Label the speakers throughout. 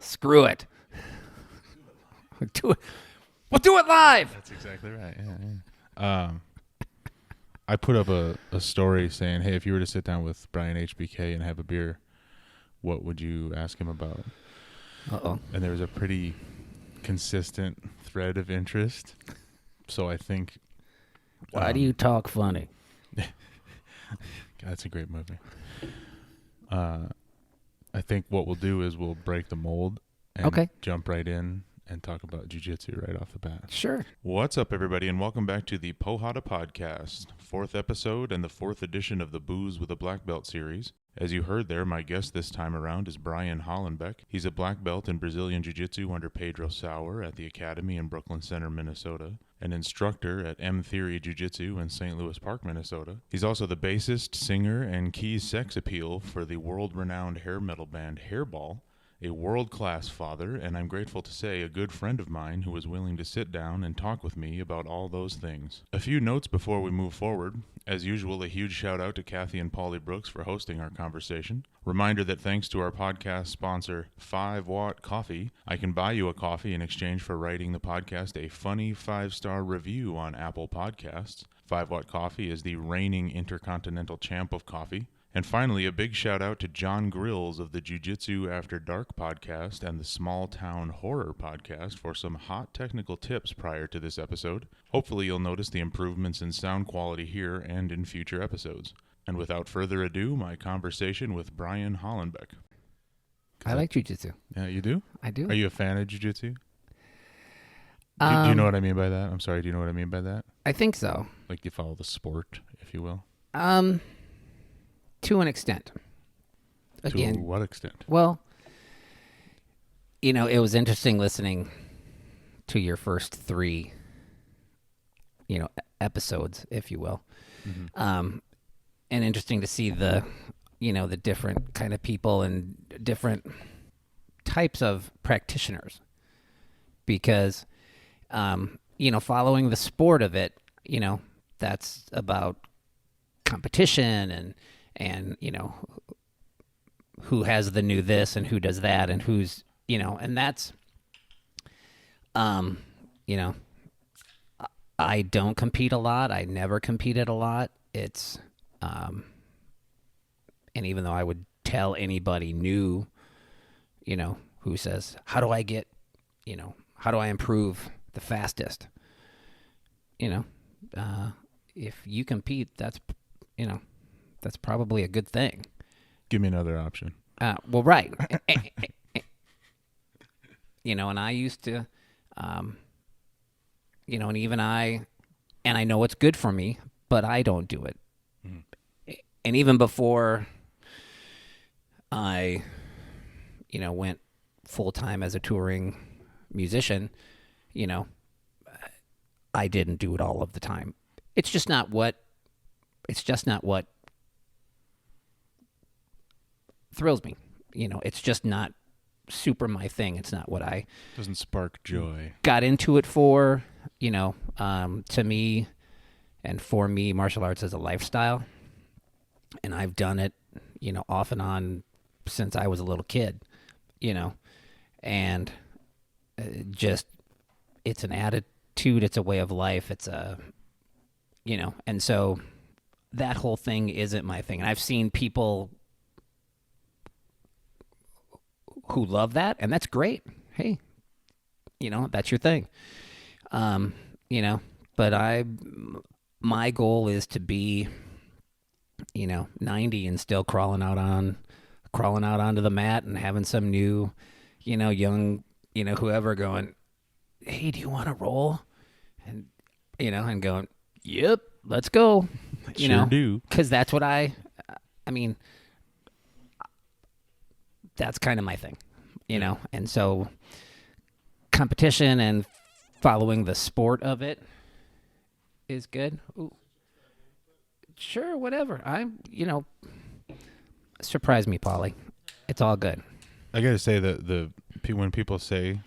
Speaker 1: Screw it. Do it. We'll do it live.
Speaker 2: That's exactly right. Yeah. I put up a story saying, hey, if you were to sit down with Brian HBK and have a beer, what would you ask him about?
Speaker 1: Uh-oh.
Speaker 2: And there was a pretty consistent thread of interest. So I think...
Speaker 1: Why do you talk funny?
Speaker 2: God, that's a great movie. I think what we'll do is we'll break the mold and jump right in and talk about Jiu-Jitsu right off the bat.
Speaker 1: Sure.
Speaker 2: What's up, everybody, and welcome back to the Pohada Podcast, 4th episode and the 4th edition of the Booze with a Black Belt series. As you heard there, my guest this time around is Brian Hollenbeck. He's a black belt in Brazilian Jiu-Jitsu under Pedro Sauer at the Academy in Brooklyn Center, Minnesota, an instructor at M Theory Jiu-Jitsu in St. Louis Park, Minnesota. He's also the bassist, singer, and key sex appeal for the world-renowned hair metal band Hairball, a world-class father, and I'm grateful to say a good friend of mine who was willing to sit down and talk with me about all those things. A few notes before we move forward. As usual, a huge shout out to Kathy and Paulie Brooks for hosting our conversation. Reminder that thanks to our podcast sponsor, 5 Watt Coffee, I can buy you a coffee in exchange for writing the podcast a funny 5-star review on Apple Podcasts. 5 Watt Coffee is the reigning intercontinental champ of coffee. And finally, a big shout out to John Grills of the Jiu-Jitsu After Dark podcast and the Small Town Horror podcast for some hot technical tips prior to this episode. Hopefully you'll notice the improvements in sound quality here and in future episodes. And without further ado, my conversation with Brian Hollenbeck.
Speaker 1: I like Jiu-Jitsu.
Speaker 2: Yeah, you do?
Speaker 1: I do.
Speaker 2: Are you a fan of Jiu-Jitsu? Do you know what I mean by that? I'm sorry, do you know what I mean by that?
Speaker 1: I think so.
Speaker 2: Like you follow the sport, if you will?
Speaker 1: To an extent. Again,
Speaker 2: to what extent?
Speaker 1: Well, you know, it was interesting listening to your first 3, episodes, if you will. Mm-hmm. And interesting to see the different kind of people and different types of practitioners. Because, following the sport of it, that's about competition and who has the new this and who does that and who's, and that's, I don't compete a lot. I never competed a lot. It's, and even though I would tell anybody new, who says, how do I improve the fastest? If you compete, that's probably a good thing.
Speaker 2: Give me another option.
Speaker 1: Well, right. And I used to, and even I know it's good for me, but I don't do it. Mm. And even before I, went full-time as a touring musician, I didn't do it all of the time. It's just not what thrills me. It's just not super my thing. It's not what I...
Speaker 2: Doesn't spark joy.
Speaker 1: Got into it for, to me and for me, martial arts is a lifestyle. And I've done it, off and on since I was a little kid, and just, it's an attitude, it's a way of life, it's a, and so that whole thing isn't my thing. And I've seen people who love that, and that's great. Hey, that's your thing. But my goal is to be, 90 and still crawling out onto the mat and having some new, young, whoever going, hey, do you want to roll? And, and going, yep, let's go.
Speaker 2: Sure do.
Speaker 1: Because that's what that's kind of my thing, and so competition and following the sport of it is good. Ooh. Sure, whatever. Surprise me, Paulie. It's all good.
Speaker 2: I got to say that when people say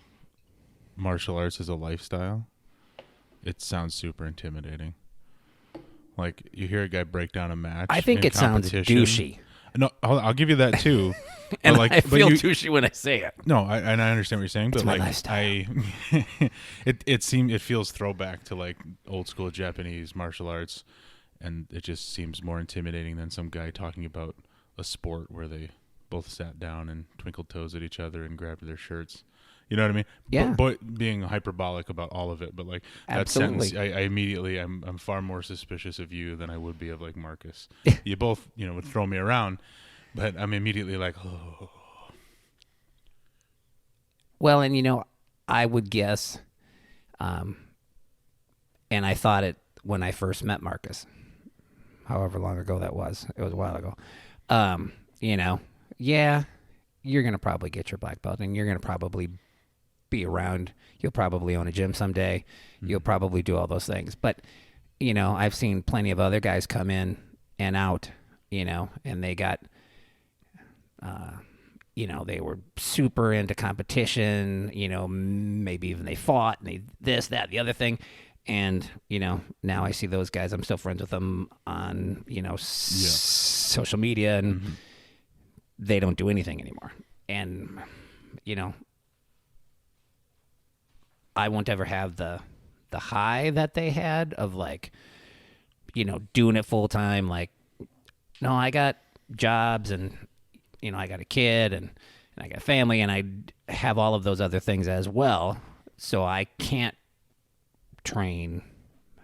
Speaker 2: martial arts is a lifestyle, it sounds super intimidating. Like, you hear a guy break down a match.
Speaker 1: I think it sounds douchey.
Speaker 2: No, I'll give you that too.
Speaker 1: And
Speaker 2: but
Speaker 1: I feel douchey when I say it.
Speaker 2: No, I understand what you're saying, but
Speaker 1: my
Speaker 2: like
Speaker 1: lifestyle.
Speaker 2: it feels throwback to like old school Japanese martial arts, and it just seems more intimidating than some guy talking about a sport where they both sat down and twinkled toes at each other and grabbed their shirts. You know what I mean?
Speaker 1: Yeah.
Speaker 2: But being hyperbolic about all of it, but like
Speaker 1: Absolutely.
Speaker 2: that sentence, I immediately I'm far more suspicious of you than I would be of like Marcus. You both would throw me around, but I'm immediately like, oh.
Speaker 1: Well, and I would guess, and I thought it when I first met Marcus, however long ago that was. It was a while ago. Yeah, you're going to probably get your black belt, and you're going to probably be around. You'll probably own a gym someday. Mm-hmm. You'll probably do all those things. But, I've seen plenty of other guys come in and out, and they got, they were super into competition, maybe even they fought and they this, that, the other thing. And, now I see those guys, I'm still friends with them on, social media, and mm-hmm. they don't do anything anymore. And, I won't ever have the high that they had of like, doing it full time. Like, no, I got jobs and, I got a kid and I got a family, and I have all of those other things as well. So I can't train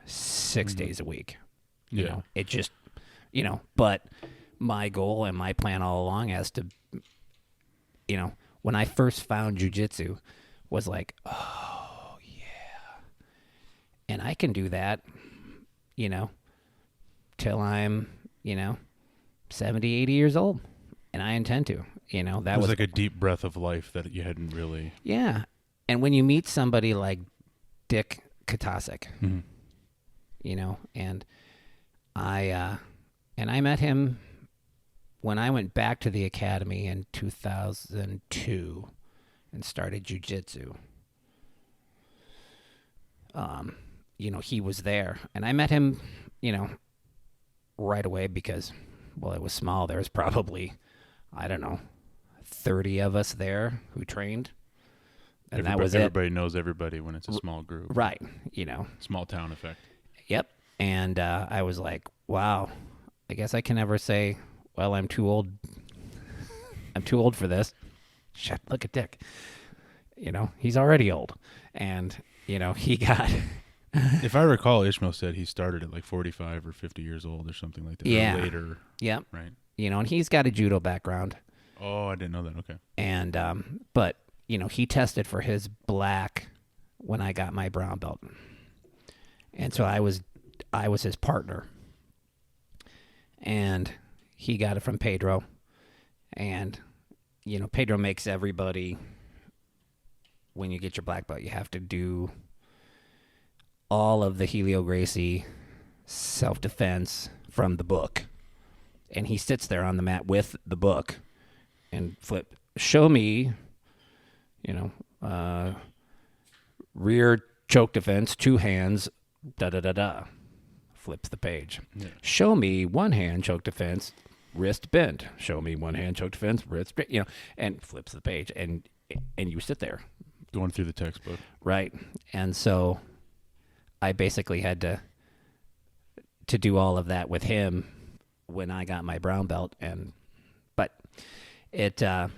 Speaker 1: 6 days a week. It just, but my goal and my plan all along as to, when I first found Jiu-Jitsu was like, oh yeah. And I can do that, till I'm, 70, 80 years old. And I intend to, that
Speaker 2: was like a deep breath of life that you hadn't really.
Speaker 1: Yeah. And when you meet somebody like Dick Catasic, mm-hmm. And I met him when I went back to the academy in 2002 and started Jujitsu. He was there, and I met him, right away because, well, it was small. There was probably, 30 of us there who trained. And that was
Speaker 2: everybody knows everybody when it's a small group.
Speaker 1: Right.
Speaker 2: Small town effect.
Speaker 1: Yep. And I was like, wow, I guess I can never say, well, I'm too old. I'm too old for this. Shit, look at Dick. He's already old. And, he got...
Speaker 2: If I recall, Ishmael said he started at like 45 or 50 years old or something like that.
Speaker 1: Yeah.
Speaker 2: Or later.
Speaker 1: Yep.
Speaker 2: Right.
Speaker 1: And he's got a judo background.
Speaker 2: Oh, I didn't know that. Okay.
Speaker 1: And, but... he tested for his black when I got my brown belt. And so I was his partner. And he got it from Pedro. And, Pedro makes everybody, when you get your black belt, you have to do all of the Helio Gracie self-defense from the book. And he sits there on the mat with the book and show me... rear choke defense, 2 hands, da-da-da-da. Flips the page. Yeah. Show me 1 hand choke defense, wrist bent. Show me 1 hand choke defense, wrist bent, and flips the page. And you sit there.
Speaker 2: Going through the textbook.
Speaker 1: Right. And so I basically had to do all of that with him when I got my brown belt. But it, I've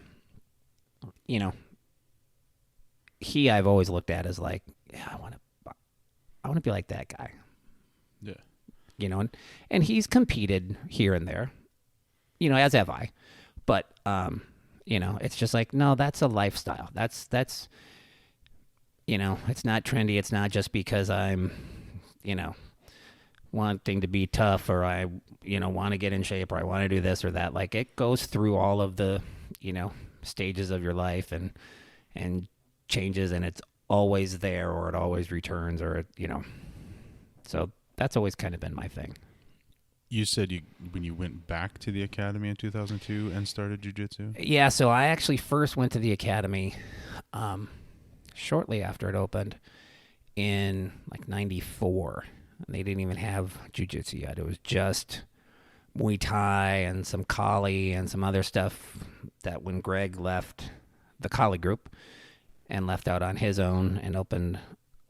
Speaker 1: always looked at as like, yeah, I want to be like that guy.
Speaker 2: Yeah.
Speaker 1: And he's competed here and there, as have I. But, it's just like, no, that's a lifestyle. That's, it's not trendy. It's not just because I'm, wanting to be tough or I, want to get in shape or I want to do this or that. Like it goes through all of the, stages of your life and changes, and it's always there or it always returns or so that's always kind of been my thing.
Speaker 2: You said when you went back to the academy in 2002 and started jiu-jitsu?
Speaker 1: Yeah, so I actually first went to the academy shortly after it opened in like 94. And they didn't even have jiu-jitsu yet. It was just Muay Thai and some Kali and some other stuff that when Greg left the Kali group and left out on his own and opened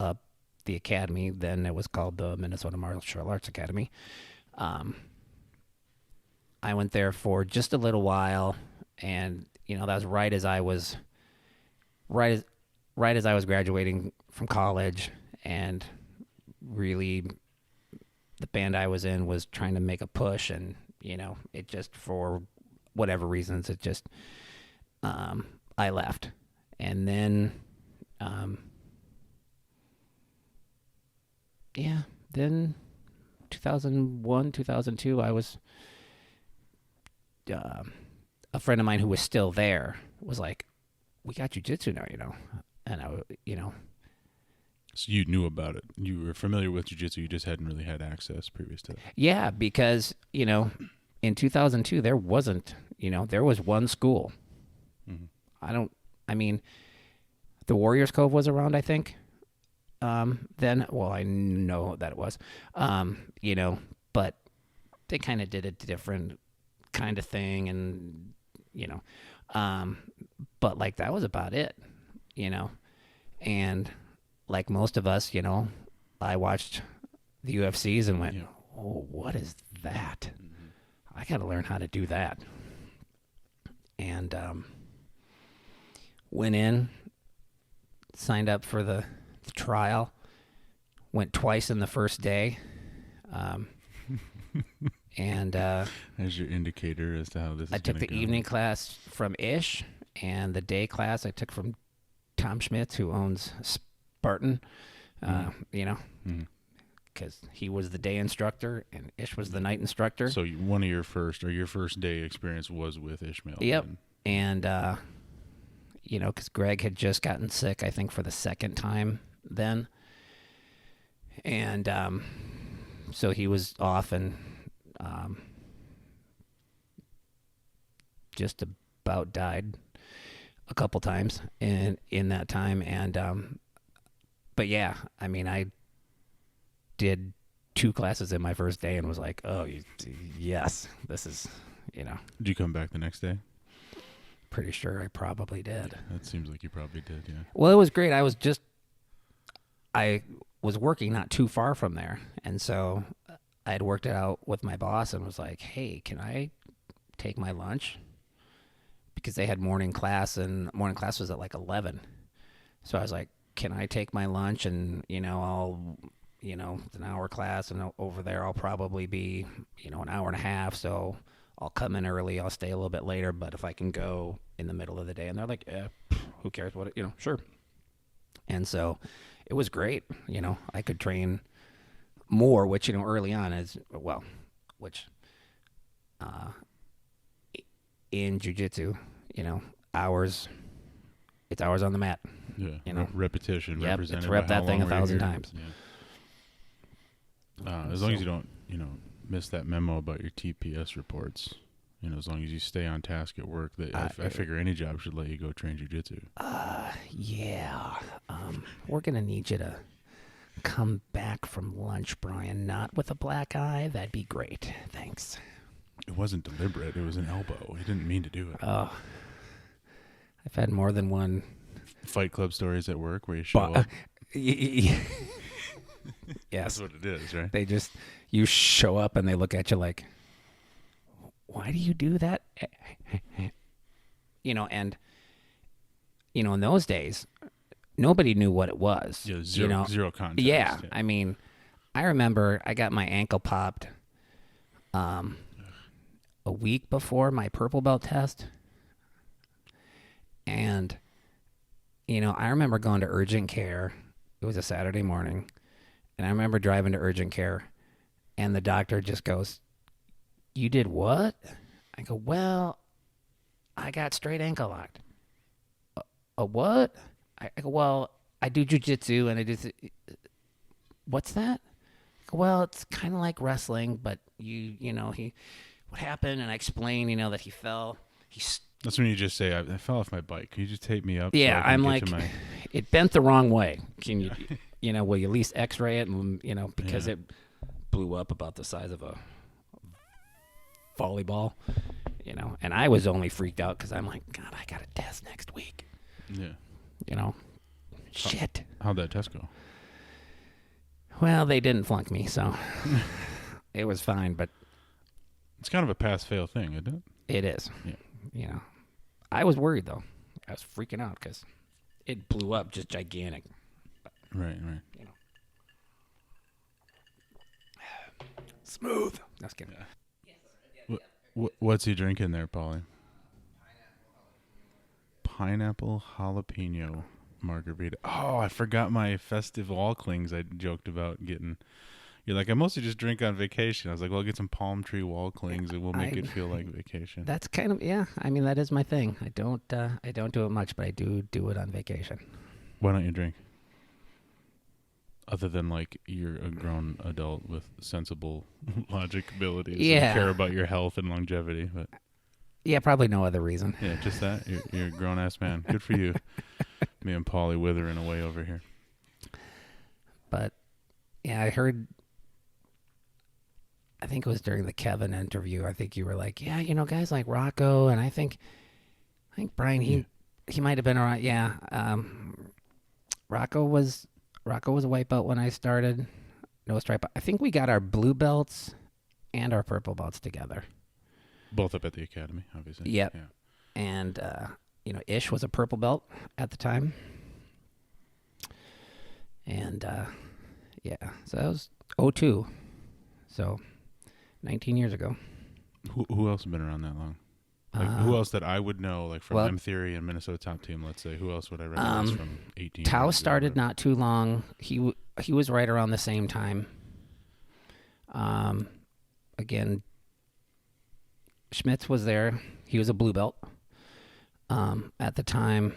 Speaker 1: up the academy, then it was called the Minnesota Martial Arts Academy. I went there for just a little while, and that was right as I was graduating from college, and really the band I was in was trying to make a push, and it just, for whatever reasons, it just I left. And then then 2001, 2002, I was a friend of mine who was still there was like, we got Jiu-Jitsu now, and
Speaker 2: So you knew about it. You were familiar with Jiu-Jitsu. You just hadn't really had access previous to that.
Speaker 1: Yeah, because, in 2002, there wasn't, there was one school.
Speaker 2: Mm-hmm.
Speaker 1: The Warriors Cove was around, I think. Then, well, I know that it was, but they kind of did a different kind of thing, and, but like that was about it, and like most of us, I watched the UFCs and went, oh, what is that? Mm-hmm. I got to learn how to do that. And went in, signed up for the trial, went twice in the first day. And
Speaker 2: as your indicator as to how this is
Speaker 1: I took the
Speaker 2: go.
Speaker 1: Evening class from Ish, and the day class I took from Tom Schmitz, who owns Spartan, because he was the day instructor and Ish was the night instructor.
Speaker 2: So one of your first day experience was with Ishmael.
Speaker 1: Yep. And, because Greg had just gotten sick, I think, for the second time then. And so he was off and just about died a couple times in that time. And but yeah, I did 2 classes in my first day and was like, oh, yes, this is,
Speaker 2: Did you come back the next day?
Speaker 1: Pretty sure I probably did.
Speaker 2: That seems like you probably did, yeah.
Speaker 1: Well, it was great. I was working not too far from there, and so I had worked it out with my boss and was like, hey, can I take my lunch? Because they had morning class, and morning class was at like 11. So I was like, can I take my lunch? And, I'll, it's an hour class, and over there I'll probably be, an hour and a half. So I'll come in early, I'll stay a little bit later, but if I can go in the middle of the day. And they're like, who cares what, sure. And so it was great. I could train more, which, early on is, well, which in jiu-jitsu, hours, it's hours on the mat.
Speaker 2: Yeah, repetition.
Speaker 1: Yep,
Speaker 2: represented
Speaker 1: it's rep
Speaker 2: by how
Speaker 1: that thing
Speaker 2: long
Speaker 1: 1,000
Speaker 2: you're here.
Speaker 1: times.
Speaker 2: Yeah. As long as you don't, miss that memo about your TPS reports, as long as you stay on task at work, I figure any job should let you go train jiu-jitsu.
Speaker 1: Yeah. We're going to need you to come back from lunch, Brian, not with a black eye. That'd be great. Thanks.
Speaker 2: It wasn't deliberate. It was an elbow. He didn't mean to do it.
Speaker 1: Oh. I've had more than one
Speaker 2: Fight Club stories at work where you show up.
Speaker 1: Yes.
Speaker 2: That's what it is, right?
Speaker 1: You show up and they look at you like, why do you do that? And, in those days, nobody knew what it was.
Speaker 2: Yeah, zero context.
Speaker 1: Yeah. I remember I got my ankle popped a week before my purple belt test. And, I remember going to urgent care. It was a Saturday morning. And I remember driving to urgent care. And the doctor just goes, you did what? I go, well, I got straight ankle locked. A what? I go, well, I do jujitsu and I do. What's that? I go, well, it's kind of like wrestling, but what happened? And I explained, that he fell.
Speaker 2: That's when you just say, I fell off my bike. Can you just take me up?
Speaker 1: Yeah,
Speaker 2: so I'm
Speaker 1: like, it bent the wrong way. Can you, will you at least x-ray it? And, because it blew up about the size of a volleyball, and I was only freaked out because I'm like, God, I got a test next week.
Speaker 2: Yeah.
Speaker 1: Shit.
Speaker 2: How'd that test go?
Speaker 1: Well, they didn't flunk me, so it was fine, but
Speaker 2: it's kind of a pass-fail thing, isn't it?
Speaker 1: it is.
Speaker 2: Yeah.
Speaker 1: I was worried, though. I was freaking out because it blew up just gigantic.
Speaker 2: Right.
Speaker 1: Smooth. That's good.
Speaker 2: Yeah. What's he drinking there, Paulie? Pineapple jalapeno margarita. Oh, I forgot my festive Walklings I joked about getting. You're like, I mostly just drink on vacation. I was like, well, I'll get some palm tree Walklings and we'll make it feel like vacation.
Speaker 1: That's kind of, yeah. I mean, that is my thing. I don't do it much, but I do it on vacation.
Speaker 2: Why don't you drink? Other than like you're a grown adult with sensible logic abilities and care about your health and longevity, but
Speaker 1: yeah, probably no other reason.
Speaker 2: Yeah, just that. You're a grown ass man. Good for you. Me and Paulie withering away over here.
Speaker 1: But yeah, I think it was during the Kevin interview. I think you were like, yeah, guys like Rocco, and I think Brian, he might have been all right. Yeah, Rocco was a white belt when I started. No stripe. I think we got our blue belts and our purple belts together.
Speaker 2: Both up at the academy, obviously.
Speaker 1: Yep.
Speaker 2: Yeah.
Speaker 1: And Ish was a purple belt at the time. And so that was 2002. So 19 years ago.
Speaker 2: Who else has been around that long? Like who else that I would know, like from M Theory and Minnesota Top Team, let's say? Who else would I recognize from 18?
Speaker 1: Tao started not too long. He was right around the same time. Again, Schmitz was there. He was a blue belt at the time.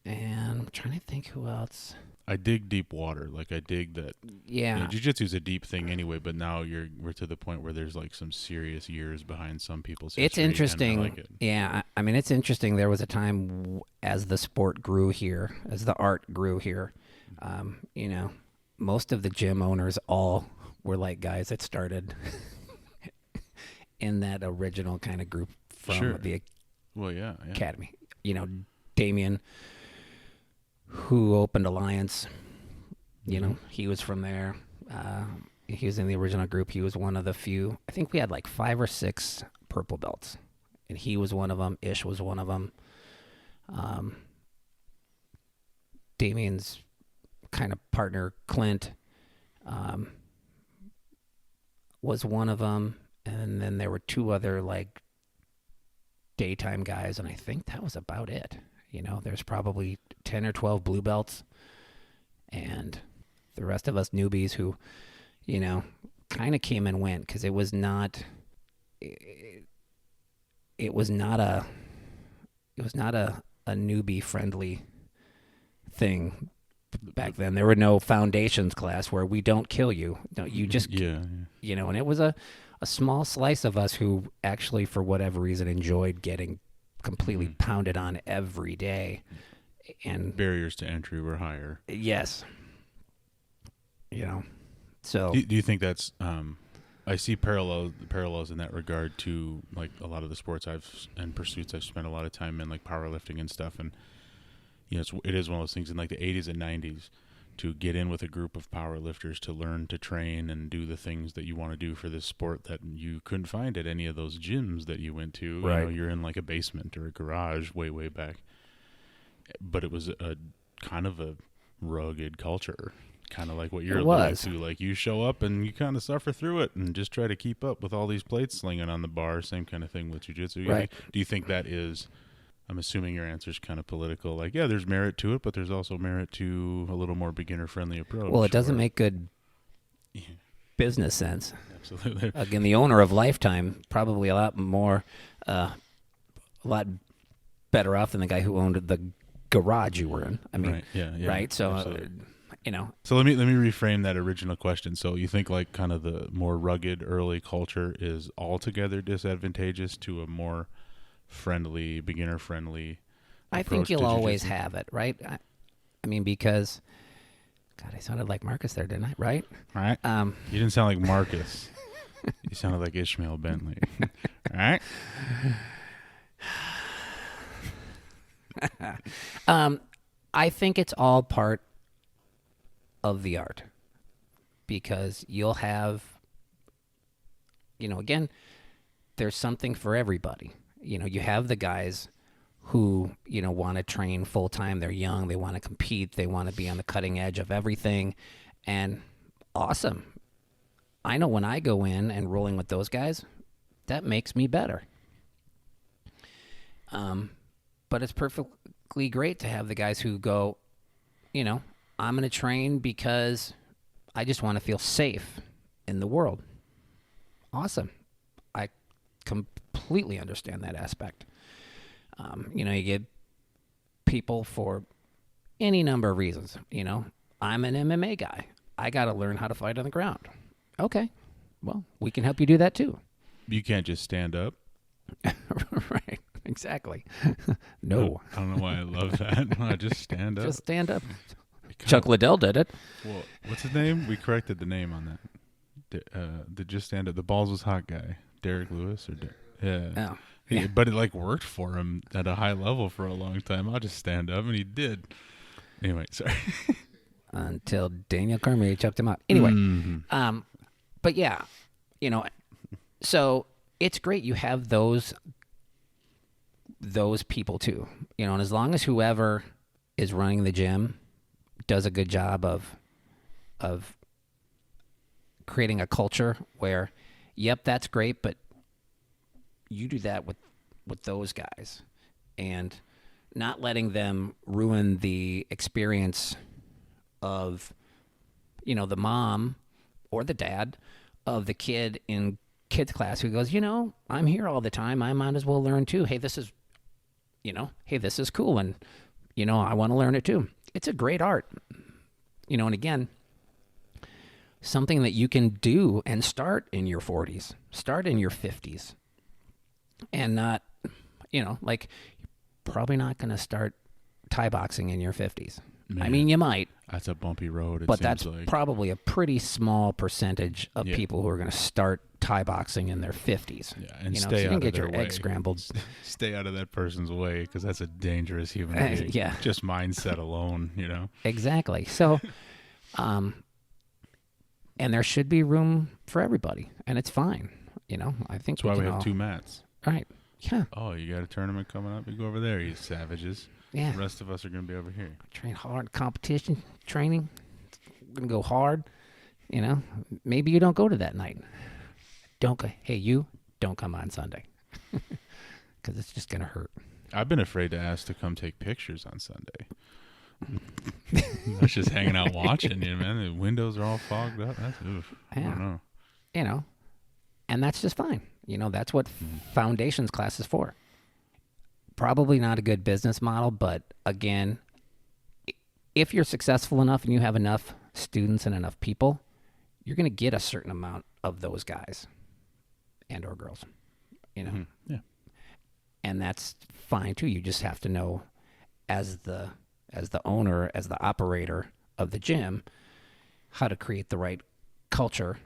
Speaker 1: And I'm trying to think who else.
Speaker 2: I dig deep water. Like I dig that.
Speaker 1: Yeah.
Speaker 2: Jiu-Jitsu is a deep thing anyway, but now we're to the point where there's like some serious years behind some people's history.
Speaker 1: It's interesting.
Speaker 2: I like it.
Speaker 1: Yeah. I mean, it's interesting. There was a time as the sport grew here, as the art grew here, most of the gym owners all were like guys that started in that original kind of group from the academy. Damien, who opened Alliance, he was from there. He was in the original group. He was one of the few. I think we had like 5 or 6 purple belts, and he was one of them. Ish was one of them. Damien's kind of partner, Clint, was one of them. And then there were 2 other like daytime guys, and I think that was about it. There's probably 10 or 12 blue belts, and the rest of us newbies who, kind of came and went because it was not a newbie friendly thing back then. There were no foundations class where we don't kill you. No, you just and it was a small slice of us who actually, for whatever reason, enjoyed getting completely pounded on every day, and
Speaker 2: barriers to entry were higher.
Speaker 1: Yes. So
Speaker 2: do you think that's I see parallels in that regard to like a lot of the sports and pursuits I've spent a lot of time in, like powerlifting and stuff, and it is one of those things in like the 80s and 90s to get in with a group of power lifters to learn to train and do the things that you want to do for this sport that you couldn't find at any of those gyms that you went to.
Speaker 1: Right.
Speaker 2: You're in like a basement or a garage way back. But it was a kind of a rugged culture, kind of like what you're alluding to. Like you show up and you kind of suffer through it and just try to keep up with all these plates slinging on the bar. Same kind of thing with jiu-jitsu.
Speaker 1: Right.
Speaker 2: Do you think that is... I'm assuming your answer is kind of political. Like, yeah, there's merit to it, but there's also merit to a little more beginner-friendly approach.
Speaker 1: Well, it doesn't make good business sense.
Speaker 2: Absolutely.
Speaker 1: Again, the owner of Lifetime probably a lot better off than the guy who owned the garage you were in. I mean,
Speaker 2: right? Yeah.
Speaker 1: Right. So,
Speaker 2: So let me reframe that original question. So you think like kind of the more rugged early culture is altogether disadvantageous to a more friendly, beginner-friendly
Speaker 1: I think you'll always have it, right? I mean, because, God, I sounded like Marcus there, didn't I? Right?
Speaker 2: All right. You didn't sound like Marcus. You sounded like Ishmael Bentley. All right.
Speaker 1: I think it's all part of the art because you'll have, again, there's something for everybody. You have the guys who, want to train full time. They're young. They want to compete. They want to be on the cutting edge of everything. And awesome. I know when I go in and rolling with those guys, that makes me better. But it's perfectly great to have the guys who go, I'm going to train because I just want to feel safe in the world. Awesome. I completely understand that aspect. You get people for any number of reasons. I'm an MMA guy. I got to learn how to fight on the ground. Okay. Well, we can help you do that too.
Speaker 2: You can't just stand up.
Speaker 1: Right. Exactly. No.
Speaker 2: I don't know why I love that. I just stand up.
Speaker 1: Just stand up. Chuck Liddell did it.
Speaker 2: Well, what's his name? We corrected the name on that. The just stand up. The balls was hot guy. Derek Lewis yeah.
Speaker 1: Oh.
Speaker 2: Yeah. But it worked for him at a high level for a long time. I'll just stand up, and he did. Anyway, sorry.
Speaker 1: Until Daniel Cormier chucked him out. Anyway, but yeah, so it's great you have those people too. And as long as whoever is running the gym does a good job of creating a culture where, yep, that's great, but you do that with those guys and not letting them ruin the experience of, the mom or the dad of the kid in kids class who goes, I'm here all the time. I might as well learn too. Hey, this is cool. And, I want to learn it too. It's a great art, and again, something that you can do and start in your 40s, start in your 50s and not, you're probably not going to start Thai boxing in your 50s. Man, I mean, you might.
Speaker 2: That's a bumpy road.
Speaker 1: But that's probably a pretty small percentage of people who are going to start Thai boxing in their 50s.
Speaker 2: Yeah, and
Speaker 1: stay
Speaker 2: so you
Speaker 1: out
Speaker 2: can
Speaker 1: of
Speaker 2: get
Speaker 1: your
Speaker 2: way.
Speaker 1: Eggs scrambled.
Speaker 2: Stay out of that person's way because that's a dangerous human being.
Speaker 1: Yeah.
Speaker 2: Just mindset alone,
Speaker 1: Exactly. So, and there should be room for everybody, and it's fine. I think
Speaker 2: that's why we have 2 mats.
Speaker 1: Right. Yeah.
Speaker 2: Oh, you got a tournament coming up? You go over there, you savages.
Speaker 1: Yeah.
Speaker 2: The rest of us are going to be over here.
Speaker 1: Train hard, competition training. We're going to go hard. Maybe you don't go to that night. Don't go. Hey, you don't come on Sunday because it's just going to hurt.
Speaker 2: I've been afraid to ask to come take pictures on Sunday. I was just hanging out watching you, man. The windows are all fogged up. That's oof. I don't know.
Speaker 1: And that's just fine. That's what foundations class is for. Probably not a good business model, but again, if you're successful enough and you have enough students and enough people, you're going to get a certain amount of those guys and or girls,
Speaker 2: Yeah.
Speaker 1: And that's fine too. You just have to know as the owner, as the operator of the gym, how to create the right culture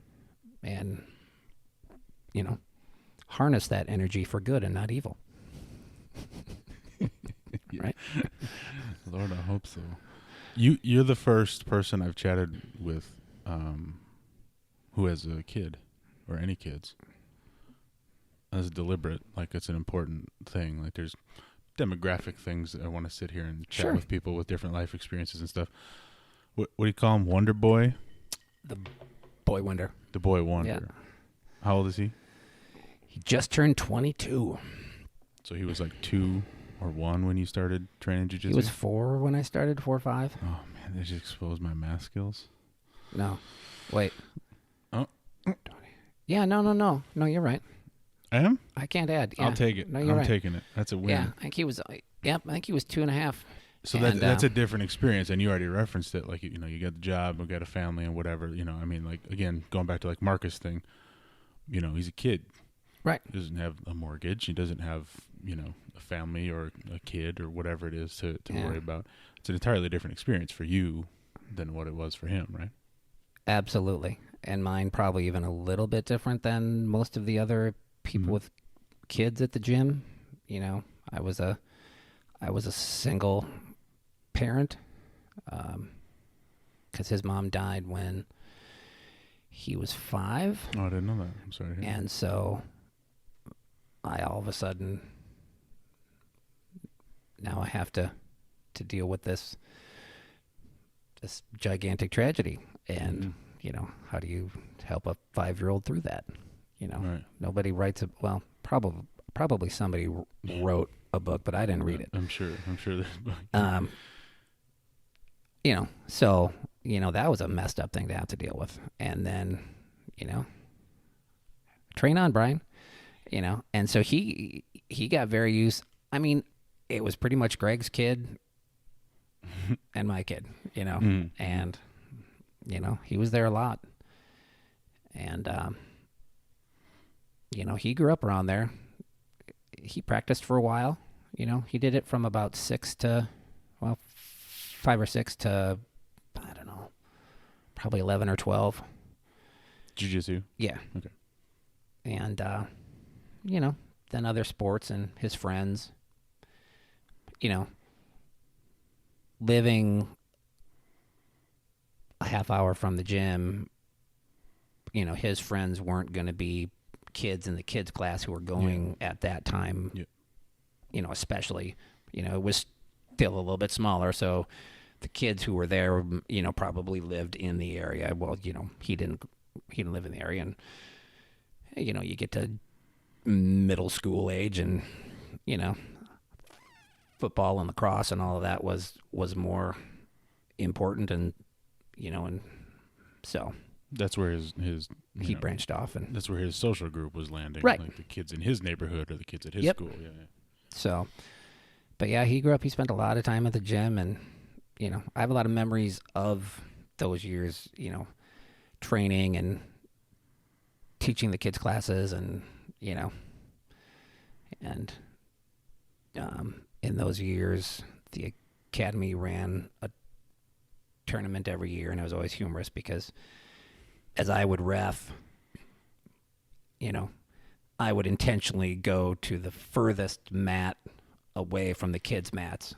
Speaker 1: and, harness that energy for good and not evil. Right?
Speaker 2: Lord, I hope so. You're the first person I've chatted with who has a kid or any kids. That's deliberate. It's an important thing. There's demographic things that I want to sit here and chat with people with different life experiences and stuff. What do you call him? Wonder Boy?
Speaker 1: The Boy Wonder.
Speaker 2: The Boy Wonder.
Speaker 1: Yeah.
Speaker 2: How old is he?
Speaker 1: He just turned 22.
Speaker 2: So he was 2 or 1 when you started training jiu-jitsu?
Speaker 1: He was 4 when I started, 4 or 5.
Speaker 2: Oh, man, they just exposed my math skills.
Speaker 1: No. Wait.
Speaker 2: Oh.
Speaker 1: Yeah, no. No, you're right.
Speaker 2: I am?
Speaker 1: I can't add. Yeah.
Speaker 2: I'll take it.
Speaker 1: No, you're right.
Speaker 2: I'm taking it. That's a win.
Speaker 1: Yeah, I think he was 2.5.
Speaker 2: So that's a different experience, and you already referenced it. You got the job, you got a family, and whatever. Again, going back to Marcus thing, he's a kid.
Speaker 1: Right.
Speaker 2: He doesn't have a mortgage. He doesn't have, a family or a kid or whatever it is to worry about. It's an entirely different experience for you than what it was for him, right?
Speaker 1: Absolutely. and mine probably even a little bit different than most of the other people with kids at the gym. You know, I was a single parent, because his mom died when he was 5.
Speaker 2: Oh, I didn't know that. I'm sorry.
Speaker 1: And so I all of a sudden now I have to deal with this gigantic tragedy. And, you know, how do you help a 5-year-old through that? You know,
Speaker 2: Right.
Speaker 1: Nobody writes probably somebody wrote a book, but I didn't read it.
Speaker 2: I'm sure there's
Speaker 1: You know, so, you know, that was a messed up thing to have to deal with. And then, you know, train on, Brian, you know. And so he got very used. I mean, it was pretty much Greg's kid and my kid, you know, and, you know, he was there a lot. And, you know, he grew up around there. He practiced for a while, you know. He did it from about 5 or 6 to, I don't know, probably 11 or 12.
Speaker 2: Jiu-Jitsu?
Speaker 1: Yeah.
Speaker 2: Okay.
Speaker 1: And, you know, then other sports and his friends, you know, living a half hour from the gym, you know, his friends weren't going to be kids in the kids class who were going at that time, you know, especially, you know, it was still a little bit smaller. So the kids who were there, you know, probably lived in the area. Well, you know, he didn't live in the area. And, you know, you get to middle school age and, you know, football and lacrosse and all of that was more important. And, you know, and so
Speaker 2: that's where his
Speaker 1: he branched off, and
Speaker 2: that's where his social group was landing.
Speaker 1: Right.
Speaker 2: Like the kids in his neighborhood or the kids at his school. Yeah.
Speaker 1: So, but yeah, he grew up, he spent a lot of time at the gym, and, you know, I have a lot of memories of those years, you know, training and teaching the kids classes, and, you know, and in those years, the academy ran a tournament every year, and it was always humorous because as I would ref, you know, I would intentionally go to the furthest mat away from the kids' mats,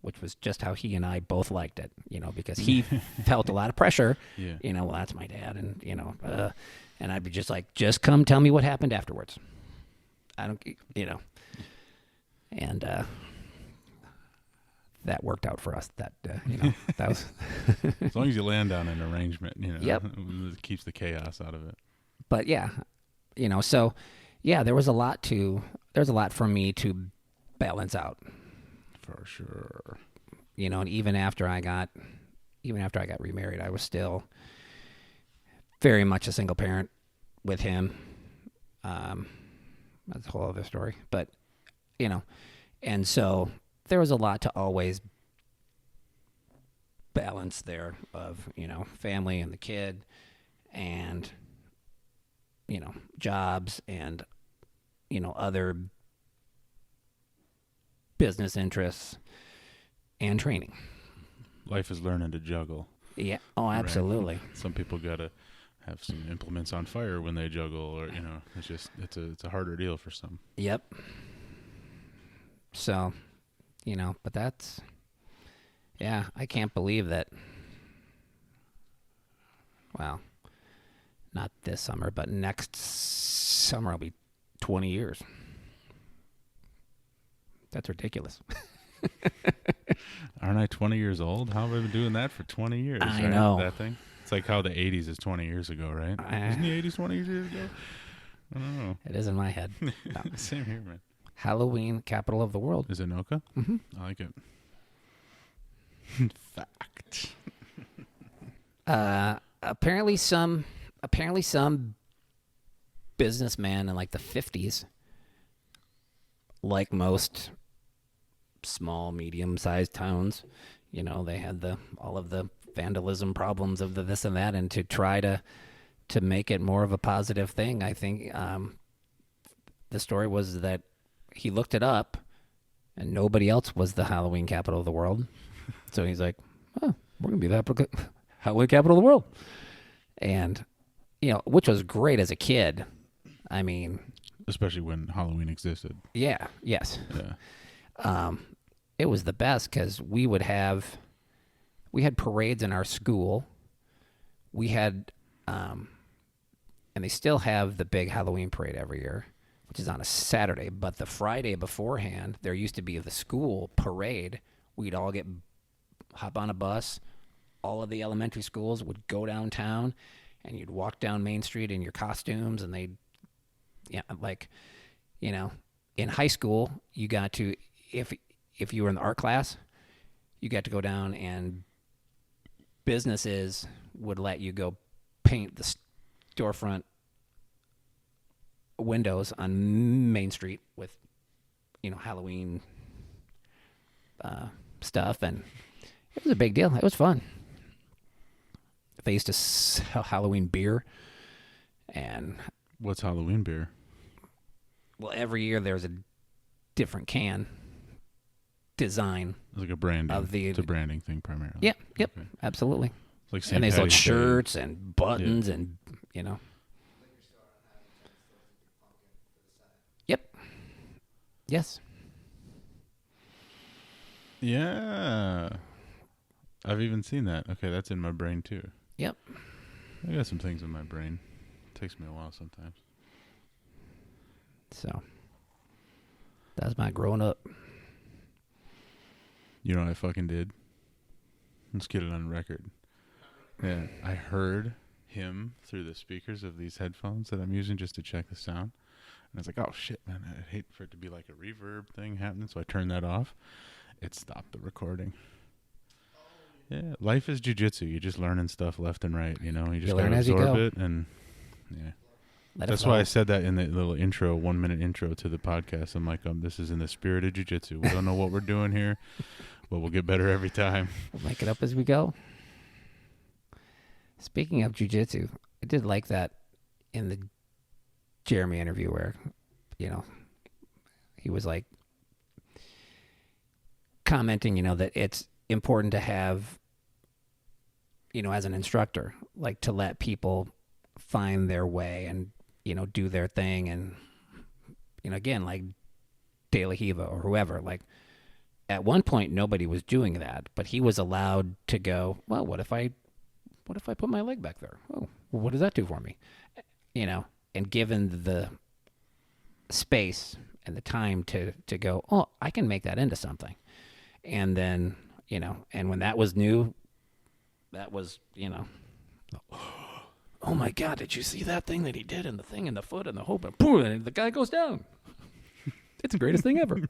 Speaker 1: which was just how he and I both liked it, you know, because he felt a lot of pressure, you know, well, that's my dad, and, you know, and I'd be just like, just come tell me what happened afterwards. I don't, you know, and that worked out for us. That, you know, that was.
Speaker 2: As long as you land on an arrangement, you know, it keeps the chaos out of it.
Speaker 1: But yeah, you know, so yeah, there's a lot for me to balance out.
Speaker 2: For sure.
Speaker 1: You know, and even after I got remarried, I was still very much a single parent with him. That's a whole other story, but, you know, and so there was a lot to always balance there of, you know, family and the kid and, you know, jobs and, you know, other business interests and training.
Speaker 2: Life is learning to juggle.
Speaker 1: Yeah. Oh, absolutely.
Speaker 2: Right? Some people got to have some implements on fire when they juggle, or, you know, it's a harder deal for some.
Speaker 1: Yep. So, you know, but that's, yeah, I can't believe that. Well, not this summer, but next summer will be 20 years. That's ridiculous.
Speaker 2: Aren't I 20 years old? How have I been doing that for 20 years?
Speaker 1: I
Speaker 2: right?
Speaker 1: know.
Speaker 2: That thing? It's like how the 80s is 20 years ago, right? Isn't the 80s 20 years ago? I don't know.
Speaker 1: It is in my head. No.
Speaker 2: Same here, man.
Speaker 1: Halloween, capital of the world.
Speaker 2: Is it Noka?
Speaker 1: Mm-hmm.
Speaker 2: I like it. Fact.
Speaker 1: Apparently some businessman in like the 50s, like most small, medium-sized towns, you know, they had all of the vandalism problems of the this and that, and to try to make it more of a positive thing, I think the story was that he looked it up and nobody else was the Halloween capital of the world. So he's like, oh, we're going to be the Halloween capital of the world. And which was great as a kid. I mean,
Speaker 2: especially when Halloween existed.
Speaker 1: yeah, yes.
Speaker 2: Yeah.
Speaker 1: It was the best because we had parades in our school. We had, and they still have the big Halloween parade every year, which is on a Saturday. But the Friday beforehand, there used to be the school parade. We'd all hop on a bus. All of the elementary schools would go downtown, and you'd walk down Main Street in your costumes, and in high school, you got to, if you were in the art class, you got to go down, and businesses would let you go paint the storefront windows on Main Street with, Halloween stuff, and it was a big deal. It was fun. They used to sell Halloween beer, and
Speaker 2: What's Halloween beer?
Speaker 1: well, every year there's a different can design.
Speaker 2: It's like a branding. It's a branding thing primarily.
Speaker 1: Yeah, yep,
Speaker 2: Okay.
Speaker 1: absolutely.
Speaker 2: It's like St.
Speaker 1: And they sold
Speaker 2: Patty's Day.
Speaker 1: shirts and buttons and, Yep. Yes.
Speaker 2: Yeah. I've even seen that. Okay, that's in my brain too.
Speaker 1: Yep.
Speaker 2: I got some things in my brain. It takes me a while sometimes.
Speaker 1: So that's my growing up.
Speaker 2: You know what I fucking did? Let's get it on record. Yeah, I heard him through the speakers of these headphones that I'm using just to check the sound. And I was like, oh shit, man, I'd hate for it to be like a reverb thing happening. So I turned that off. It stopped the recording. Yeah, life is jujitsu. You're just learning stuff left and right, You just
Speaker 1: learn
Speaker 2: gotta
Speaker 1: as you
Speaker 2: absorb
Speaker 1: go.
Speaker 2: it, and yeah.
Speaker 1: Let it
Speaker 2: That's
Speaker 1: flow.
Speaker 2: why I said that in the little intro, 1 minute intro to the podcast. I'm like, this is in the spirit of jujitsu. We don't know what we're doing here, but we'll get better every time.
Speaker 1: We'll make it up as we go. Speaking of jujitsu, I did like that in the Jeremy interview where, he was like commenting, that it's important to have, as an instructor, like to let people find their way and, do their thing. And, again, like De La Hiva or whoever, like at one point, nobody was doing that, but he was allowed to go, well, what if I put my leg back there? Oh, well, what does that do for me? And given the space and the time to go, oh, I can make that into something. And then, and when that was new, that was, oh my God, did you see that thing that he did and the thing in the foot and the hope and boom, and the guy goes down. It's the greatest thing ever,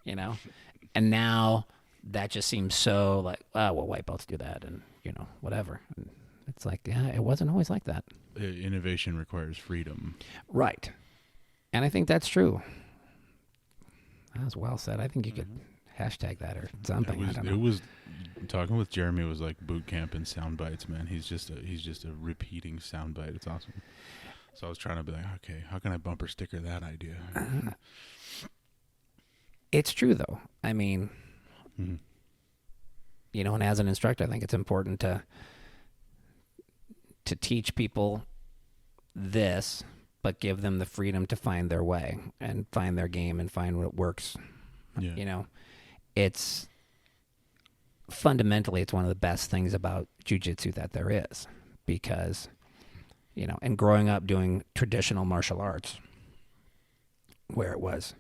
Speaker 1: And now that just seems so like, well, white belts do that and, whatever. And it's like, yeah, it wasn't always like that.
Speaker 2: Innovation requires freedom.
Speaker 1: Right. And I think that's true. That was well said. I think you could hashtag that or something. I don't know.
Speaker 2: It was talking with Jeremy was like boot camp and sound bites, man. He's just a repeating sound bite. It's awesome. So I was trying to be like, okay, how can I bumper sticker that idea?
Speaker 1: It's true though. I mean, and as an instructor, I think it's important to teach people this, but give them the freedom to find their way and find their game and find what works.
Speaker 2: Yeah.
Speaker 1: It's fundamentally, it's one of the best things about jujitsu that there is, because, and growing up doing traditional martial arts, where it was,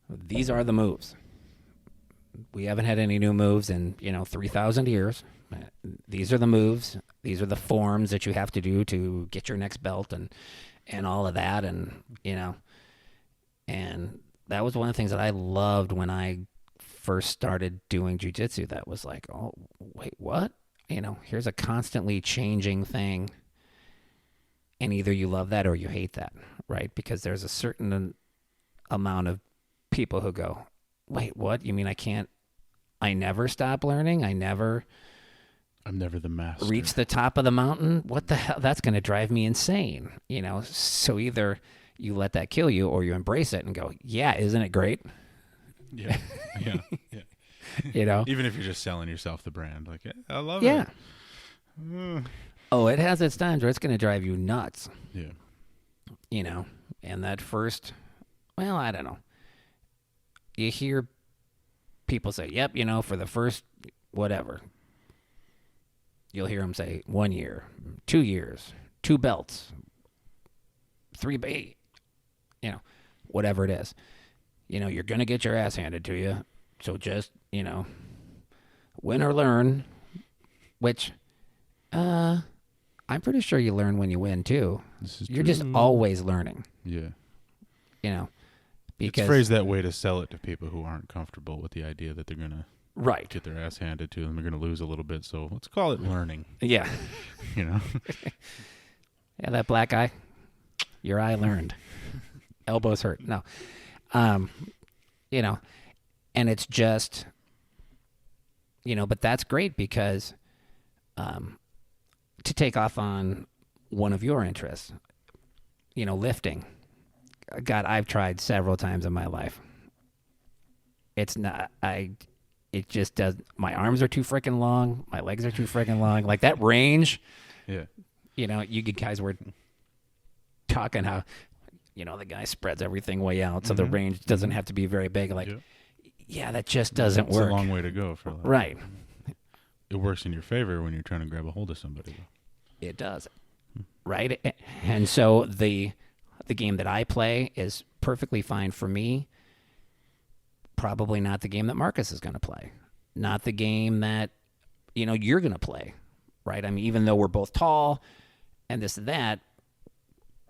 Speaker 1: these are the moves. We haven't had any new moves in, 3,000 years. These are the moves. These are the forms that you have to do to get your next belt and all of that. And, and that was one of the things that I loved when I first started doing jiu-jitsu. That was like, oh, wait, what? Here's a constantly changing thing. And either you love that or you hate that, right? Because there's a certain amount of people who go, wait, what? You mean I never stop learning? I'm never the master. Reach the top of the mountain? What the hell? That's going to drive me insane. So either you let that kill you or you embrace it and go, yeah, isn't it great?
Speaker 2: Yeah. Yeah. Even if you're just selling yourself the brand, like, yeah, I love it.
Speaker 1: Yeah. Oh, it has its times where it's going to drive you nuts.
Speaker 2: Yeah.
Speaker 1: You know, and that first, well, I don't know. You hear people say, yep, you know, for the first whatever. You'll hear them say 1 year, 2 years, 2 belts, 3, you know, whatever it is. You know, you're going to get your ass handed to you. So just, you know, win or learn, which I'm pretty sure you learn when you win too. You're just always learning.
Speaker 2: Yeah.
Speaker 1: You know, because
Speaker 2: it's phrased that way to sell it to people who aren't comfortable with the idea that they're going to get their ass handed to them. They're going to lose a little bit. So let's call it learning.
Speaker 1: Yeah.
Speaker 2: You know?
Speaker 1: Yeah, that black eye. Your eye learned. Elbows hurt. No. You know, and it's just, you know, but that's great because to take off on one of your interests, you know, lifting. God, I've tried several times in my life. It's not, it just does, my arms are too freaking long. My legs are too freaking long. Like that range.
Speaker 2: Yeah.
Speaker 1: You know, you guys were talking how, you know, the guy spreads everything way out. So the range doesn't have to be very big. Like, yeah, that just doesn't work.
Speaker 2: It's a long way to go for that.
Speaker 1: Right.
Speaker 2: It works in your favor when you're trying to grab a hold of somebody.
Speaker 1: It does. Right. And so the game that I play is perfectly fine for me. Probably not the game that Marcus is going to play. Not the game that, you know, you're going to play. Right. I mean, even though we're both tall and this and that,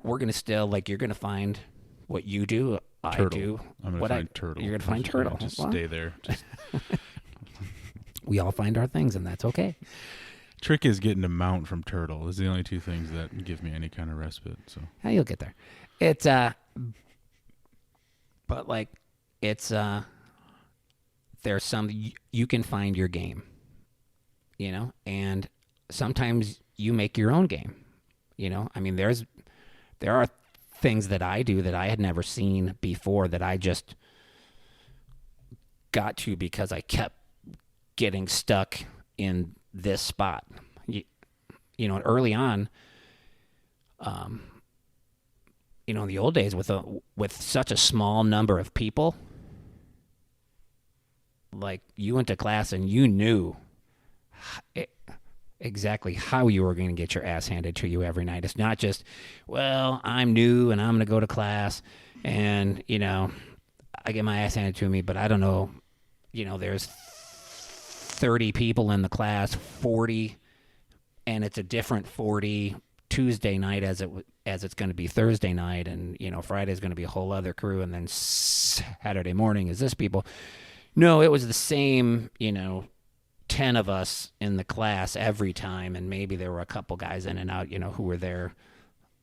Speaker 1: we're going to still, like, you're going to find what you do.
Speaker 2: Turtle.
Speaker 1: I do.
Speaker 2: I'm going to find Turtle.
Speaker 1: You're going to find Turtle.
Speaker 2: Just stay there. Just
Speaker 1: we all find our things, and that's okay.
Speaker 2: Trick is getting a mount from Turtle. Those are the only two things that give me any kind of respite. So
Speaker 1: you'll get there. It's but like it's there's some you can find your game, you know, and sometimes you make your own game. You know, I mean, there are things that I do that I had never seen before that I just got to because I kept getting stuck in this spot. You know, early on, you know, in the old days with such a small number of people, like you went to class and you knew exactly how you were going to get your ass handed to you every night. It's not just, well, I'm new and I'm going to go to class and, you know, I get my ass handed to me, but I don't know, you know, there's 30 people in the class, 40, and it's a different 40 Tuesday night as it's going to be Thursday night, and, you know, Friday's going to be a whole other crew, and then Saturday morning is this people. No, it was the same, you know, 10 of us in the class every time, and maybe there were a couple guys in and out, you know, who were there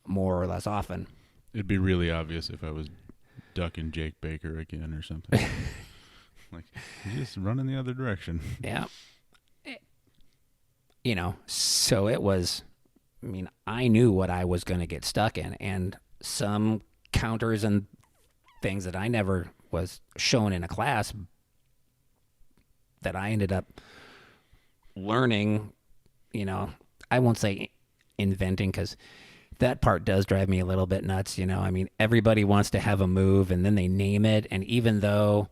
Speaker 1: more or less often.
Speaker 2: It'd be really obvious if I was ducking Jake Baker again or something. Like, just running the other direction.
Speaker 1: Yeah. You know, so it was, I mean, I knew what I was going to get stuck in, and some counters and things that I never was shown in a class that I ended up learning, you know, I won't say inventing because that part does drive me a little bit nuts, you know. I mean, everybody wants to have a move and then they name it, and even though,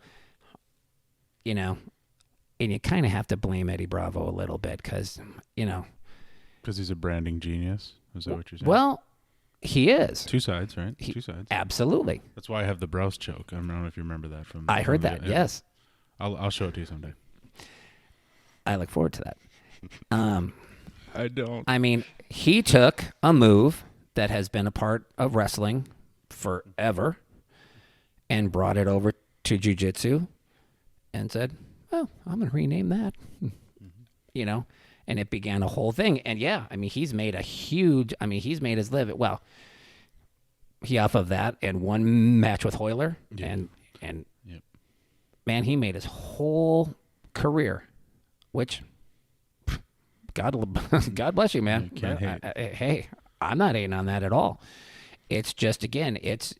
Speaker 1: you know, and you kind of have to blame Eddie Bravo a little bit because, you know.
Speaker 2: Because he's a branding genius? Is that what you're saying?
Speaker 1: Well, he is.
Speaker 2: Two sides, right? Two sides.
Speaker 1: Absolutely.
Speaker 2: That's why I have the Browse choke. I don't know if you remember that from.
Speaker 1: I heard that, yes.
Speaker 2: I'll show it to you someday.
Speaker 1: I look forward to that.
Speaker 2: I don't.
Speaker 1: I mean, he took a move that has been a part of wrestling forever and brought it over to Jiu-Jitsu and said, well, I'm going to rename that, you know, and it began a whole thing. And yeah, I mean, he's made he's made his living. Well, he off of that and one match with Hoyler and
Speaker 2: yep.
Speaker 1: Man, he made his whole career, which God bless you, man.
Speaker 2: You can't hate.
Speaker 1: Hey, I'm not hating on that at all. It's just, again, it's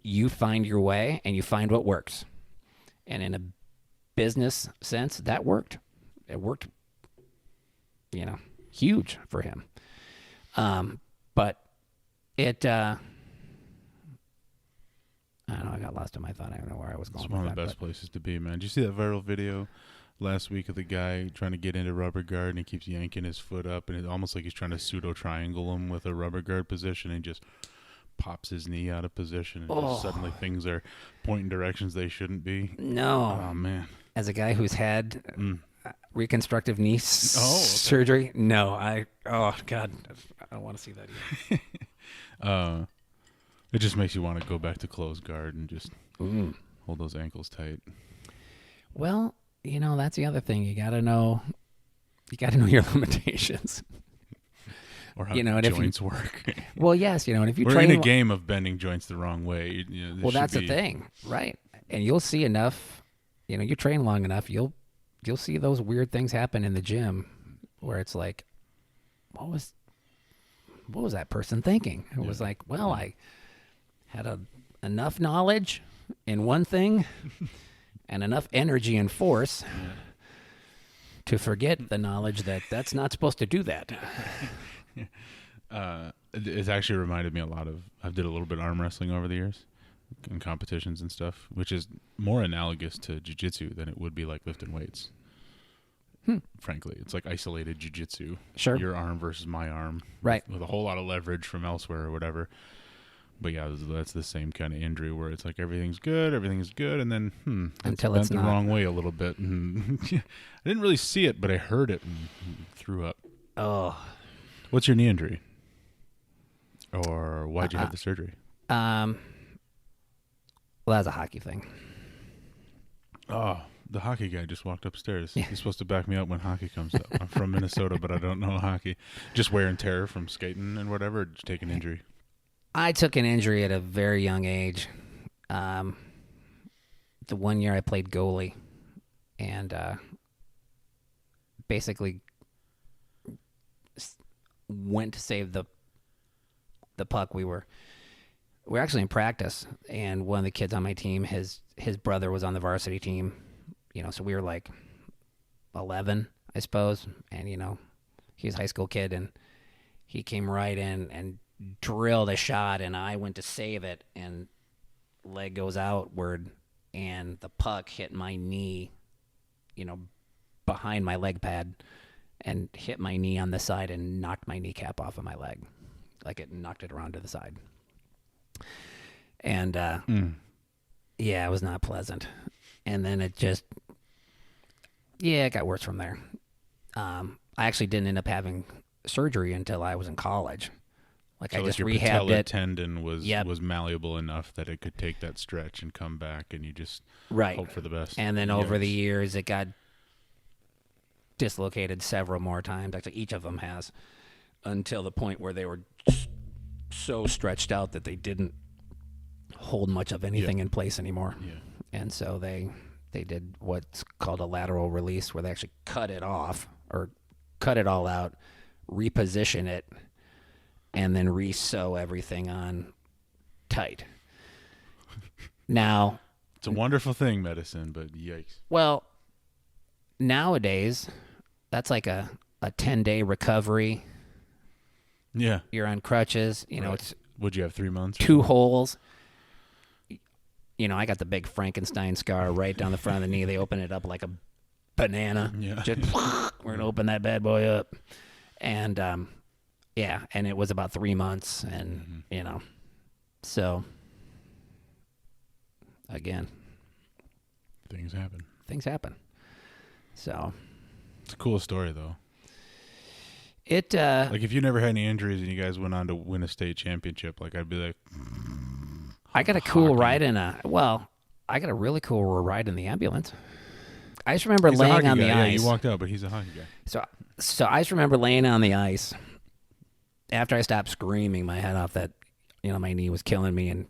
Speaker 1: you find your way and you find what works. And in a business sense, that worked. It worked, you know. huge for him. But it, I don't know, I got lost in my thought. I don't know where I was going.
Speaker 2: It's one of the best places to be, man. Did you see that viral video last week of the guy trying to get into rubber guard and he keeps yanking his foot up and it's almost like he's trying to pseudo triangle him with a rubber guard position and just pops his knee out of position and just suddenly things are pointing directions they shouldn't be.
Speaker 1: No.
Speaker 2: Oh, man.
Speaker 1: As a guy who's had reconstructive knee surgery, no, oh God, I don't want to see that either.
Speaker 2: It just makes you want to go back to closed guard and just hold those ankles tight.
Speaker 1: Well, that's the other thing. You got to know your limitations.
Speaker 2: Or how joints work.
Speaker 1: Well, yes, and if you
Speaker 2: we're
Speaker 1: train
Speaker 2: in a game of bending joints the wrong way.
Speaker 1: Well, that's the thing, right? And you'll see enough. You train long enough, you'll see those weird things happen in the gym, where it's like, what was that person thinking? It was like, well, I had enough knowledge in one thing and enough energy and force to forget the knowledge that's not supposed to do that.
Speaker 2: It's actually reminded me a lot of, I've did a little bit of arm wrestling over the years in competitions and stuff, which is more analogous to Jiu-Jitsu than it would be like lifting weights. Frankly, it's like isolated Jiu-Jitsu.
Speaker 1: Sure.
Speaker 2: Your arm versus my arm.
Speaker 1: Right.
Speaker 2: With a whole lot of leverage from elsewhere or whatever. But yeah, that's the same kind of injury where it's like everything is good, and then
Speaker 1: until it's
Speaker 2: bent
Speaker 1: not.
Speaker 2: The wrong way a little bit. And I didn't really see it, but I heard it and threw up.
Speaker 1: Oh.
Speaker 2: What's your knee injury? Or why'd you have the surgery?
Speaker 1: Well, that's a hockey thing.
Speaker 2: Oh, the hockey guy just walked upstairs. Yeah. He's supposed to back me up when hockey comes up. I'm from Minnesota, but I don't know hockey. Just wear and tear from skating and whatever, or just take an injury?
Speaker 1: I took an injury at a very young age. The 1 year I played goalie and basically went to save the puck. We were actually in practice, and one of the kids on my team, his brother was on the varsity team, so we were like 11, I suppose, and he was a high school kid, and he came right in and drilled a shot, and I went to save it, and leg goes outward, and the puck hit my knee, behind my leg pad, and hit my knee on the side and knocked my kneecap off of my leg. Like it knocked it around to the side. And, yeah, it was not pleasant. And then it just, it got worse from there. I actually didn't end up having surgery until I was in college. Like
Speaker 2: so
Speaker 1: I just
Speaker 2: your
Speaker 1: rehabbed
Speaker 2: patella
Speaker 1: it.
Speaker 2: Tendon was malleable enough that it could take that stretch and come back, and you just hope for the best.
Speaker 1: And then over the years, it got dislocated several more times. Actually, each of them has, until the point where they were so stretched out that they didn't hold much of anything in place anymore. Yeah. And so they did what's called a lateral release, where they actually cut it off or cut it all out, reposition it, and then re-sew everything on tight. Now,
Speaker 2: it's a wonderful thing, medicine, but yikes.
Speaker 1: Well, nowadays, that's like a 10-day recovery.
Speaker 2: Yeah.
Speaker 1: You're on crutches. It's...
Speaker 2: Would you have 3 months?
Speaker 1: 2 holes. I got the big Frankenstein scar right down the front of the knee. They open it up like a banana.
Speaker 2: Yeah.
Speaker 1: Just, we're going to open that bad boy up. And, and it was about 3 months. And, so, again.
Speaker 2: Things happen.
Speaker 1: So.
Speaker 2: It's a cool story, though.
Speaker 1: It
Speaker 2: like if you never had any injuries and you guys went on to win a state championship, like I'd be like,
Speaker 1: I got a cool ride in I got a really cool ride in the ambulance. I just remember laying on the ice.
Speaker 2: Yeah, you walked out, but he's a hockey guy.
Speaker 1: So I just remember laying on the ice after I stopped screaming my head off that, my knee was killing me, and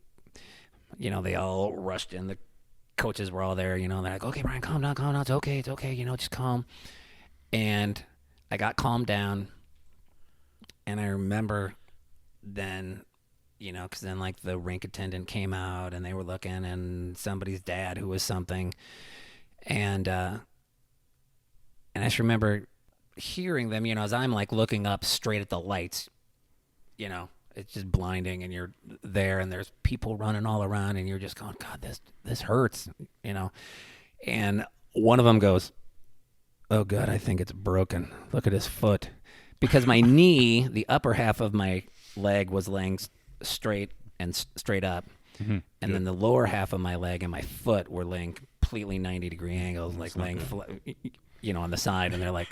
Speaker 1: they all rushed in. The coaches were all there, they're like, okay, Brian, calm down, it's okay, just calm. And I got calmed down. And I remember then, because then like the rink attendant came out and they were looking, and somebody's dad who was something. And I just remember hearing them, as I'm like looking up straight at the lights, it's just blinding, and you're there, and there's people running all around, and you're just going, God, this hurts, And one of them goes, oh God, I think it's broken. Look at his foot, because my knee, the upper half of my leg, was laying straight and straight up, and then the lower half of my leg and my foot were laying completely 90-degree angles, like laying, on the side, and they're like,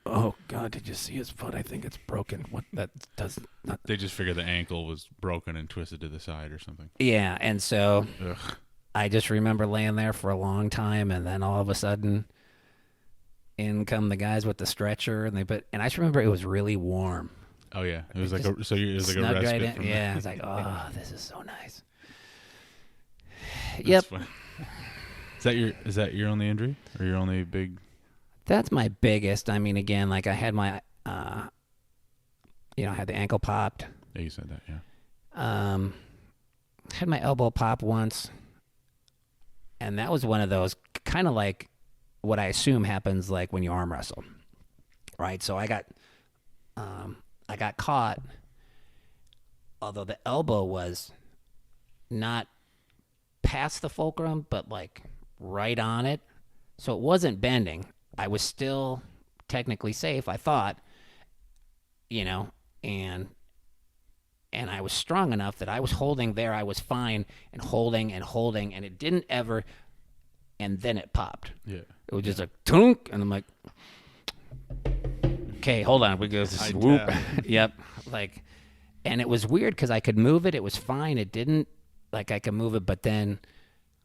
Speaker 1: oh God, did you see his foot? I think it's broken. What that does not.
Speaker 2: They just figured the ankle was broken and twisted to the side or something.
Speaker 1: Yeah, and so I just remember laying there for a long time, and then all of a sudden, in come the guys with the stretcher, and I just remember it was really warm.
Speaker 2: Oh yeah, it was like it was like a respite.
Speaker 1: Right
Speaker 2: from
Speaker 1: yeah, it's like, oh, this is so nice.
Speaker 2: That's
Speaker 1: Yep.
Speaker 2: funny. Is that your only injury or your only big?
Speaker 1: That's my biggest. I mean, again, like I had my, I had the ankle popped.
Speaker 2: Yeah, you said that. Yeah.
Speaker 1: Had my elbow pop once, and that was one of those kind of like what I assume happens like when you arm wrestle, right? So I got caught, although the elbow was not past the fulcrum, but like right on it, so it wasn't bending. I was still technically safe, I thought, and I was strong enough that I was holding there. I was fine and holding, and it didn't ever, and then it popped.
Speaker 2: Yeah.
Speaker 1: It was just a tunk, and I'm like, okay, hold on. We go whoop. Yep. Like, and it was weird because I could move it. It was fine. It didn't, like I could move it, but then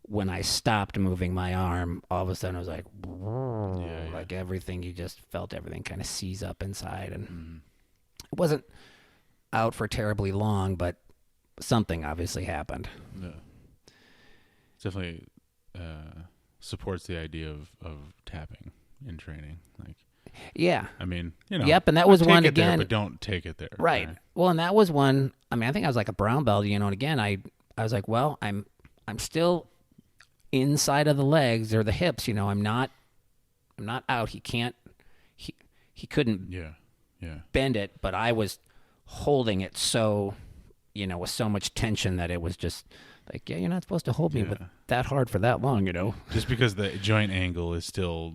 Speaker 1: when I stopped moving my arm, all of a sudden it was like, like everything, you just felt everything kind of seize up inside. And it wasn't out for terribly long, but something obviously happened.
Speaker 2: Yeah. Definitely supports the idea of tapping in training. Like,
Speaker 1: yeah.
Speaker 2: I mean,
Speaker 1: Yep, and that was one again.
Speaker 2: There, but don't take it there.
Speaker 1: Right. Well, and that was one. I mean, I think I was like a brown belt, and again, I was like, well, I'm still inside of the legs or the hips, I'm not out. He couldn't bend it, but I was holding it so, with so much tension that it was just like, yeah, you're not supposed to hold me with that hard for that long,
Speaker 2: Just because the joint angle is still,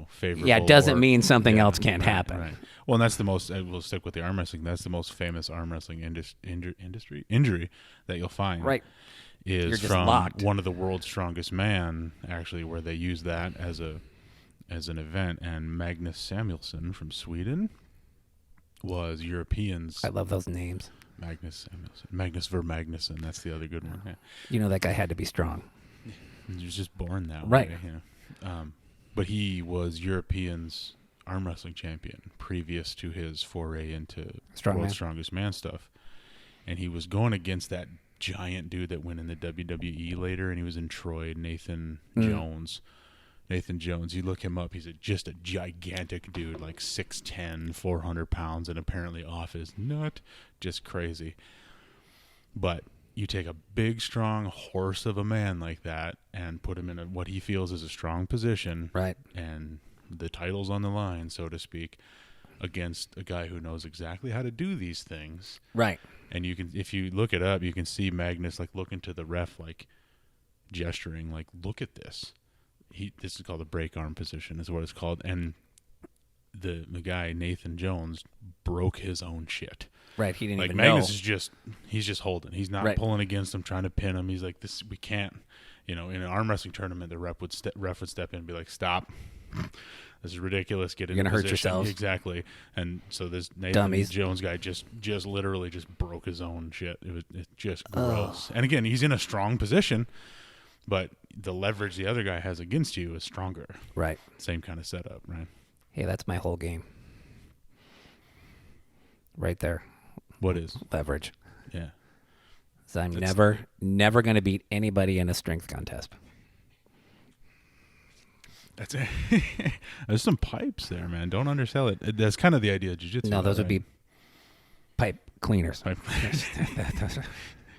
Speaker 2: favorable.
Speaker 1: Yeah, it doesn't mean something else can't happen.
Speaker 2: Right. Well, and that's the most, we'll stick with the arm wrestling, that's the most famous arm wrestling injury that you'll find.
Speaker 1: Right.
Speaker 2: Is from locked. One of the world's strongest man, actually, where they use that as an event, and Magnus Samuelsson from Sweden was Europeans.
Speaker 1: I love those names.
Speaker 2: Magnus Samuelsson, Magnus Vermagnusson. That's the other good one.
Speaker 1: Yeah. That guy had to be strong.
Speaker 2: He was just born that
Speaker 1: way.
Speaker 2: Right. But he was Europeans arm wrestling champion previous to his foray into world's strongest man stuff, and he was going against that giant dude that went in the WWE later, and he was in Troy, Nathan Jones. Nathan Jones, you look him up, he's just a gigantic dude, like 6'10", 400 pounds, and apparently off his nut, just crazy. But you take a big, strong horse of a man like that and put him in what he feels is a strong position,
Speaker 1: right?
Speaker 2: And the title's on the line, so to speak, against a guy who knows exactly how to do these things,
Speaker 1: right?
Speaker 2: And you can, if you look it up, you can see Magnus like looking to the ref, like gesturing, like, look at this. This is called a break arm position, is what it's called. And the guy, Nathan Jones, broke his own shit.
Speaker 1: Right, he didn't even
Speaker 2: Magnus
Speaker 1: know.
Speaker 2: He's just holding. He's not pulling against him, trying to pin him. He's like, this, we can't. In an arm wrestling tournament, the ref would step in and be like, stop. This is ridiculous. Get in
Speaker 1: You're going to hurt
Speaker 2: position.
Speaker 1: yourselves.
Speaker 2: Exactly. And so this Nathan Jones guy just literally just broke his own shit. It's just gross. And again, he's in a strong position, but the leverage the other guy has against you is stronger.
Speaker 1: Right.
Speaker 2: Same kind of setup, right?
Speaker 1: Hey, that's my whole game. Right there.
Speaker 2: What is?
Speaker 1: Leverage.
Speaker 2: Yeah.
Speaker 1: So I'm never going to beat anybody in a strength contest.
Speaker 2: That's it. There's some pipes there, man. Don't undersell it. That's kind of the idea of jiu-jitsu.
Speaker 1: No, those would be pipe cleaners.
Speaker 2: Pipe cleaners.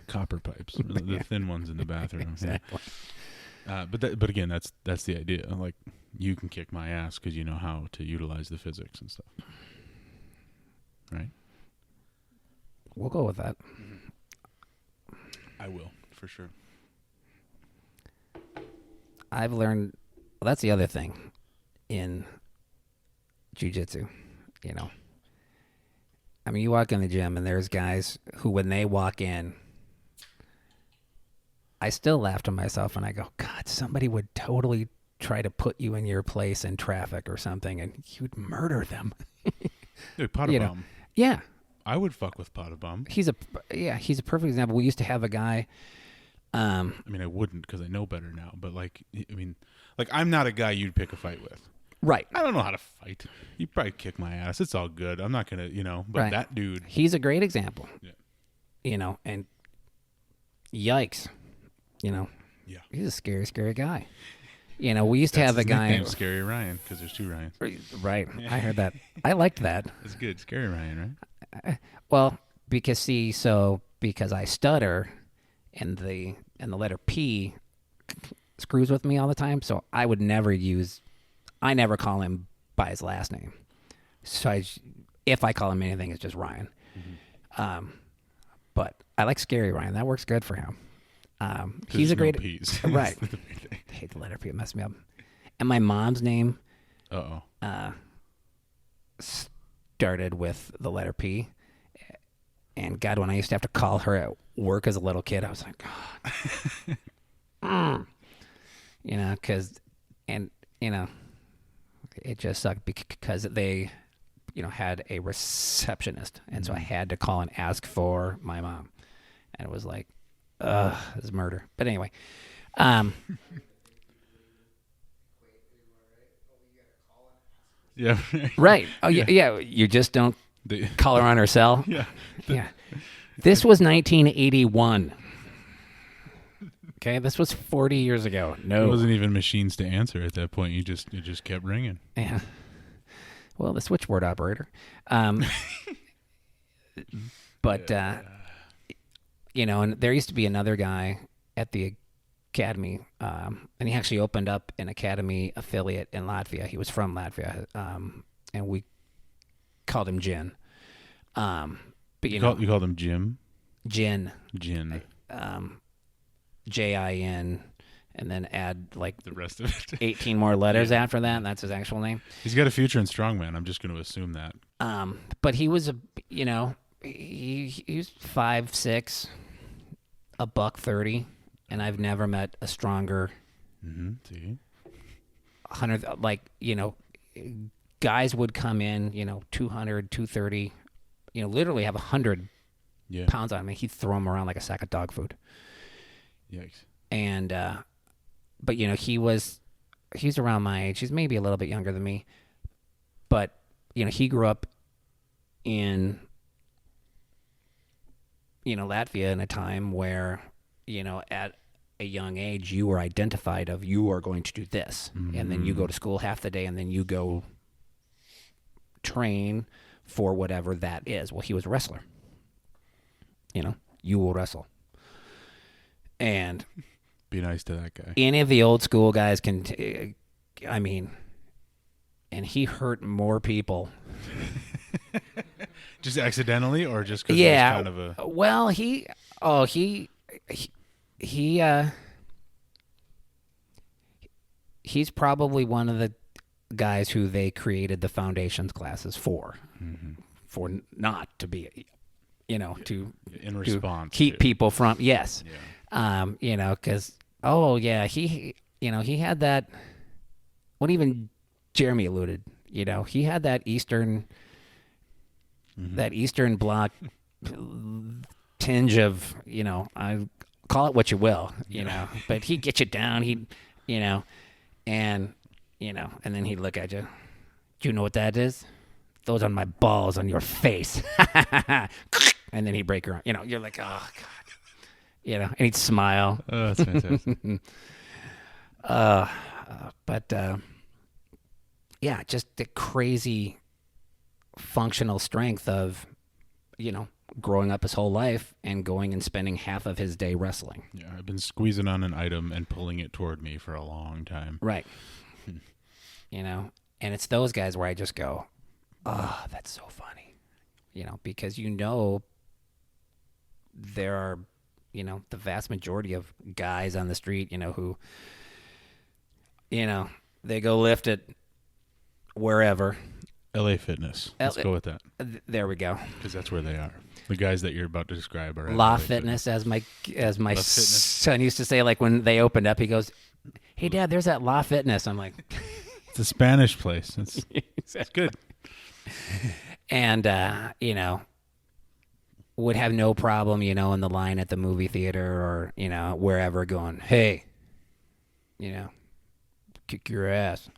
Speaker 2: Copper pipes. The thin ones in the bathroom.
Speaker 1: Exactly.
Speaker 2: But again, that's the idea. Like, you can kick my ass because you know how to utilize the physics and stuff, right?
Speaker 1: We'll go with that.
Speaker 2: I will, for sure.
Speaker 1: I've learned, well, that's the other thing in Jiu-Jitsu, you know. I mean, you walk in the gym and there's guys who, when they walk in, I still laugh to myself and I go, God, somebody would totally try to put you in your place in traffic or something and you'd murder them.
Speaker 2: Dude, Pottebaum.
Speaker 1: Yeah.
Speaker 2: I would fuck with Pottebaum.
Speaker 1: He's a perfect example. We used to have a guy.
Speaker 2: I mean, I wouldn't because I know better now. But like, I'm not a guy you'd pick a fight with.
Speaker 1: Right.
Speaker 2: I don't know how to fight. You probably kick my ass. It's all good. I'm not gonna, But
Speaker 1: right.
Speaker 2: That dude.
Speaker 1: He's a great example.
Speaker 2: Yeah.
Speaker 1: And yikes,
Speaker 2: Yeah.
Speaker 1: He's a scary, scary guy. We used to have a guy.
Speaker 2: Scary Ryan, because there's two Ryans.
Speaker 1: Right. I heard that. I liked that.
Speaker 2: That's good. Scary Ryan, right?
Speaker 1: Well, because I stutter, and the letter P screws with me all the time, so I never call him by his last name. So if I call him anything, it's just Ryan. Mm-hmm. But I like Scary Ryan. That works good for him. He's a great
Speaker 2: P's.
Speaker 1: Right. I hate the letter P. It messed me up. And my mom's name started with the letter P. And God, when I used to have to call her at work as a little kid, I was like, God. It just sucked because they, had a receptionist. And so I had to call and ask for my mom. And it was like, this is murder. But anyway.
Speaker 2: Yeah.
Speaker 1: Right. Oh, yeah. You just don't call her on her cell.
Speaker 2: Yeah.
Speaker 1: Yeah. This was 1981. Okay, this was 40 years ago. No,
Speaker 2: it wasn't even machines to answer at that point. It just kept ringing.
Speaker 1: Yeah. Well, the switchboard operator. But and there used to be another guy at the academy, and he actually opened up an academy affiliate in Latvia. He was from Latvia, and we called him Jin. But you
Speaker 2: called him Jim?
Speaker 1: Jin.
Speaker 2: Jin.
Speaker 1: Jin, and then add like
Speaker 2: the rest of it.
Speaker 1: 18 more letters after that, and that's his actual name.
Speaker 2: He's got a future in strongman. I'm just going to assume that.
Speaker 1: But he was he was 5'6", $130, and I've never met a stronger.
Speaker 2: See?
Speaker 1: 100, guys would come in, 200, 230, literally have 100 pounds on him. He'd throw him around like a sack of dog food.
Speaker 2: Yikes.
Speaker 1: And, but he's around my age. He's maybe a little bit younger than me, but, he grew up in, Latvia in a time where, at a young age, you were identified of you are going to do this. Mm-hmm. And then you go to school half the day and then you go train for whatever that is. Well, he was a wrestler. You will wrestle. And
Speaker 2: be nice to that guy.
Speaker 1: Any of the old school guys can, and he hurt more people.
Speaker 2: Just accidentally, or just because he was kind of a...
Speaker 1: Well, he's probably one of the guys who they created the foundations classes for, for not to be, to
Speaker 2: in response
Speaker 1: keep people from
Speaker 2: Yeah.
Speaker 1: Because he had that. What even Jeremy alluded, he had that Eastern Bloc tinge of, I call it what you will, but he'd get you down, and then he'd look at you. Do you know what that is? Those are my balls on your face. And then he'd break your arm. You're like, oh, God. And he'd smile.
Speaker 2: Oh, that's fantastic.
Speaker 1: Just the crazy functional strength of, growing up his whole life and going and spending half of his day wrestling.
Speaker 2: Yeah, I've been squeezing on an item and pulling it toward me for a long time.
Speaker 1: Right. And it's those guys where I just go, oh, that's so funny. Because there are, the vast majority of guys on the street, who, they go lift it wherever.
Speaker 2: LA Fitness. Let's go with that.
Speaker 1: There we go.
Speaker 2: Because that's where they are. The guys that you're about to describe are at
Speaker 1: La
Speaker 2: LA
Speaker 1: Fitness, as my son used to say, like when they opened up, he goes, "Hey, Dad, there's that La Fitness." I'm like,
Speaker 2: it's a Spanish place. It's good.
Speaker 1: And, would have no problem, in the line at the movie theater or, wherever going, "Hey, kick your ass."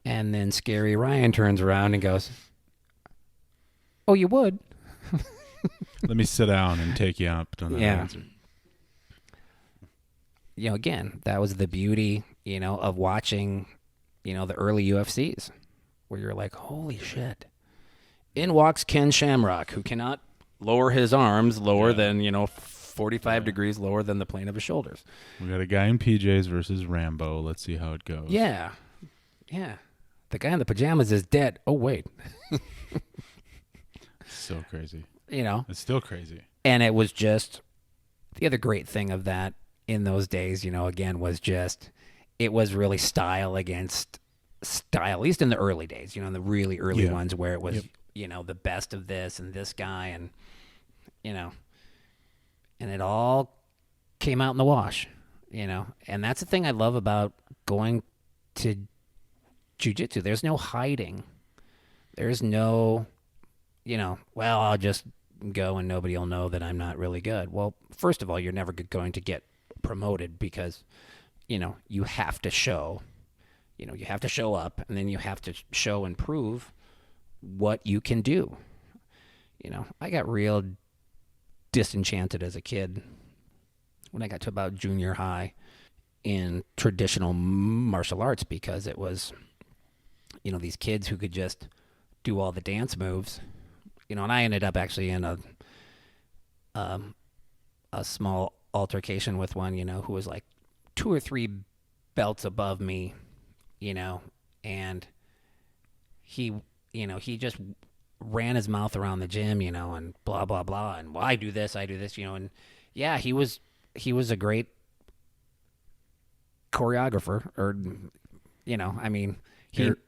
Speaker 1: And then Scary Ryan turns around and goes, "Oh, you would?"
Speaker 2: Let me sit down and take you up on that answer.
Speaker 1: Again, that was the beauty, of watching, the early UFCs where you're like, holy shit. In walks Ken Shamrock, who cannot lower his arms lower than, 45 degrees lower than the plane of his shoulders.
Speaker 2: We got a guy in PJs versus Rambo. Let's see how it goes.
Speaker 1: Yeah. Yeah. The guy in the pajamas is dead. Oh, wait.
Speaker 2: So crazy.
Speaker 1: It's
Speaker 2: still crazy.
Speaker 1: And it was just the other great thing of that in those days, again, was just it was really style against style, at least in the early days, in the really early ones where it was, the best of this and this guy and, and it all came out in the wash, and that's the thing I love about going to Jiu-Jitsu. There's no hiding. There's no, well, I'll just go and nobody will know that I'm not really good. Well, first of all, you're never going to get promoted because, you have to show, you have to show up and then you have to show and prove what you can do. I got real disenchanted as a kid when I got to about junior high in traditional martial arts because it was, these kids who could just do all the dance moves, and I ended up actually in a small altercation with one, who was like 2 or 3 belts above me, and he just ran his mouth around the gym, and blah, blah, blah. And well, I do this, and yeah, he was a great choreographer or,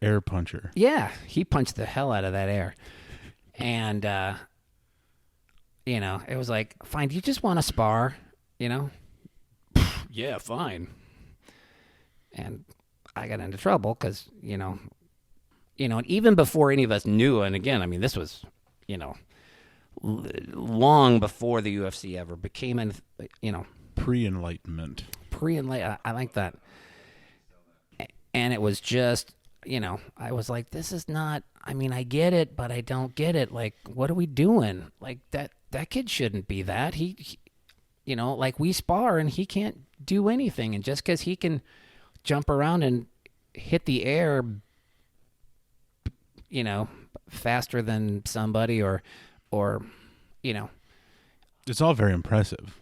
Speaker 2: air puncher.
Speaker 1: Yeah. He punched the hell out of that air. And, it was like, fine, do you just want to spar? Yeah, fine. And I got into trouble because, and even before any of us knew, and again, this was, long before the UFC ever became,
Speaker 2: Pre-enlightenment.
Speaker 1: I like that. And it was just, I was like, this is not, I get it, but I don't get it. Like, what are we doing? Like, that kid shouldn't be that. He like we spar and he can't do anything. And just because he can jump around and hit the air, faster than somebody or,
Speaker 2: It's all very impressive.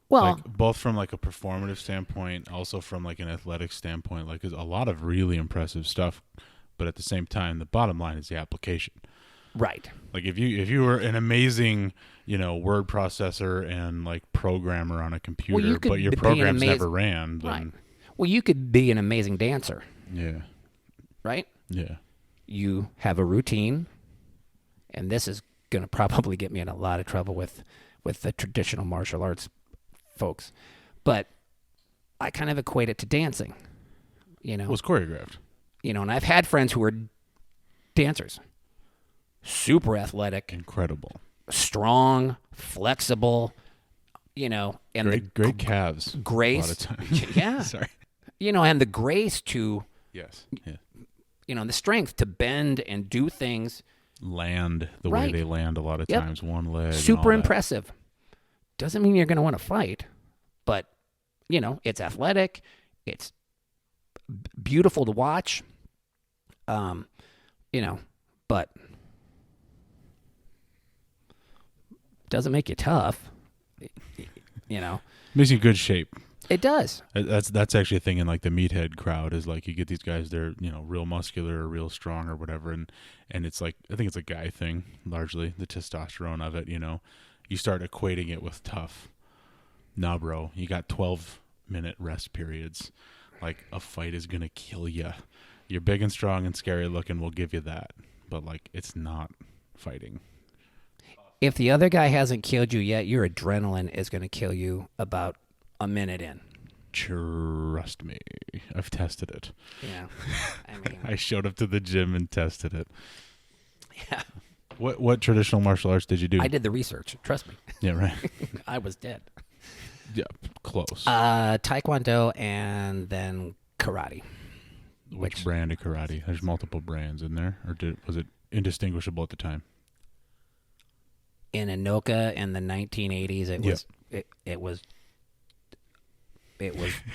Speaker 1: Well,
Speaker 2: both from like a performative standpoint, also from like an athletic standpoint, like there's a lot of really impressive stuff. But at the same time, the bottom line is the application.
Speaker 1: Right.
Speaker 2: Like if you were an amazing, word processor and like programmer on a computer, but your programs never ran, then
Speaker 1: right. Well, you could be an amazing dancer.
Speaker 2: Yeah.
Speaker 1: Right?
Speaker 2: Yeah.
Speaker 1: You have a routine, and this is going to probably get me in a lot of trouble with the traditional martial arts folks. But I kind of equate it to dancing.
Speaker 2: Well, it's choreographed.
Speaker 1: And I've had friends who are dancers. Super athletic.
Speaker 2: Incredible.
Speaker 1: Strong, flexible, and
Speaker 2: great calves.
Speaker 1: Grace.
Speaker 2: A lot of times.
Speaker 1: Yeah.
Speaker 2: Sorry.
Speaker 1: And the grace to,
Speaker 2: yes. Yeah.
Speaker 1: The strength to bend and do things.
Speaker 2: Land the
Speaker 1: right.
Speaker 2: way they land a lot of times. One leg.
Speaker 1: Super impressive. Doesn't mean you're going to want to fight, but, it's athletic. It's beautiful to watch. But doesn't make you tough. You know,
Speaker 2: Makes you in good shape.
Speaker 1: it does.
Speaker 2: That's actually a thing in like the meathead crowd is like you get these guys, they're, you know, real muscular or real strong or whatever. And it's like, I think it's a guy thing, largely the testosterone of it, you know, you start equating it with tough. Nah, bro, you got 12-minute rest periods. Like a fight is going to kill you. You're big and strong and scary looking. We'll give you that. But like, it's not fighting.
Speaker 1: If the other guy hasn't killed you yet, your adrenaline is going to kill you about a minute in.
Speaker 2: Trust me. I've tested it.
Speaker 1: Yeah. I mean,
Speaker 2: I showed up to the gym and tested it.
Speaker 1: yeah.
Speaker 2: What traditional martial arts did you do?
Speaker 1: I did the research. Trust me.
Speaker 2: Yeah, right.
Speaker 1: I was dead.
Speaker 2: Yeah, close.
Speaker 1: Taekwondo and then karate.
Speaker 2: Which brand of karate? There's multiple brands in there. Or was it indistinguishable at the time?
Speaker 1: In Anoka in the 1980s, it was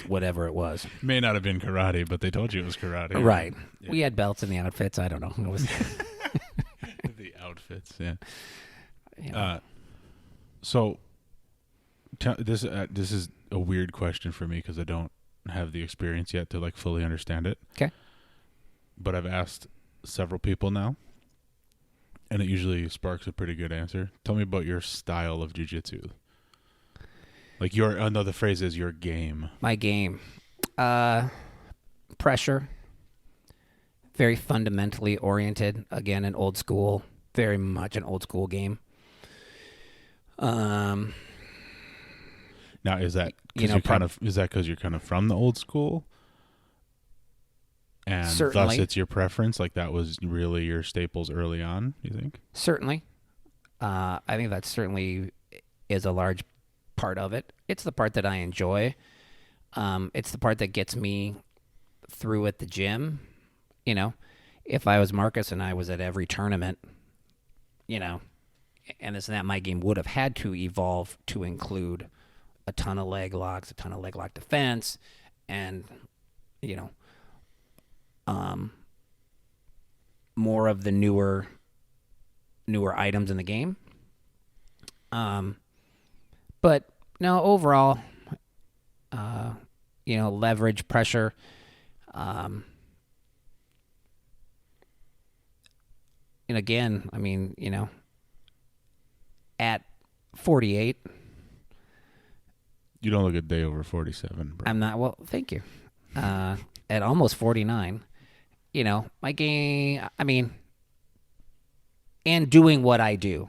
Speaker 1: whatever it was.
Speaker 2: May not have been karate, but they told you it was karate.
Speaker 1: Right.
Speaker 2: Yeah.
Speaker 1: We had belts in the outfits. I don't know. It was
Speaker 2: The outfits, yeah.
Speaker 1: you know.
Speaker 2: So this is a weird question for me because I don't have the experience yet to like fully understand it.
Speaker 1: Okay.
Speaker 2: But I've asked several people now, and it usually sparks a pretty good answer. Tell me about your style of jiu-jitsu. Like the phrase is your game.
Speaker 1: My game. Pressure. Very fundamentally oriented. Again, an old school. Very much an old school game.
Speaker 2: Now, is that because you're kind of from the old school, and
Speaker 1: certainly.
Speaker 2: thus it's your preference? Like that was really your staples early on. You think?
Speaker 1: Certainly. I think that certainly is a large part of it. It's the part that I enjoy. It's the part that gets me through at the gym. You know, if I was Marcus and I was at every tournament, you know, and this and that, my game would have had to evolve to include a ton of leg locks, a ton of leg lock defense, and, you know, more of the newer items in the game. But no, overall, you know, leverage, pressure, and again, I mean, you know, at 48,
Speaker 2: You don't look a day over 47, bro.
Speaker 1: I'm not, well, thank you. At almost 49, you know, my game, I mean, and doing what I do,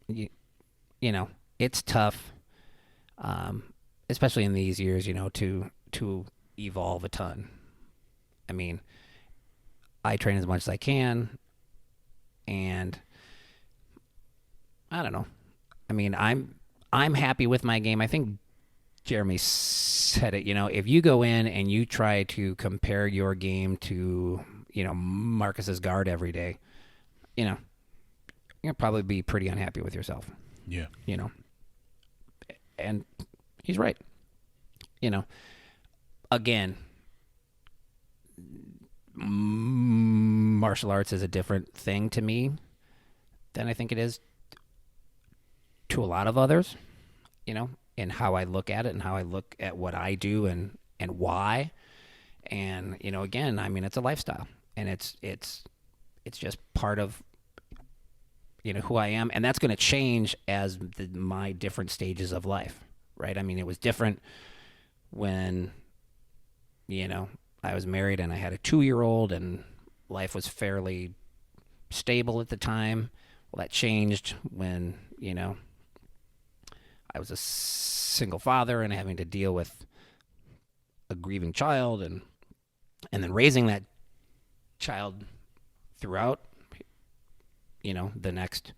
Speaker 1: you know, it's tough, especially in these years, you know, to evolve a ton. I mean, I train as much as I can, and I don't know. I mean, I'm happy with my game. I think Jeremy said it, you know, if you go in and you try to compare your game to, you know, Marcus's guard every day, you know, you'll probably be pretty unhappy with yourself.
Speaker 2: Yeah.
Speaker 1: You know, and he's right. You know, again, martial arts is a different thing to me than I think it is to a lot of others, you know, and how I look at it and how I look at what I do and why. And, you know, again, I mean, it's a lifestyle, and it's just part of, you know, who I am. And that's going to change as my different stages of life, right? I mean, it was different when, you know, I was married and I had a 2-year-old and life was fairly stable at the time. Well, that changed when, you know, I was a single father and having to deal with a grieving child and then raising that child throughout, you know, the next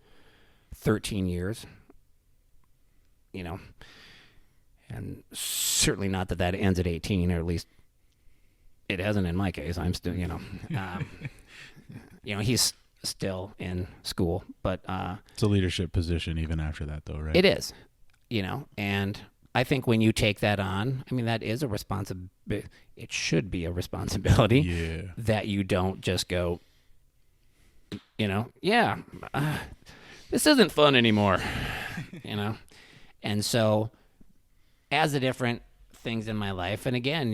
Speaker 1: 13 years, you know, and certainly not that ends at 18, or at least it hasn't in my case. I'm still, you know, you know, he's still in school, but
Speaker 2: it's a leadership position even after that, though, right?
Speaker 1: It is, you know, and I think when you take that on, I mean, that is a responsibility. It should be a responsibility.
Speaker 2: Yeah.
Speaker 1: That you don't just go, you know, yeah, this isn't fun anymore. And so as the different things in my life, and again,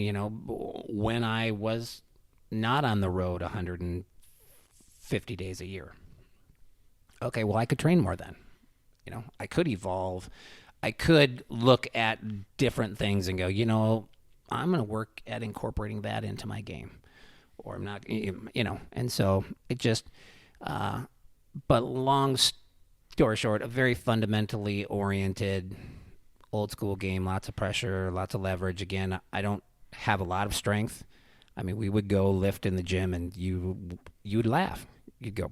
Speaker 1: when I was not on the road 150 days a year, okay, well, I could train more then. I could evolve. I could look at different things and go, I'm going to work at incorporating that into my game, or I'm not, and so it just, but long story short, a very fundamentally oriented old school game, lots of pressure, lots of leverage. Again, I don't have a lot of strength. I mean, we would go lift in the gym and you'd laugh. You'd go,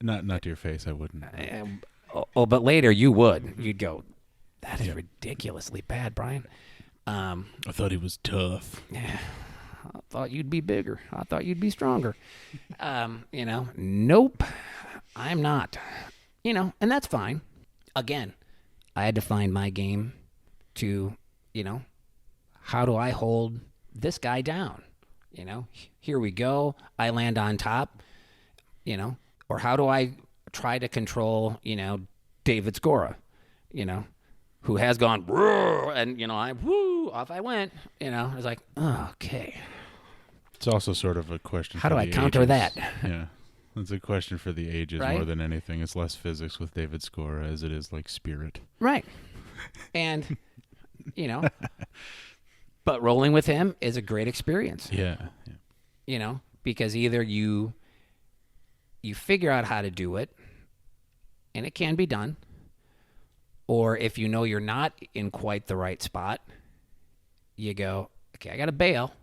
Speaker 2: not to your face, I wouldn't.
Speaker 1: But later you would. You'd go, that is ridiculously bad, Brian.
Speaker 2: I thought he was tough.
Speaker 1: Yeah, I thought you'd be bigger. I thought you'd be stronger. Nope, I'm not. And that's fine. Again, I had to find my game to, how do I hold this guy down? Here we go. I land on top, or how do I try to control, David Scora, who has gone, and, off I went, I was like, oh, okay.
Speaker 2: It's also sort of a question.
Speaker 1: How do I counter that?
Speaker 2: Yeah. It's a question for the ages more than anything. It's less physics with David Scora as it is like spirit.
Speaker 1: Right. And, but rolling with him is a great experience.
Speaker 2: Yeah.
Speaker 1: Because either you figure out how to do it, and it can be done, or if you're not in quite the right spot, you go, okay, I got to bail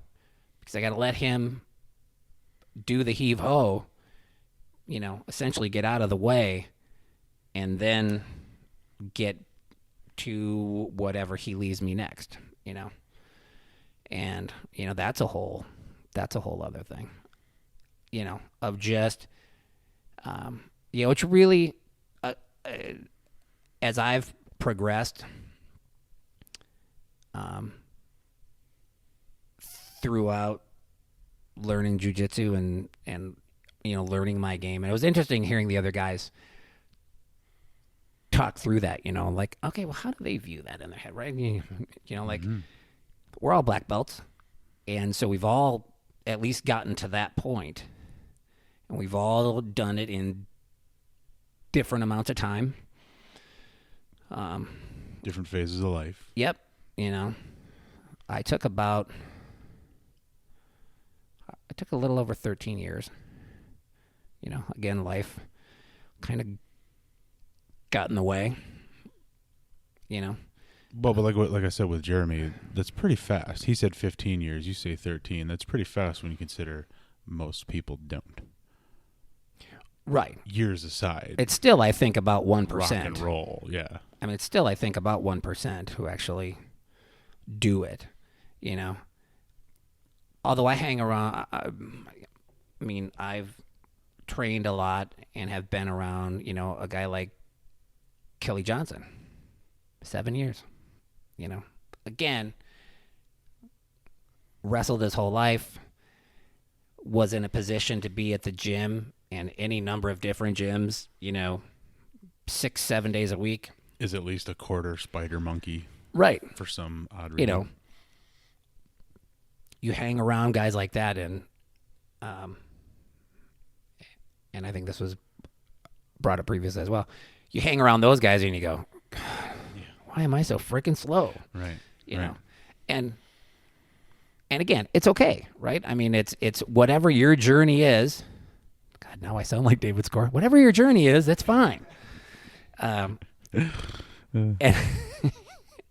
Speaker 1: because I got to let him do the heave-ho, essentially get out of the way, and then get to whatever he leaves me next, And, that's a whole other thing, of just, it's really, as I've progressed throughout learning jujitsu and learning my game, and it was interesting hearing the other guys talk through that, like, okay, well, how do they view that in their head, right? Like, we're all black belts, and so we've all at least gotten to that point, and we've all done it in different amounts of time.
Speaker 2: Different phases of life.
Speaker 1: Yep. I took a little over 13 years. Again, life kind of got in the way.
Speaker 2: Well, but like I said with Jeremy, that's pretty fast. He said 15 years. You say 13. That's pretty fast when you consider most people don't.
Speaker 1: Right.
Speaker 2: Years aside.
Speaker 1: It's still, I think, about 1%.
Speaker 2: Rock and roll, yeah.
Speaker 1: I mean, it's still, I think, about 1% who actually do it, Although I hang around, I've trained a lot and have been around, a guy like Kelly Johnson. 7 years, Again, wrestled his whole life, was in a position to be at the gym and any number of different gyms, 6-7 days a week.
Speaker 2: Is at least a quarter spider monkey.
Speaker 1: Right.
Speaker 2: For some odd reason.
Speaker 1: You hang around guys like that, and I think this was brought up previously as well. You hang around those guys and you go, why am I so freaking slow?
Speaker 2: Right.
Speaker 1: You know, and again, it's okay, right? I mean, it's whatever your journey is. God, now I sound like David Scora. Whatever your journey is, that's fine. And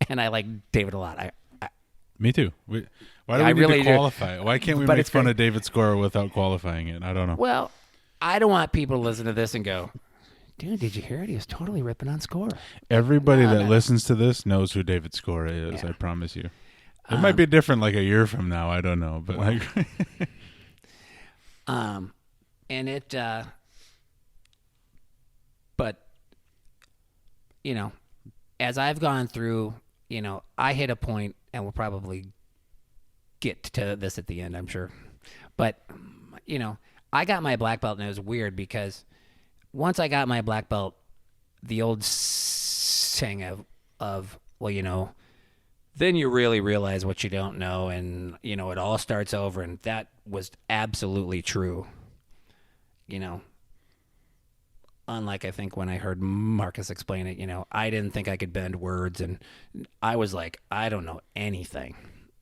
Speaker 1: I like David a lot.
Speaker 2: Me too. Why do we need to qualify it? Why can't we make fun of David Scora without qualifying it? I don't know.
Speaker 1: Well, I don't want people to listen to this and go, dude, did you hear it? He was totally ripping on Scora.
Speaker 2: Everybody that listens to this knows who David Scora is, I promise you. It might be different like a year from now. I don't know. But
Speaker 1: and it, but, as I've gone through, I hit a point, and we'll probably get to this at the end, I'm sure. But, I got my black belt, and it was weird because once I got my black belt, the old saying of well, then you really realize what you don't know, and it all starts over, and that was absolutely true. Unlike I think when I heard Marcus explain it, I didn't think I could bend words, and I was like, I don't know anything.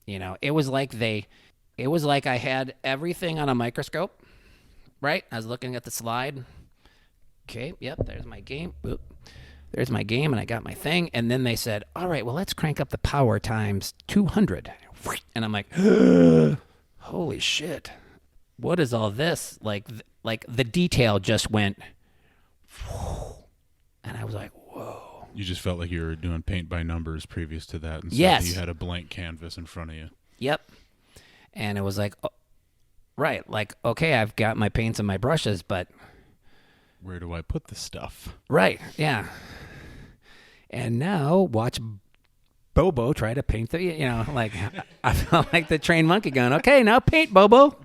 Speaker 1: It was like I had everything on a microscope, right? I was looking at the slide. Okay, yep, there's my game. Oop. There's my game, and I got my thing. And then they said, all right, well, let's crank up the power times 200. And I'm like, holy shit. What is all this? Like the detail just went, and I was like, whoa.
Speaker 2: You just felt like you were doing paint by numbers previous to that. And
Speaker 1: yes.
Speaker 2: You had a blank canvas in front of you.
Speaker 1: Yep. And it was like, right, like, okay, I've got my paints and my brushes, but
Speaker 2: where do I put the stuff?
Speaker 1: Right, yeah. And now watch Bobo try to paint like I felt like the trained monkey going, okay, now paint, Bobo.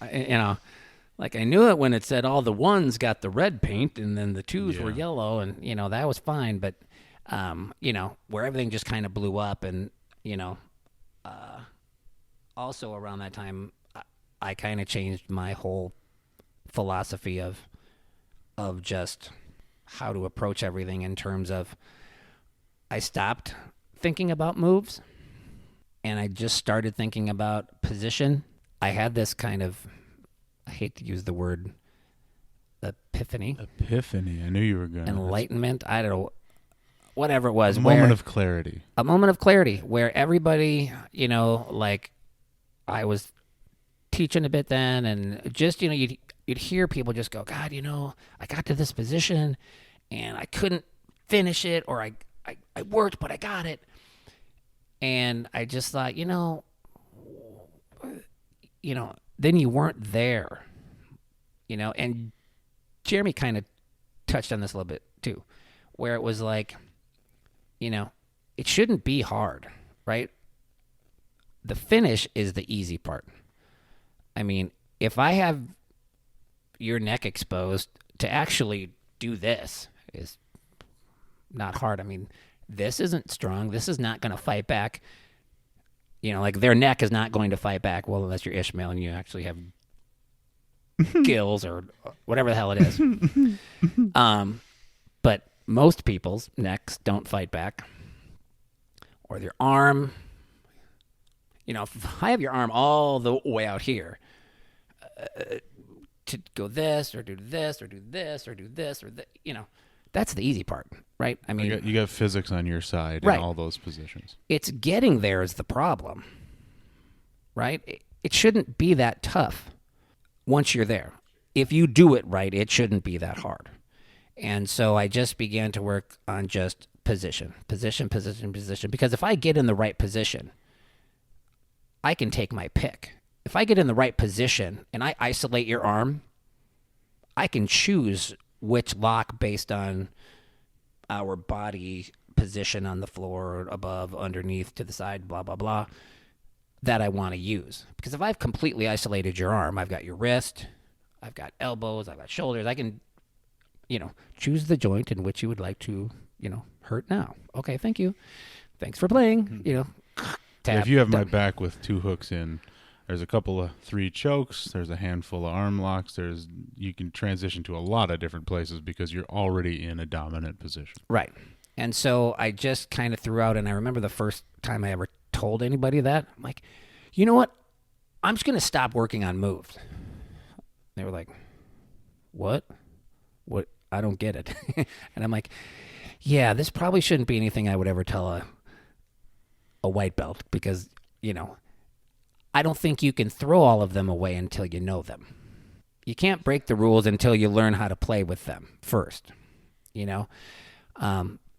Speaker 1: Like I knew it when it said all the ones got the red paint and then the twos were yellow, and that was fine. But where everything just kind of blew up, and also around that time, I kind of changed my whole philosophy of just how to approach everything in terms of I stopped thinking about moves and I just started thinking about position. I had this kind of, I hate to use the word epiphany.
Speaker 2: I knew you were going to.
Speaker 1: Enlightenment. I don't know. Whatever it was.
Speaker 2: A moment of clarity.
Speaker 1: A moment of clarity where everybody, like I was teaching a bit then, and just, you'd hear people just go, God, I got to this position and I couldn't finish it, or I worked, but I got it. And I just thought, then you weren't there, and Jeremy kind of touched on this a little bit too, where it was like, it shouldn't be hard, right? The finish is the easy part. I mean, if I have your neck exposed, to actually do this is not hard. I mean, this isn't strong. This is not going to fight back. Like their neck is not going to fight back. Well, unless you're Ishmael and you actually have gills or whatever the hell it is. But most people's necks don't fight back. Or their arm. If I have your arm all the way out here, to go this or do this or do this or do this or that, that's the easy part, right? I mean,
Speaker 2: you got physics on your side
Speaker 1: right.
Speaker 2: In all those positions.
Speaker 1: It's getting there is the problem, right? It shouldn't be that tough once you're there. If you do it right, it shouldn't be that hard. And so I just began to work on just position, because if I get in the right position, I can take my pick. If I get in the right position and I isolate your arm, I can choose which lock based on our body position on the floor, above, underneath, to the side, blah, blah, blah, that I want to use. Because if I've completely isolated your arm, I've got your wrist, I've got elbows, I've got shoulders, I can, choose the joint in which you would like to, hurt now. Okay, thank you. Thanks for playing, tap,
Speaker 2: if you have my back with two hooks in, there's a couple of 3 chokes, there's a handful of arm locks, you can transition to a lot of different places because you're already in a dominant position.
Speaker 1: Right. And so I just kind of threw out, and I remember the first time I ever told anybody that, I'm like, you know what? I'm just going to stop working on moves. They were like, what? What? I don't get it. And I'm like, yeah, this probably shouldn't be anything I would ever tell a white belt, because, I don't think you can throw all of them away until you know them. You can't break the rules until you learn how to play with them first,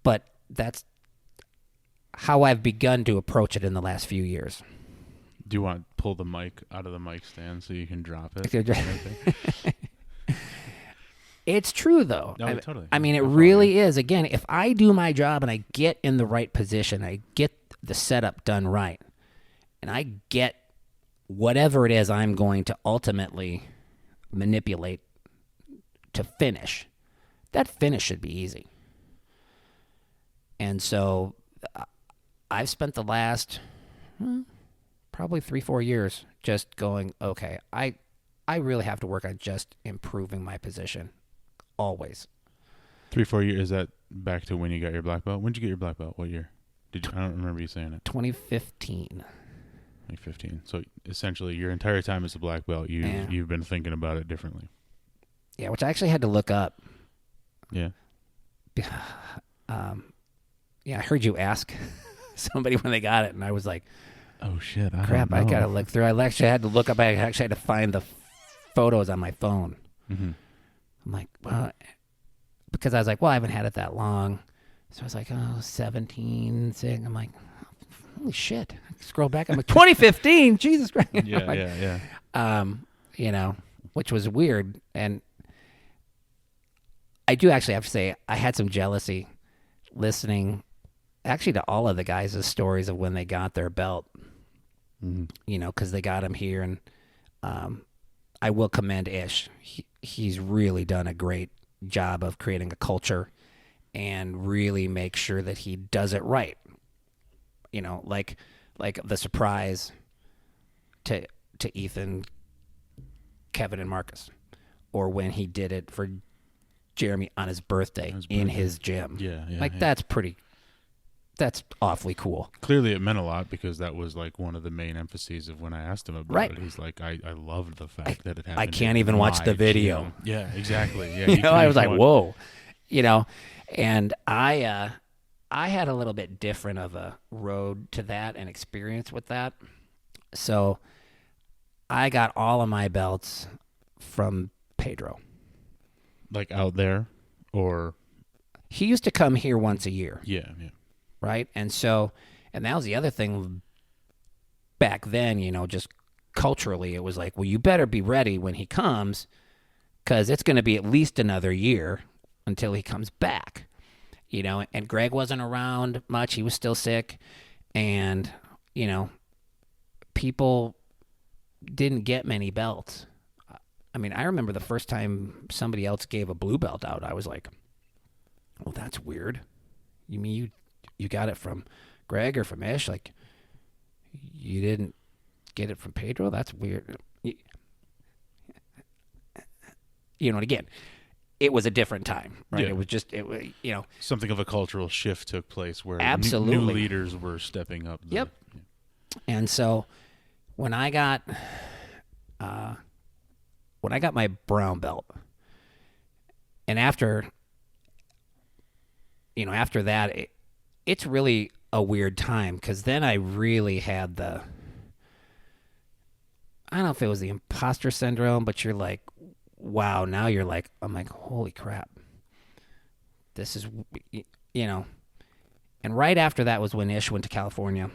Speaker 1: but that's how I've begun to approach it in the last few years.
Speaker 2: Do you want to pull the mic out of the mic stand so you can drop it?
Speaker 1: It's true, though.
Speaker 2: No, totally.
Speaker 1: I mean, it really is. Again, if I do my job and I get in the right position, I get the setup done right, and I get whatever it is I'm going to ultimately manipulate to finish, that finish should be easy. And so I've spent the last probably 3-4 years just going, okay, I really have to work on just improving my position always.
Speaker 2: 3-4 years, is that back to when you got your black belt? When did you get your black belt? What year? I don't remember you saying it.
Speaker 1: 2015.
Speaker 2: 2015. So essentially your entire time as a black belt, you've been thinking about it differently.
Speaker 1: Yeah, which I actually had to look up.
Speaker 2: Yeah.
Speaker 1: Yeah, I heard you ask somebody when they got it, and I was like,
Speaker 2: oh, shit.
Speaker 1: Crap, I got to look through. I actually had to look up. I actually had to find the photos on my phone.
Speaker 2: Mm-hmm.
Speaker 1: I'm like, well, because I was like, well, I haven't had it that long. So I was like, 17, 6. I'm like, holy shit. I scroll back. I'm like, 2015. Jesus Christ.
Speaker 2: Yeah,
Speaker 1: like,
Speaker 2: yeah.
Speaker 1: Which was weird. And I do actually have to say, I had some jealousy listening actually to all of the guys' stories of when they got their belt, because they got him here. And I will commend Ish. He's really done a great job of creating a culture and really make sure that he does it right. Like the surprise to Ethan, Kevin, and Marcus, or when he did it for Jeremy on his birthday in his gym.
Speaker 2: Yeah.
Speaker 1: That's awfully cool.
Speaker 2: Clearly it meant a lot because that was like one of the main emphases of when I asked him about it. He's like, I loved the fact that it happened.
Speaker 1: I can't even watch the video.
Speaker 2: Gym. Yeah, exactly. Yeah,
Speaker 1: I was like, whoa. And I had a little bit different of a road to that and experience with that. So I got all of my belts from Pedro.
Speaker 2: Like out there, or
Speaker 1: he used to come here once a year.
Speaker 2: Yeah.
Speaker 1: Right? And that was the other thing back then, just culturally, it was like, well, you better be ready when he comes because it's going to be at least another year until he comes back, and Greg wasn't around much. He was still sick, and, people didn't get many belts. I mean, I remember the first time somebody else gave a blue belt out, I was like, well, that's weird. You mean you got it from Greg or from Ish? Like, you didn't get it from Pedro? That's weird. And again, it was a different time, right?
Speaker 2: Yeah.
Speaker 1: It was just,
Speaker 2: something of a cultural shift took place where
Speaker 1: absolutely
Speaker 2: new leaders were stepping up.
Speaker 1: Yep. And so when I got my brown belt, and after that, it's really a weird time because then I really had I don't know if it was the imposter syndrome, but you're like, wow, now you're like, I'm like, holy crap. This is, and right after that was when Ish went to California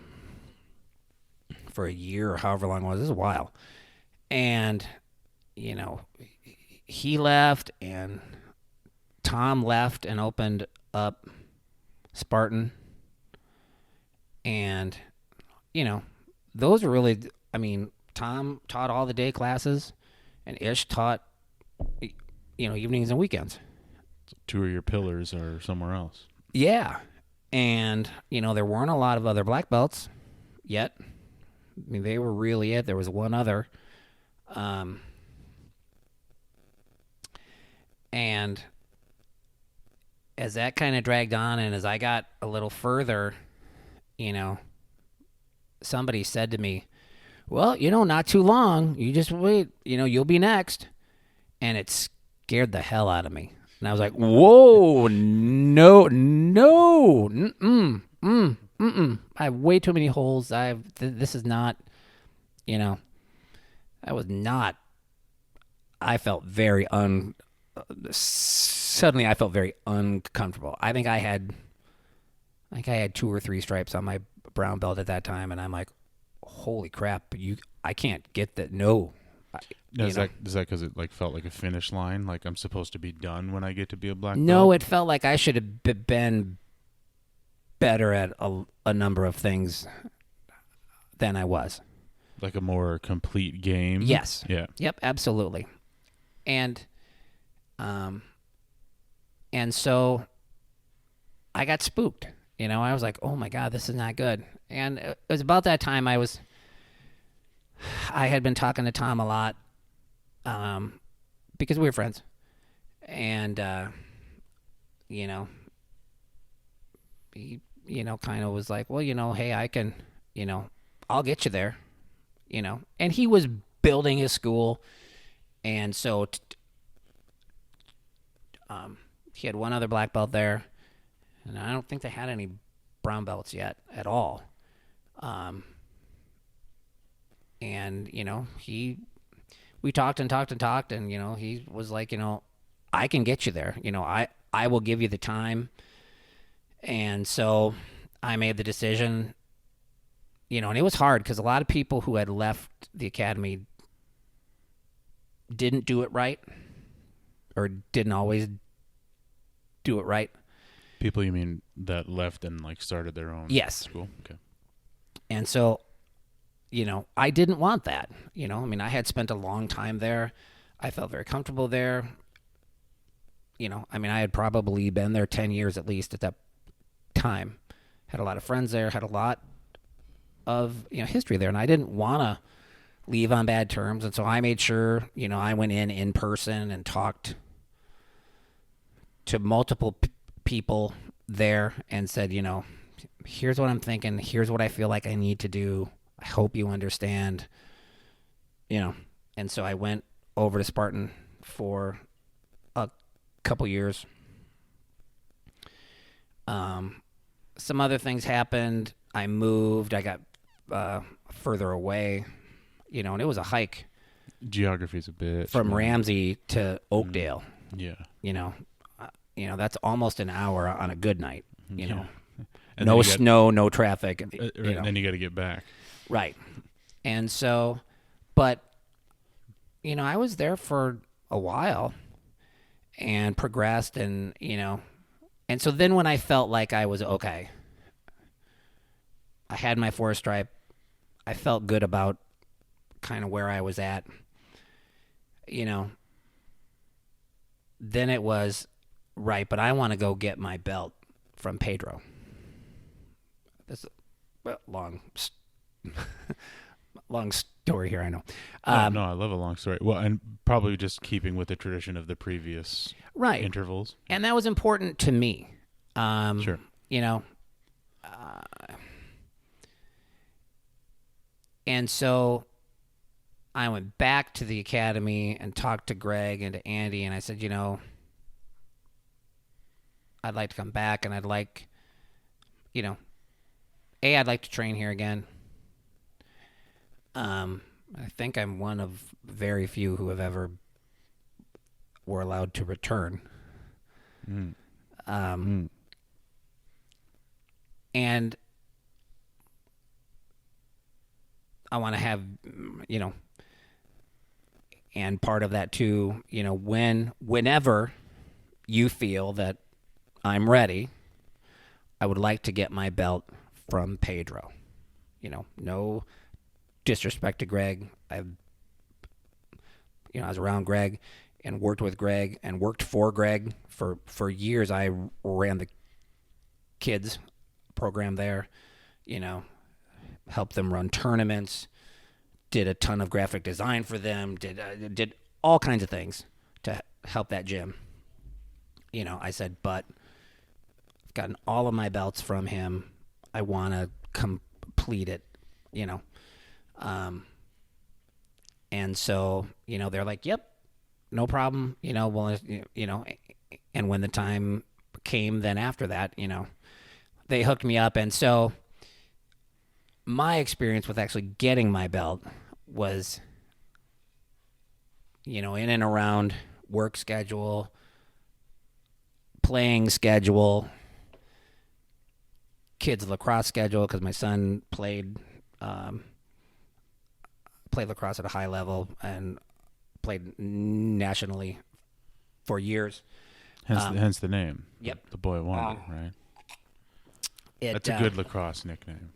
Speaker 1: for a year or however long it was. This is a while. And, he left and Tom left and opened up Spartan. And, those are really, Tom taught all the day classes and Ish taught, evenings and weekends.
Speaker 2: Two of your pillars are somewhere else.
Speaker 1: Yeah. And, there weren't a lot of other black belts yet. I mean, they were really it. There was one other. And as that kind of dragged on and as I got a little further, somebody said to me, well, not too long. You just wait. You'll be next. And it scared the hell out of me. And I was like, whoa, no, I have way too many holes. This is not, that was not, I felt very suddenly I felt very uncomfortable. I think I had 2 or 3 stripes on my brown belt at that time. And I'm like, holy crap, I can't get that. No.
Speaker 2: Is that because it felt like a finish line? Like I'm supposed to be done when I get to be a black belt?
Speaker 1: No, it felt like I should have been better at a number of things than I was.
Speaker 2: Like a more complete game?
Speaker 1: Yes.
Speaker 2: Yeah.
Speaker 1: Yep, absolutely. And so I got spooked, I was like, oh my God, this is not good. And it was about that time I had been talking to Tom a lot, because we were friends. And, he, kind of was like, well, hey, I can, I'll get you there, and he was building his school. And so, he had one other black belt there, and I don't think they had any brown belts yet at all. And, we talked and talked and talked, and, he was like, I can get you there. I will give you the time. And so I made the decision, and it was hard because a lot of people who had left the academy didn't do it right, or didn't always do it right.
Speaker 2: People you mean that left and like started their own school? Okay.
Speaker 1: And so, I didn't want that. I had spent a long time there. I felt very comfortable there. I had probably been there 10 years at least at that time. Had a lot of friends there, had a lot of, history there. And I didn't want to leave on bad terms. And so I made sure, I went in person and talked to multiple people there and said, here's what I'm thinking. Here's what I feel like I need to do. I hope you understand, And so I went over to Spartan for a couple years. Some other things happened. I moved. I got further away, and it was a hike.
Speaker 2: Geography's a bit
Speaker 1: from Ramsey to Oakdale.
Speaker 2: Yeah.
Speaker 1: That's almost an hour on a good night.
Speaker 2: And
Speaker 1: no snow, no traffic.
Speaker 2: And then you got to get back.
Speaker 1: Right. And so, but, I was there for a while and progressed and, and so then when I felt like I was okay, I had my 4 stripe, I felt good about kind of where I was at, then it was, right, but I want to go get my belt from Pedro. This is a long story here, I know.
Speaker 2: No, I love a long story. Well, and probably just keeping with the tradition of the previous intervals.
Speaker 1: And that was important to me.
Speaker 2: Sure.
Speaker 1: And so I went back to the academy and talked to Greg and to Andy, and I said, I'd like to come back, and I'd like, I'd like to train here again. I think I'm one of very few who have ever were allowed to return. And I want to have, and part of that too, whenever you feel that I'm ready, I would like to get my belt from Pedro. No disrespect to Greg. I was around Greg and worked with Greg and worked for Greg for years. I ran the kids program there, helped them run tournaments, did a ton of graphic design for them, did all kinds of things to help that gym. I said, but I've gotten all of my belts from him. I want to complete it, and so, they're like, yep, no problem. Well, and when the time came, then after that, they hooked me up. And so my experience with actually getting my belt was, in and around work schedule, playing schedule, kids lacrosse schedule, because my son played lacrosse at a high level and played nationally for years.
Speaker 2: Hence the name.
Speaker 1: Yep.
Speaker 2: The Boy Wonder, right? That's a good lacrosse nickname.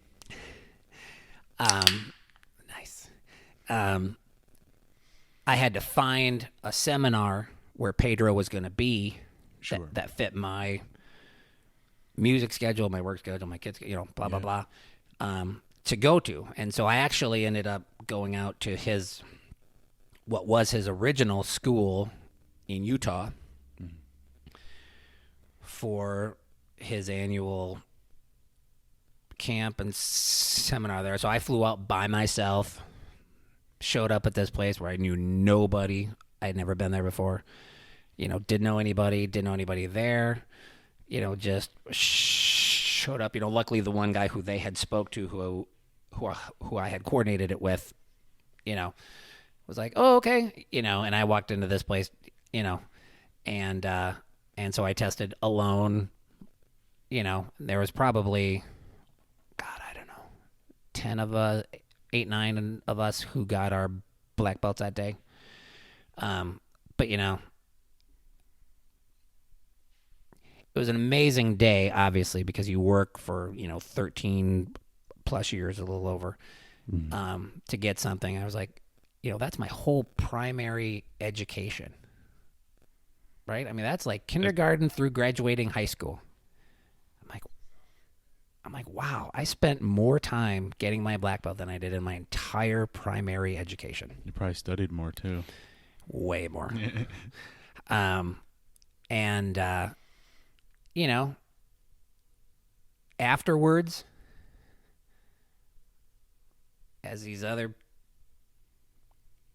Speaker 1: Nice. I had to find a seminar where Pedro was going to be that fit my music schedule, my work schedule, my kids, blah, blah, blah, to go to. And so I actually ended up going out to what was his original school in Utah for his annual camp and seminar there. So I flew out by myself, showed up at this place where I knew nobody. I had never been there before. Didn't know anybody there. Just showed up. Luckily the one guy who they had spoke to, who I had coordinated it with, was like, oh, okay, and I walked into this place, and so I tested alone. There was probably, God, I don't know, 10 of us, 8, 9 of us who got our black belts that day. But it was an amazing day, obviously, because you work for, 13 plus years, a little over, to get something. I was like, that's my whole primary education, right? I mean, that's like kindergarten through graduating high school. I'm like, wow, I spent more time getting my black belt than I did in my entire primary education.
Speaker 2: You probably studied more too.
Speaker 1: Way more. Afterwards, as these other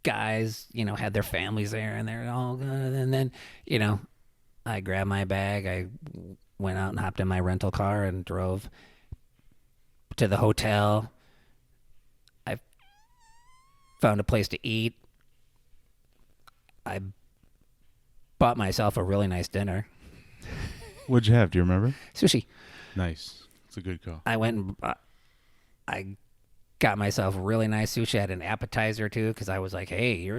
Speaker 1: guys, had their families there and they're all good, and then, I grabbed my bag, I went out and hopped in my rental car and drove to the hotel. I found a place to eat. I bought myself a really nice dinner.
Speaker 2: What'd you have? Do you remember?
Speaker 1: Sushi.
Speaker 2: Nice. It's a good call.
Speaker 1: I went and I got myself really nice sushi. I had an appetizer too, because I was like, hey,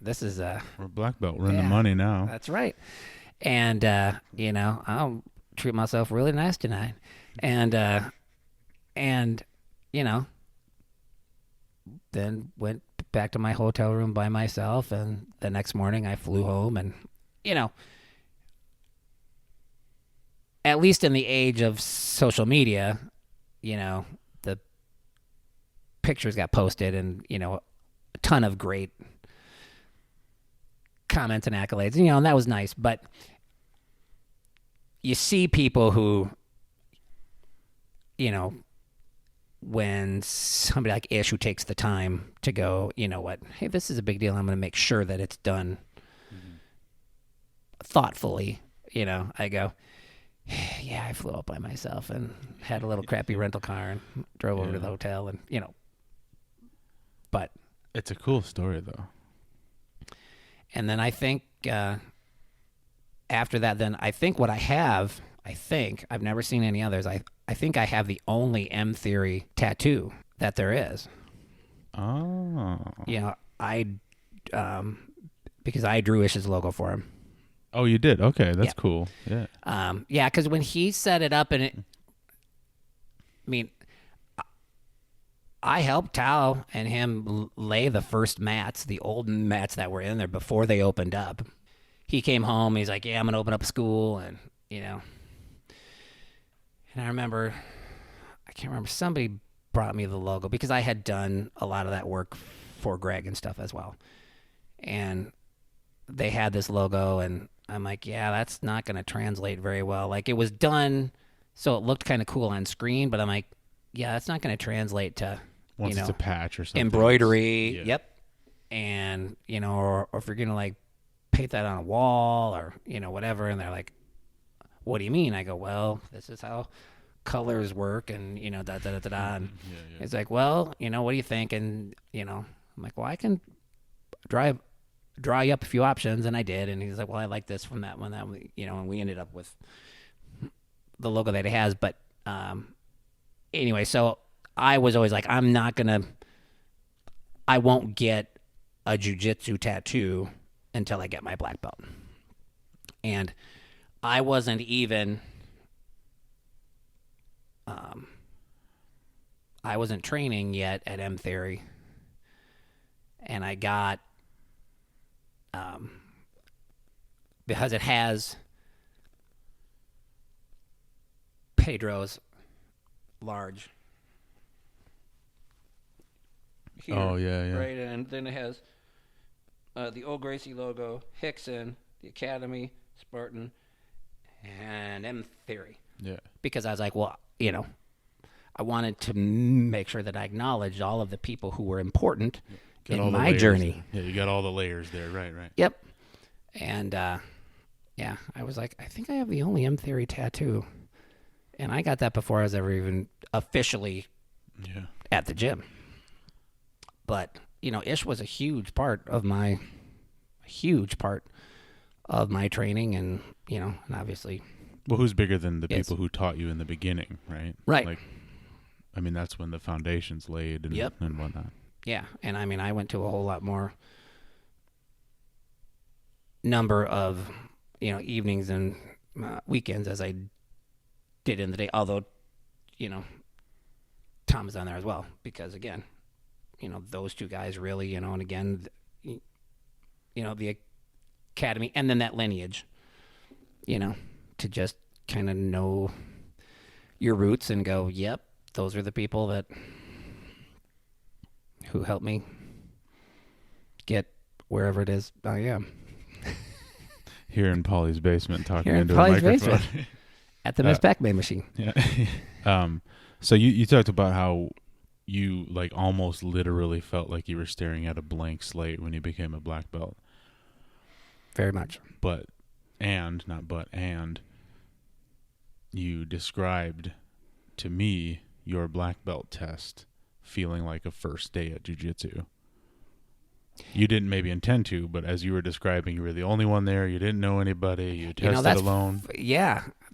Speaker 1: this is
Speaker 2: we're black belt. We're in the money now.
Speaker 1: That's right. And, I'll treat myself really nice tonight. And, then went back to my hotel room by myself. And the next morning I flew home and, at least in the age of social media, the pictures got posted and, a ton of great comments and accolades, and that was nice. But you see people who, when somebody like Ish who takes the time to go, hey, this is a big deal. I'm going to make sure that it's done thoughtfully. I go, yeah, I flew out by myself and had a little crappy rental car and drove over to the hotel and, but
Speaker 2: it's a cool story though.
Speaker 1: And then I think, after that, then I think what I've never seen any others. I think I have the only M Theory tattoo that there is.
Speaker 2: Oh.
Speaker 1: Because I drew Ish's logo for him.
Speaker 2: Oh, you did? Okay, that's cool. Yeah.
Speaker 1: Because when he set it up I helped Tao and him lay the first mats, the old mats that were in there before they opened up. He came home, he's like, yeah, I'm going to open up a school, and, and I can't remember, somebody brought me the logo because I had done a lot of that work for Greg and stuff as well. And they had this logo, and I'm like, yeah, that's not going to translate very well. Like, it was done so it looked kind of cool on screen, but I'm like, yeah, that's not going to translate to,
Speaker 2: once it's a patch or something.
Speaker 1: Embroidery, yep. And, or if you're going to, like, paint that on a wall or, whatever, and they're like, what do you mean? I go, well, this is how colors work, and, da-da-da-da-da. And it's like, well, what do you think? And, I'm like, well, I can draw you up a few options, and I did. And he's like, well, I like this from that one, and we ended up with the logo that it has. But anyway, so I was always like, I won't get a jiu-jitsu tattoo until I get my black belt. And I wasn't even, I wasn't training yet at M Theory. And I got, because it has Pedro's large. Here,
Speaker 2: Oh, yeah.
Speaker 1: Right, and then it has the Old Gracie logo, Hickson, the Academy, Spartan, and M Theory.
Speaker 2: Yeah.
Speaker 1: Because I was like, well, I wanted to make sure that I acknowledged all of the people who were important in my journey.
Speaker 2: Yeah, you got all the layers there. Right.
Speaker 1: Yep. And, I was like, I think I have the only M Theory tattoo. And I got that before I was ever even officially at the gym. But, Ish was a huge part of my training and, and obviously.
Speaker 2: Well, who's bigger than the people who taught you in the beginning, right?
Speaker 1: Right.
Speaker 2: Like, I mean, that's when the foundation's laid and whatnot.
Speaker 1: Yeah. And I mean, I went to a whole lot more number of, evenings and weekends as I did in the day. Although, Tom is on there as well because, again, those two guys really, and again, the academy and then that lineage, to just kind of know your roots and go, yep, those are the people who helped me get wherever it is I am.
Speaker 2: Here in Polly's basement, talking
Speaker 1: Here in
Speaker 2: into
Speaker 1: Polly's
Speaker 2: a microphone.
Speaker 1: basement. At the Miss Pac-Man machine.
Speaker 2: Yeah. So you talked about how you like almost literally felt like you were staring at a blank slate when you became a black belt.
Speaker 1: Very much.
Speaker 2: And you described to me your black belt test feeling like a first day at Jiu-Jitsu. You didn't maybe intend to, but as you were describing, you were the only one there. You didn't know anybody. You tested alone.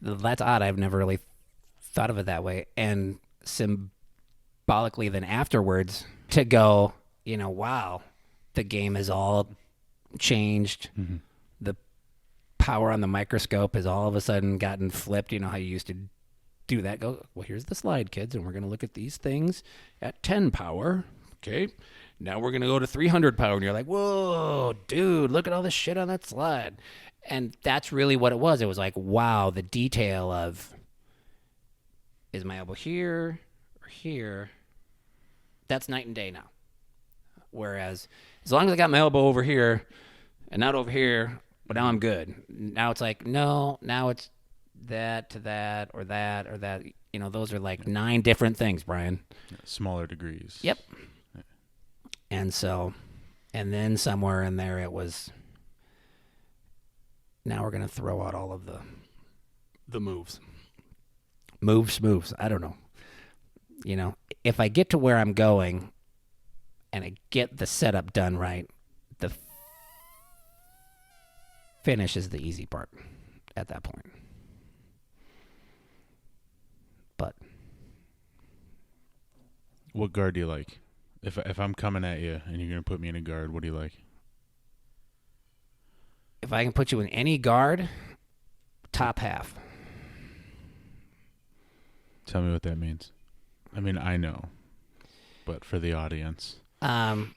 Speaker 1: That's odd. I've never really thought of it that way. And symbolically then afterwards to go, wow, the game has all changed.
Speaker 2: Mm-hmm.
Speaker 1: The power on the microscope has all of a sudden gotten flipped. You know how you used to do that? Go, well, here's the slide, kids, and we're going to look at these things at 10 power. Okay. Now we're going to go to 300 power. And you're like, whoa, dude, look at all this shit on that slide. And that's really what it was. It was like, wow, the detail of, is my elbow here or here? That's night and day now. Whereas, as long as I got my elbow over here and not over here, but now I'm good. Now it's like, no, now it's that to that or that or that. Those are like 9 different things, Brian.
Speaker 2: Smaller degrees.
Speaker 1: Yep. And so, and then somewhere in there it was, now we're going to throw out all of the moves. Moves. I don't know. If I get to where I'm going and I get the setup done right, the finish is the easy part at that point. But
Speaker 2: what guard do you like? If I'm coming at you and you're going to put me in a guard, what do you like?
Speaker 1: If I can put you in any guard, top half.
Speaker 2: Tell me what that means. I mean, I know, but for the audience.
Speaker 1: One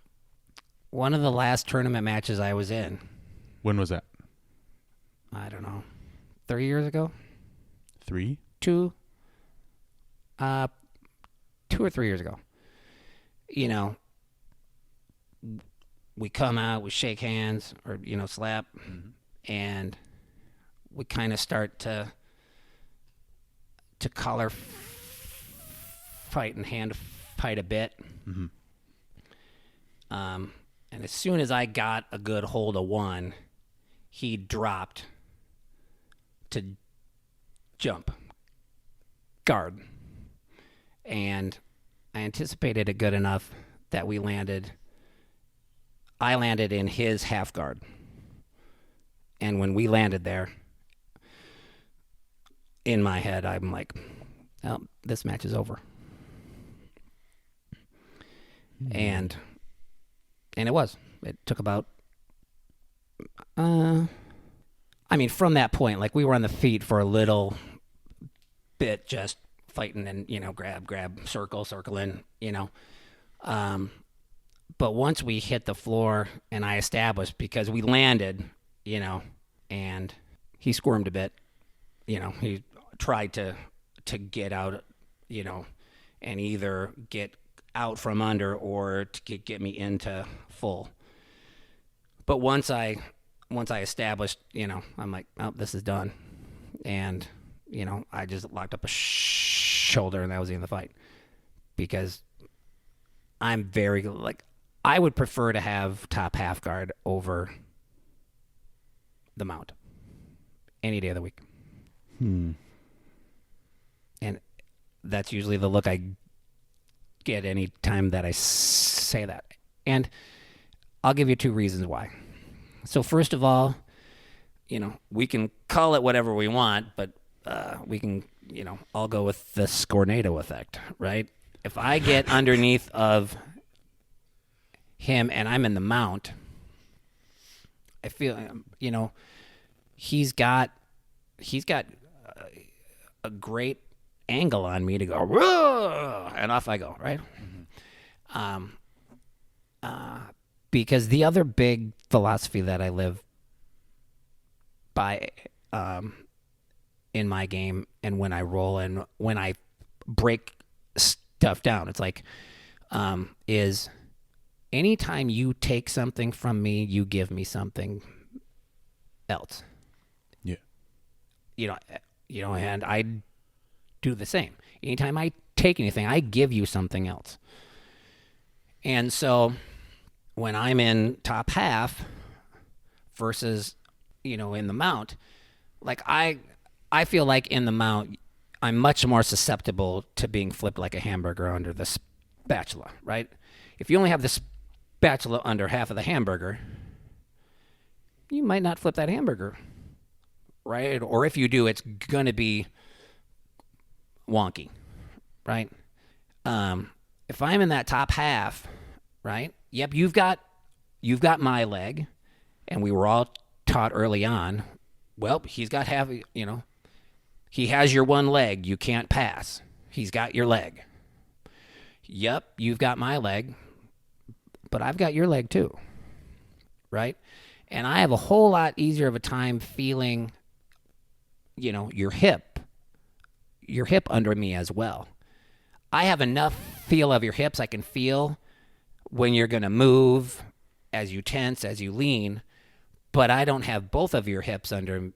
Speaker 1: of the last tournament matches I was in.
Speaker 2: When was that?
Speaker 1: I don't know. 3 years ago?
Speaker 2: 3?
Speaker 1: 2 or 3 years ago. We come out, we shake hands or, slap, and we kind of start to collar fight and hand fight a bit.
Speaker 2: Mm-hmm.
Speaker 1: And as soon as I got a good hold of one, he dropped to jump guard. And I anticipated it good enough that I landed in his half guard. And when we landed there, in my head, I'm like, oh, this match is over. And it was. It took about, from that point, like we were on the feet for a little bit, just fighting and, grab, circling, but once we hit the floor and I established, because we landed, and he squirmed a bit, he tried to to get out, and either get out from under or to get me into full. But once I established, I'm like, oh, this is done. And, I just locked up a shoulder, and that was the end of the fight. Because I'm very, I would prefer to have top half guard over the mount any day of the week. And that's usually the look I get any time that I say that. And I'll give you 2 reasons why. So first of all, we can call it whatever we want, but we can, I'll go with the Scornado effect, right? If I get underneath of him and I'm in the mount, I feel, he's got a great angle on me to go, whoa, and off I go, right? Because the other big philosophy that I live by in my game, and when I roll and when I break stuff down, it's like, is anytime you take something from me, you give me something else. Yeah. And I do the same. Anytime I take anything, I give you something else. And so when I'm in top half versus, in the mount, I feel like in the mount, I'm much more susceptible to being flipped like a hamburger under the spatula, right? If you only have the spatula under half of the hamburger, you might not flip that hamburger, right? Or if you do, it's going to be wonky, right? If I'm in that top half, right? Yep, you've got my leg, and we were all taught early on, well, he's got half, he has your one leg, you can't pass. He's got your leg. Yep, you've got my leg, but I've got your leg too, right? And I have a whole lot easier of a time feeling, your hip under me as well. I have enough feel of your hips. I can feel when you're going to move, as you tense, as you lean, but I don't have both of your hips under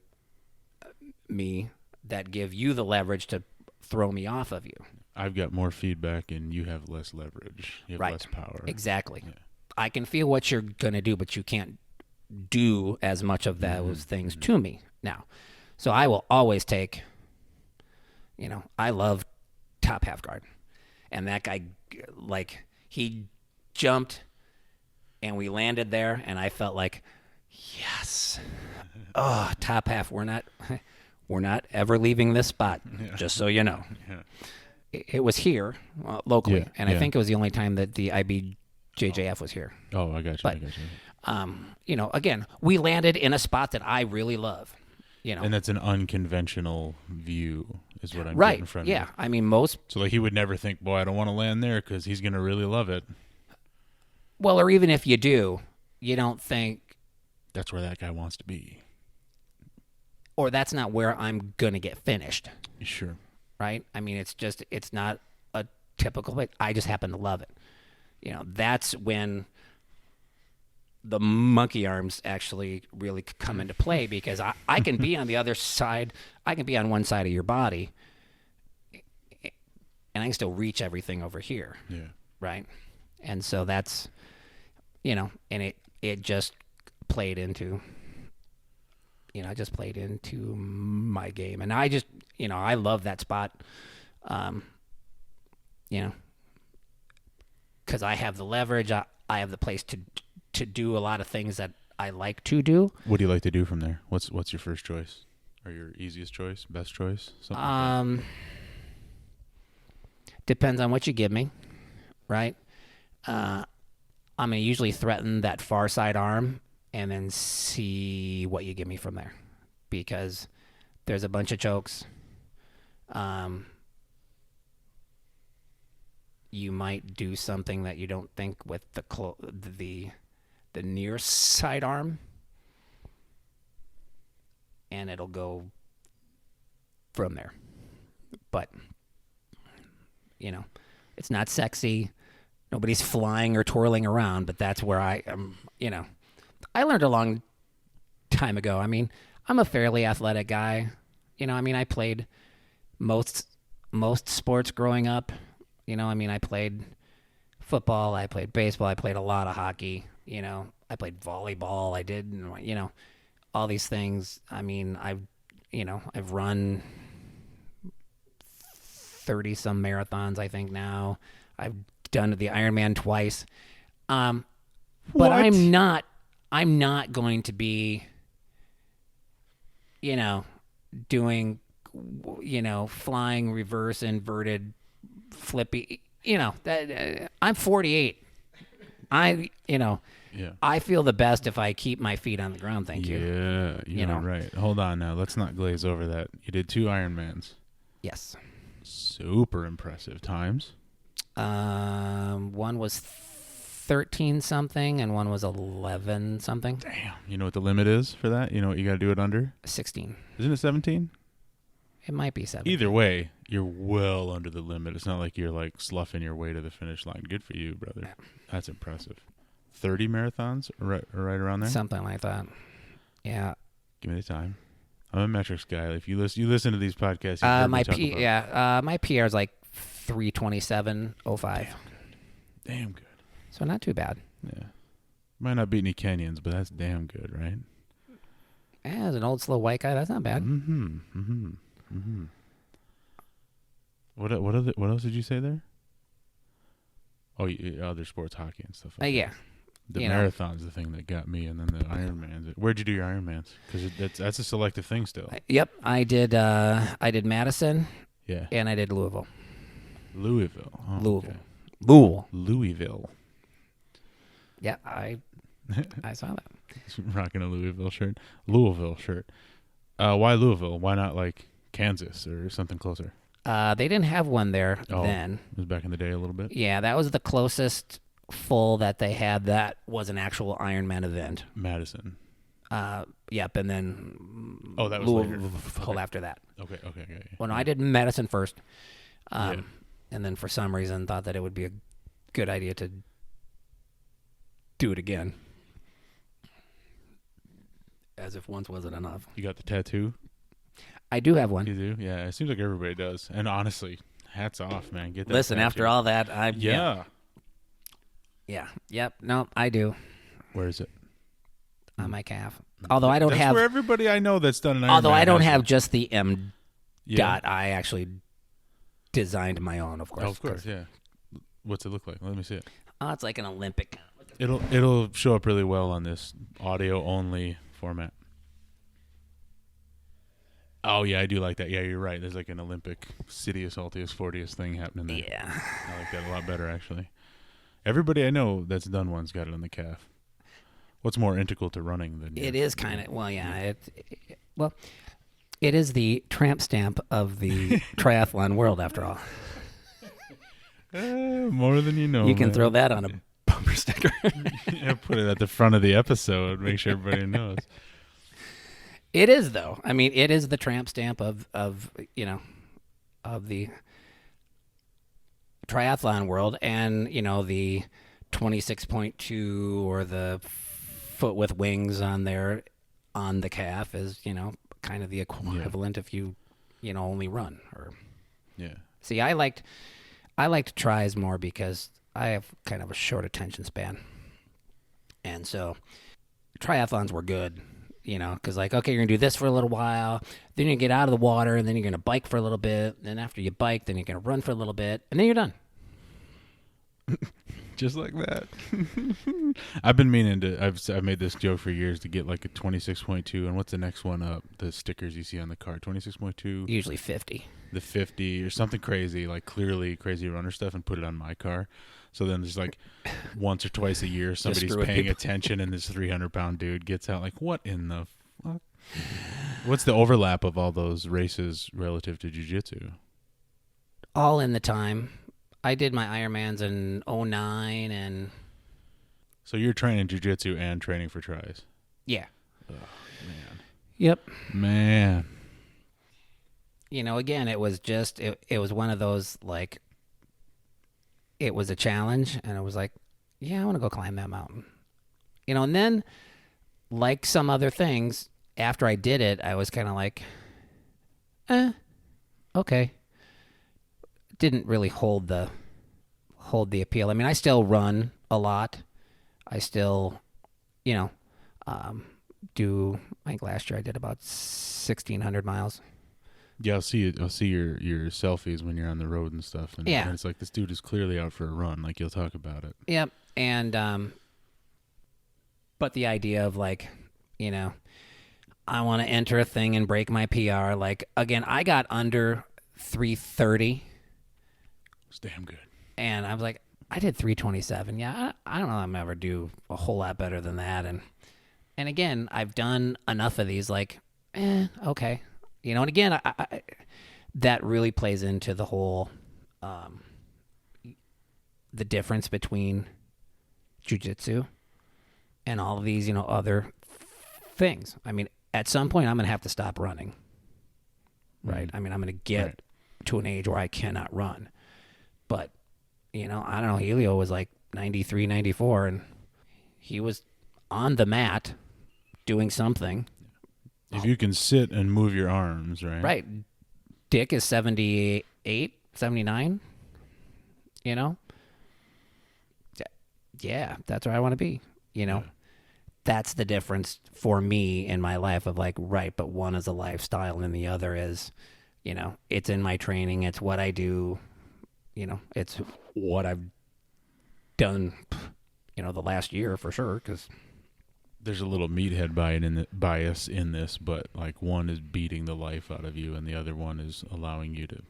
Speaker 1: me that give you the leverage to throw me off of you.
Speaker 2: I've got more feedback and you have less leverage. You have less power.
Speaker 1: Exactly. Yeah. I can feel what you're going to do, but you can't do as much of those things to me now. So I will always take, I love top half guard. And that guy, he jumped and we landed there, and I felt like, yes. Oh, top half. We're not ever leaving this spot, just so you know. Yeah. It was here locally, and I think it was the only time that the IBJJF was here.
Speaker 2: Oh, I got you.
Speaker 1: But, again, we landed in a spot that I really love.
Speaker 2: And that's an unconventional view, is what I'm
Speaker 1: getting
Speaker 2: from.
Speaker 1: Yeah, I mean, most.
Speaker 2: So he would never think, boy, I don't want to land there because he's going to really love it.
Speaker 1: Well, or even if you do, you don't think
Speaker 2: that's where that guy wants to be.
Speaker 1: Or that's not where I'm going to get finished.
Speaker 2: Sure.
Speaker 1: Right? I mean, it's not a typical thing. I just happen to love it. That's when the monkey arms actually really come into play, because I can be on the other side. I can be on one side of your body, and I can still reach everything over here.
Speaker 2: Yeah.
Speaker 1: Right? And so that's, and it just played into, my game. And I just, I love that spot, because I have the leverage. I have the place to do a lot of things that I like to do.
Speaker 2: What do you like to do from there? What's your first choice? Or your easiest choice? Best choice? Something like that?
Speaker 1: Depends on what you give me, right? I'm going to usually threaten that far side arm and then see what you give me from there, because there's a bunch of chokes. You might do something that you don't think with the near side arm, and it'll go from there. but it's not sexy. Nobody's flying or twirling around, but that's where I am. I learned a long time ago. I mean, I'm a fairly athletic guy. I played most sports growing up. I played football, I played baseball, I played a lot of hockey. I played volleyball. I did, all these things. I mean, I've run 30 some marathons, I think now. I've done the Ironman twice. But I'm not going to be, doing, flying reverse inverted flippy, I'm 48. I feel the best if I keep my feet on the ground. Thank you.
Speaker 2: Yeah, you're right. Hold on now. Let's not glaze over that. You did 2 Ironmans.
Speaker 1: Yes.
Speaker 2: Super impressive times.
Speaker 1: One was 13 something and one was 11 something.
Speaker 2: Damn. You know what the limit is for that? You know what you got to do it under?
Speaker 1: 16.
Speaker 2: Isn't it 17?
Speaker 1: It might be 17.
Speaker 2: Either way, you're well under the limit. It's not like you're like sloughing your way to the finish line. Good for you, brother.
Speaker 1: Yeah.
Speaker 2: That's impressive. 30 marathons, right around there?
Speaker 1: Something like that. Yeah.
Speaker 2: Give me the time. I'm a metrics guy. If you listen to these podcasts,
Speaker 1: my PR is like 3:27:05.
Speaker 2: Damn good.
Speaker 1: So not too bad.
Speaker 2: Yeah. Might not beat any Kenyans, but that's damn good, right?
Speaker 1: As an old slow white guy, that's not bad.
Speaker 2: What else did you say there? Oh, other sports, hockey and stuff like that.
Speaker 1: Yeah.
Speaker 2: The marathon's the thing that got me, and then the Ironmans. Where'd you do your Ironmans? Because that's a selective thing still.
Speaker 1: Yep, I did Madison.
Speaker 2: Yeah.
Speaker 1: And I did Louisville.
Speaker 2: Louisville. Oh,
Speaker 1: Louisville.
Speaker 2: Okay. Louisville.
Speaker 1: Yeah, I saw that.
Speaker 2: He's rocking a Louisville shirt. Why Louisville? Why not like Kansas or something closer?
Speaker 1: They didn't have one there then.
Speaker 2: It was back in the day a little bit.
Speaker 1: Yeah, that was the closest full that they had that was an actual Ironman event.
Speaker 2: Madison.
Speaker 1: Yep, and then
Speaker 2: that was
Speaker 1: Louisville after that.
Speaker 2: Okay.
Speaker 1: Well, no, I did Madison first, and then for some reason thought that it would be a good idea to do it again, as if once wasn't enough.
Speaker 2: You got the tattoo?
Speaker 1: I do have one.
Speaker 2: You do? Yeah, it seems like everybody does. And honestly, hats off, man. Get that.
Speaker 1: Listen,
Speaker 2: tattoo.
Speaker 1: after all that,
Speaker 2: Yeah.
Speaker 1: Yep. No, I do.
Speaker 2: Where is it?
Speaker 1: On my calf. Although I don't
Speaker 2: That's
Speaker 1: have.
Speaker 2: where everybody I know that's done an Ironman.
Speaker 1: Although I don't have just the M dot. I actually designed my own, of course.
Speaker 2: Oh, of course, yeah. What's it look like? Let me see it.
Speaker 1: Oh, it's like an Olympic.
Speaker 2: It'll show up really well on this audio only format. Oh yeah, I do like that. Yeah, you're right. There's like an Olympic Citius, Altius, Fortius thing happening there.
Speaker 1: Yeah.
Speaker 2: I like that a lot better actually. Everybody I know that's done one's got it on the calf. What's more integral to running than
Speaker 1: it is kind of it is the tramp stamp of the triathlon world after all.
Speaker 2: More than you know.
Speaker 1: You can throw that on a bumper sticker.
Speaker 2: Yeah, put it at the front of the episode. Make sure everybody knows.
Speaker 1: It is though. I mean, it is the tramp stamp of the triathlon world, and the 26.2 or the foot with wings on there on the calf is kind of the equivalent if you only run or see. I liked tries more because I have kind of a short attention span, and so triathlons were good. Because okay, you're gonna do this for a little while, then you get out of the water, and then you're gonna bike for a little bit. Then after you bike, then you're gonna run for a little bit, and then you're done.
Speaker 2: Just like that. I've been meaning to. I've made this joke for years to get like a 26.2. And what's the next one up? The stickers you see on the car. 26.2.
Speaker 1: Usually 50.
Speaker 2: The 50 or something crazy, like clearly crazy runner stuff, and put it on my car. So then there's like once or twice a year somebody's paying attention, and this 300-pound dude gets out like, what in the fuck? What's the overlap of all those races relative to jiu-jitsu?
Speaker 1: All in the time. I did my Ironmans in 2009 and...
Speaker 2: So you're training jiu-jitsu and training for tries?
Speaker 1: Yeah.
Speaker 2: Oh, man.
Speaker 1: Yep.
Speaker 2: Man.
Speaker 1: again, it was just, it was one of those, like, it was a challenge, and it was like, yeah, I want to go climb that mountain. And then, like some other things, after I did it, I was kind of like, okay. Didn't really hold the appeal. I mean, I still run a lot. I still, do. I think last year I did about 1,600 miles.
Speaker 2: Yeah, I'll see your selfies when you're on the road and stuff. And it's like, this dude is clearly out for a run. Like, you'll talk about it.
Speaker 1: Yep. And but the idea of, like, I want to enter a thing and break my PR. Like, again, I got under 330.
Speaker 2: It's damn good.
Speaker 1: And I was like, I did 327. Yeah, I don't know if I'm ever do a whole lot better than that. And again, I've done enough of these, like, okay. And again, I that really plays into the whole, the difference between jujitsu and all of these, other things. I mean, at some point, I'm going to have to stop running, right? I mean, I'm going to get to an age where I cannot run. But, I don't know, Helio was like 93, 94, and he was on the mat doing something.
Speaker 2: If you can sit and move your arms, right?
Speaker 1: Right. Dick is 78, 79, Yeah, that's where I want to be, Yeah. That's the difference for me in my life of, like, right, but one is a lifestyle and the other is, it's in my training, it's what I do, it's what I've done, the last year for sure, because
Speaker 2: there's a little meathead bias in this, but, like, one is beating the life out of you and the other one is allowing you to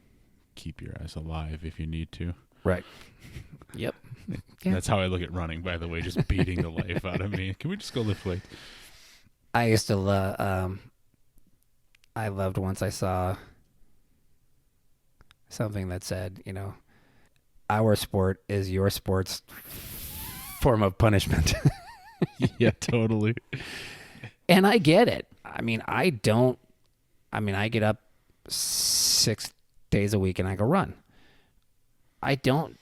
Speaker 2: keep your ass alive if you need to.
Speaker 1: Right. Yep.
Speaker 2: Yeah. That's how I look at running, by the way, just beating the life out of me. Can we just go lift weights?
Speaker 1: I used to I loved once I saw something that said, our sport is your sport's form of punishment.
Speaker 2: Yeah, totally.
Speaker 1: And I get it. I mean, I get up 6 days a week and I go run. I don't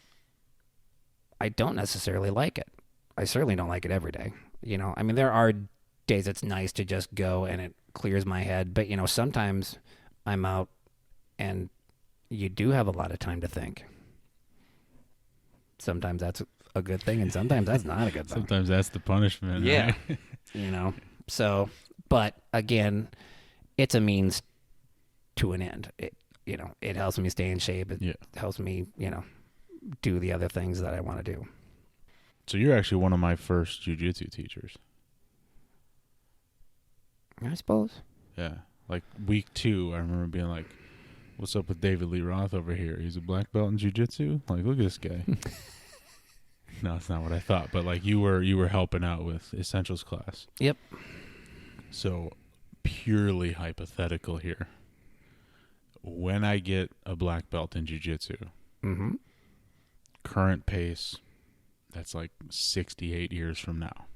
Speaker 1: necessarily like it. I certainly don't like it every day. I mean, there are days it's nice to just go and it clears my head. But, sometimes I'm out and you do have a lot of time to think. Sometimes that's a good thing and sometimes that's not a good thing.
Speaker 2: Sometimes that's the punishment.
Speaker 1: Yeah.
Speaker 2: Right?
Speaker 1: So, but again, it's a means to an end. It helps me stay in shape. It helps me, do the other things that I want to do.
Speaker 2: So you're actually one of my first jiu-jitsu teachers.
Speaker 1: I suppose.
Speaker 2: Yeah. Like week 2, I remember being like, what's up with David Lee Roth over here? He's a black belt in jiu-jitsu? Like, look at this guy. No, that's not what I thought. But, like, you were helping out with Essentials class.
Speaker 1: Yep.
Speaker 2: So purely hypothetical here. When I get a black belt in jiu-jitsu, current pace, that's like 68 years from now.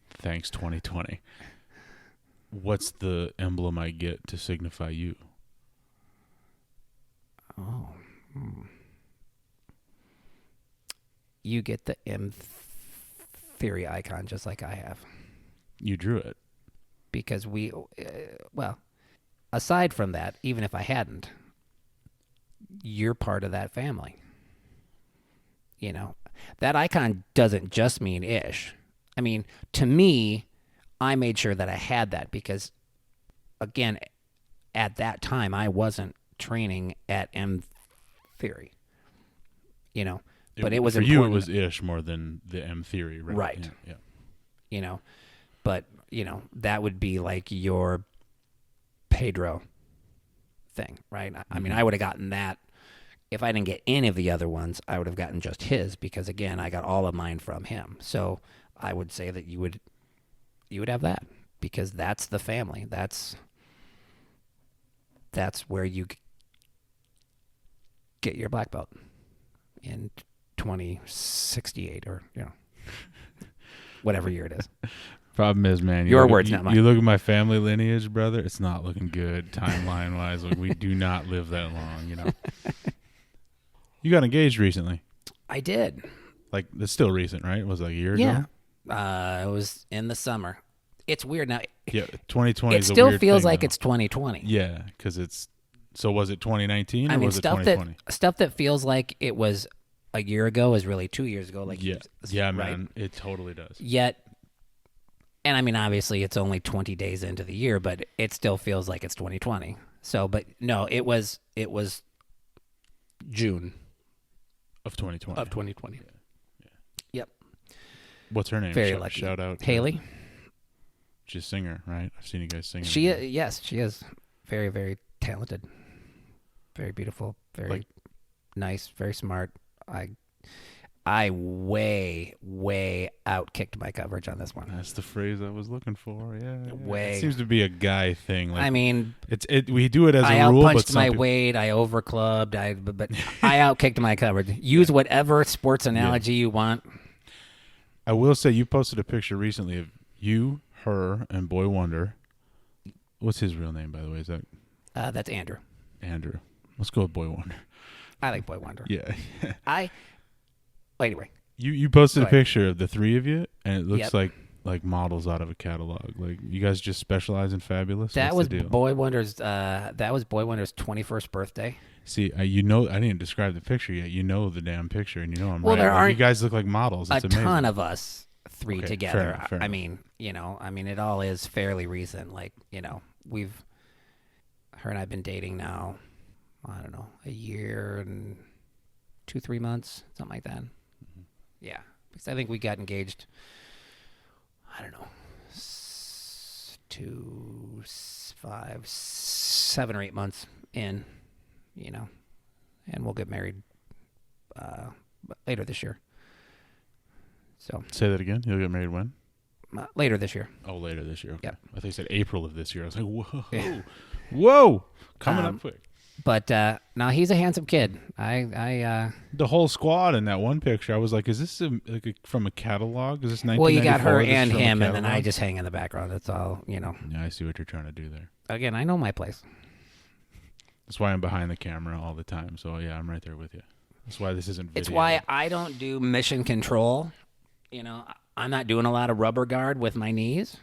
Speaker 2: Thanks, 2020. What's the emblem I get to signify you?
Speaker 1: Oh. You get the M Theory icon just like I have.
Speaker 2: You drew it.
Speaker 1: Because aside from that, even if I hadn't, you're part of that family. That icon doesn't just mean Ish. I mean, to me, I made sure that I had that because, again, at that time, I wasn't training at M Theory. But it was
Speaker 2: for
Speaker 1: important.
Speaker 2: you. It was Ish more than the M Theory, right?
Speaker 1: Right.
Speaker 2: Yeah.
Speaker 1: But that would be like your Pedro thing, right? I mean, I would have gotten that if I didn't get any of the other ones. I would have gotten just his because, again, I got all of mine from him. So I would say that you would have that because that's the family. That's where you get your black belt in 2068 or whatever year it is.
Speaker 2: Problem is, man,
Speaker 1: Your words, not mine.
Speaker 2: You look at my family lineage, brother. It's not looking good timeline wise. Like, we do not live that long, you know. You got engaged recently.
Speaker 1: I did.
Speaker 2: Like, it's still recent, right? It was like a year ago.
Speaker 1: Yeah, it was in the summer. It's weird now.
Speaker 2: Yeah, 2020.
Speaker 1: It still feels like it's 2020.
Speaker 2: Yeah, because it's. So was it 2019 or
Speaker 1: I mean,
Speaker 2: was it 2020?
Speaker 1: Stuff that feels like it was a year ago is really 2 years ago. Like
Speaker 2: yeah,
Speaker 1: right?
Speaker 2: man, it totally does.
Speaker 1: Yet. And I mean, obviously, it's only 20 days into the year, but it still feels like it's 2020. So, but no, it was June
Speaker 2: of 2020.
Speaker 1: Of 2020.
Speaker 2: Yeah.
Speaker 1: Yep.
Speaker 2: What's her name?
Speaker 1: Very lucky.
Speaker 2: Shout out
Speaker 1: Haley.
Speaker 2: She's a singer, right? I've seen you guys singing.
Speaker 1: Yes, she is very, very talented, very beautiful, very nice, very smart. I way outkicked my coverage on this one.
Speaker 2: That's the phrase I was looking for. Yeah.
Speaker 1: Way.
Speaker 2: It seems to be a guy thing. Like,
Speaker 1: I mean,
Speaker 2: we do it as
Speaker 1: I
Speaker 2: a rule.
Speaker 1: outpunched my weight. I overclubbed. But I outkicked my coverage. Use whatever sports analogy you want.
Speaker 2: I will say you posted a picture recently of you, her, and Boy Wonder. What's his real name, by the way? Is that?
Speaker 1: That's Andrew.
Speaker 2: Andrew. Let's go with Boy Wonder.
Speaker 1: I like Boy Wonder.
Speaker 2: Yeah.
Speaker 1: Anyway.
Speaker 2: You posted a picture of the three of you, and it looks
Speaker 1: Yep.
Speaker 2: like models out of a catalog. Like, you guys just specialize in fabulous.
Speaker 1: That
Speaker 2: What's
Speaker 1: was
Speaker 2: the deal?
Speaker 1: Boy Wonder's. That was Boy Wonder's 21st birthday.
Speaker 2: See, I didn't describe the picture yet. You know the damn picture, and you know I'm
Speaker 1: Well,
Speaker 2: right.
Speaker 1: there aren't
Speaker 2: you guys look like models. It's
Speaker 1: a
Speaker 2: amazing.
Speaker 1: ton of us three
Speaker 2: Okay,
Speaker 1: together.
Speaker 2: fair
Speaker 1: I
Speaker 2: enough.
Speaker 1: mean, it all is fairly recent. Like, her and I've been dating now, I don't know, a year and 2-3 months, something like that. Mm-hmm. Yeah, because I think we got engaged, I don't know, 2, 5, 7 or 8 months in, and we'll get married later this year. So
Speaker 2: Say that again. You'll get married when?
Speaker 1: Later this year.
Speaker 2: Oh, later this year. Okay.
Speaker 1: Yep.
Speaker 2: I think you said April of this year. I was like, whoa,
Speaker 1: Yeah.
Speaker 2: whoa, coming up quick.
Speaker 1: But now he's a handsome kid. I
Speaker 2: The whole squad in that one picture, I was like, is this from a catalog? Is this 1994?
Speaker 1: well, you got her
Speaker 2: This is
Speaker 1: and
Speaker 2: from a
Speaker 1: him, and then I
Speaker 2: catalog?
Speaker 1: just hang in the background. That's all,
Speaker 2: Yeah, I see what you're trying to do there.
Speaker 1: Again, I know my place.
Speaker 2: That's why I'm behind the camera all the time. So, yeah, I'm right there with you. That's why this isn't video.
Speaker 1: It's why I don't do mission control. I'm not doing a lot of rubber guard with my knees.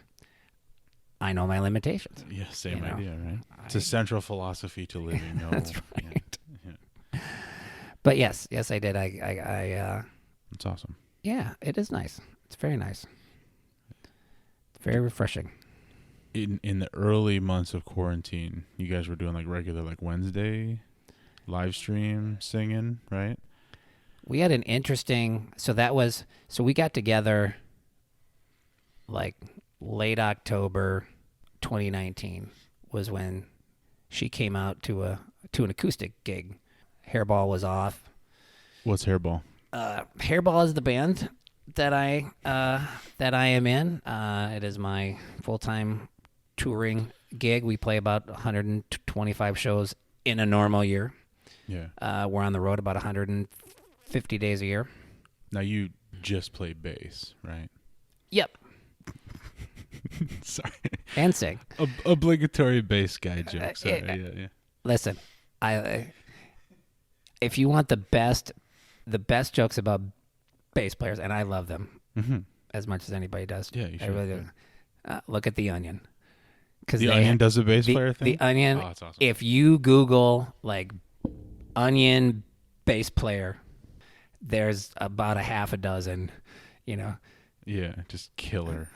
Speaker 1: I know my limitations.
Speaker 2: Yeah, same idea, right? It's a central philosophy to living. No,
Speaker 1: That's right.
Speaker 2: Yeah.
Speaker 1: But yes, I did. I
Speaker 2: It's awesome.
Speaker 1: yeah, it is nice. It's very nice. It's very refreshing.
Speaker 2: In the early months of quarantine, you guys were doing like regular Wednesday live stream singing, right?
Speaker 1: We had an interesting. So we got together like late October 2019 was when she came out to an acoustic gig. Hairball was off.
Speaker 2: What's Hairball?
Speaker 1: Hairball is the band that I am in. It is my full-time touring gig. We play about 125 shows in a normal year.
Speaker 2: Yeah.
Speaker 1: We're on the road about 150 days a year.
Speaker 2: Now you just play bass, right?
Speaker 1: Yep.
Speaker 2: Sorry.
Speaker 1: And sing.
Speaker 2: Obligatory bass guy joke. Sorry. Yeah.
Speaker 1: Listen, if you want the best jokes about bass players, and I love them as much as anybody does.
Speaker 2: Yeah, you should.
Speaker 1: I really do. Look at The Onion.
Speaker 2: The Onion does a bass player thing?
Speaker 1: The Onion,
Speaker 2: oh, that's awesome.
Speaker 1: If you Google, Onion bass player, there's about a half a dozen,
Speaker 2: Yeah, just killer.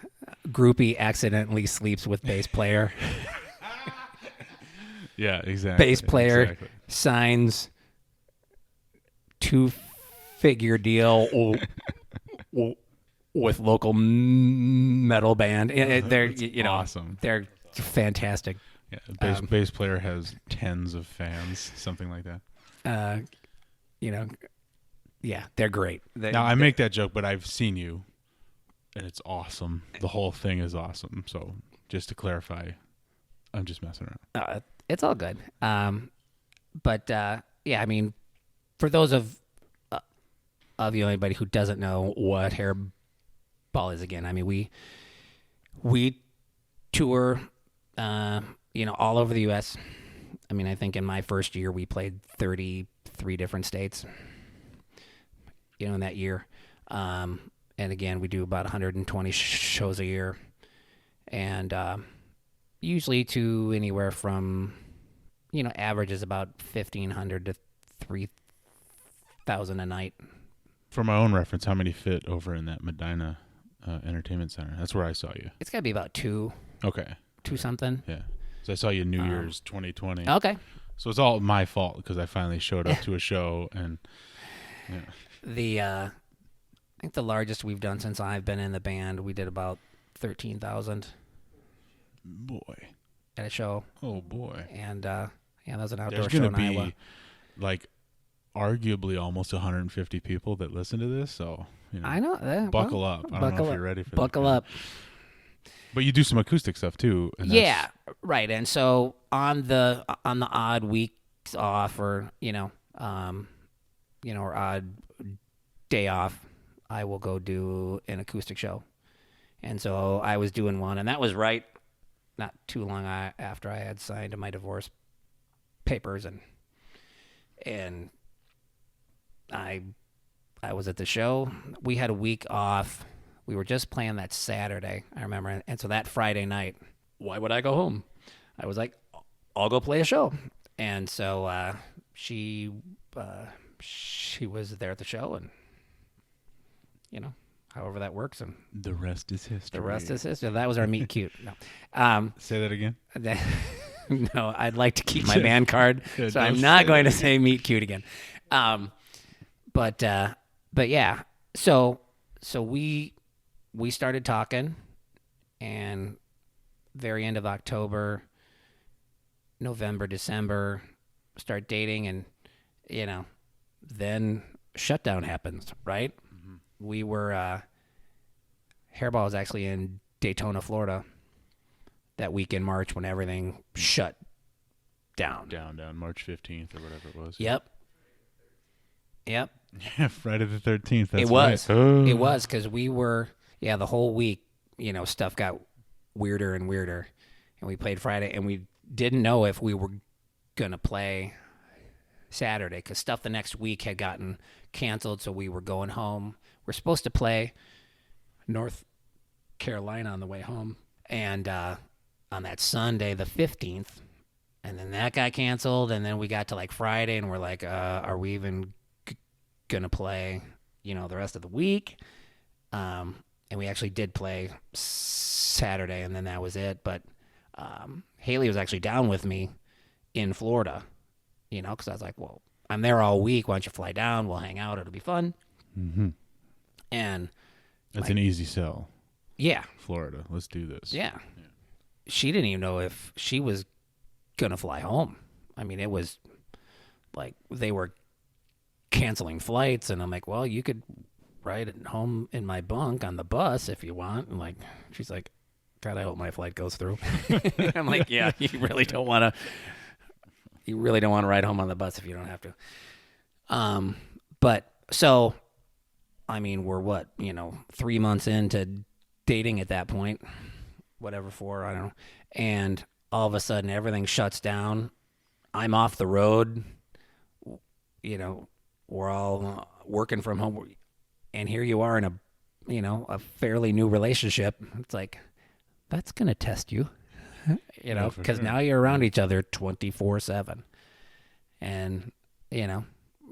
Speaker 1: Groupie accidentally sleeps with bass player.
Speaker 2: Yeah, exactly.
Speaker 1: Bass player signs 2-figure deal with local metal band. They're
Speaker 2: awesome.
Speaker 1: They're fantastic.
Speaker 2: Yeah, bass player has tens of fans, something like that.
Speaker 1: Yeah, they're great.
Speaker 2: Now I make that joke, but I've seen you, and it's awesome. The whole thing is awesome. So just to clarify, I'm just messing around.
Speaker 1: It's all good. But yeah, I mean, for those of anybody who doesn't know what Hairball is, again, I mean, We tour, all over the U.S. I mean, I think in my first year we played 33 different states, in that year. And again, we do about 120 shows a year. And usually to anywhere from, average is about 1,500 to 3,000 a night.
Speaker 2: For my own reference, how many fit over in that Medina Entertainment Center? That's where I saw you.
Speaker 1: It's got to be about two.
Speaker 2: Okay.
Speaker 1: Two something.
Speaker 2: Yeah. So I saw you New Year's 2020.
Speaker 1: Okay.
Speaker 2: So it's all my fault because I finally showed up to a show and
Speaker 1: I think the largest we've done since I've been in the band, we did about 13,000.
Speaker 2: Boy.
Speaker 1: At a show.
Speaker 2: Oh boy.
Speaker 1: And that was an outdoor
Speaker 2: There's
Speaker 1: show
Speaker 2: gonna
Speaker 1: in Iowa.
Speaker 2: be like arguably almost 150 people that listen to this, so
Speaker 1: I know.
Speaker 2: Buckle up. I don't know if you're ready for that.
Speaker 1: Buckle up.
Speaker 2: But you do some acoustic stuff too. And
Speaker 1: yeah, right. And so on the odd weeks off, or or odd day off, I will go do an acoustic show. And so I was doing one, and that was right not too long after I had signed my divorce papers, and I was at the show. We had a week off. We were just playing that Saturday, I remember. And so that Friday night, why would I go home? I was like, I'll go play a show. And so she was there at the show, and however that works, and
Speaker 2: the rest is history.
Speaker 1: The rest is history. That was our meet cute. No.
Speaker 2: Say that again.
Speaker 1: No, I'd like to keep my band card, so I'm not going to say meet cute again. But yeah. So we started talking, and very end of October, November, December, start dating, and then shutdown happens, right? Mm-hmm. We were Hairball was actually in Daytona, Florida that week in March when everything shut down.
Speaker 2: Down, March 15th or whatever it was.
Speaker 1: Yep.
Speaker 2: Yeah, Friday the 13th. That's
Speaker 1: it was.
Speaker 2: Right. Oh.
Speaker 1: It was because we were, the whole week, stuff got weirder and weirder. And we played Friday, and we didn't know if we were going to play Saturday because stuff the next week had gotten canceled, so we were going home. We're supposed to play North Carolina on the way home, and on that Sunday, the 15th, and then that got canceled, and then we got to like Friday, and we're like, are we even going to play, the rest of the week? And we actually did play Saturday, and then that was it. But Haley was actually down with me in Florida, because I was like, well, I'm there all week. Why don't you fly down? We'll hang out. It'll be fun.
Speaker 2: Mm-hmm.
Speaker 1: And
Speaker 2: that's an easy sell.
Speaker 1: Yeah.
Speaker 2: Florida. Let's do this.
Speaker 1: Yeah. She didn't even know if she was going to fly home. I mean, it was like they were canceling flights, and I'm like, well, you could ride at home in my bunk on the bus if you want. And like, she's like, God, I hope my flight goes through. I'm like, yeah, you really don't want to ride home on the bus if you don't have to. But so, I mean, we're 3 months into dating at that point, whatever for, I don't know. And all of a sudden everything shuts down. I'm off the road. We're all working from home, and here you are in a fairly new relationship. It's like, that's going to test you, because sure. Now you're around each other 24/7. And,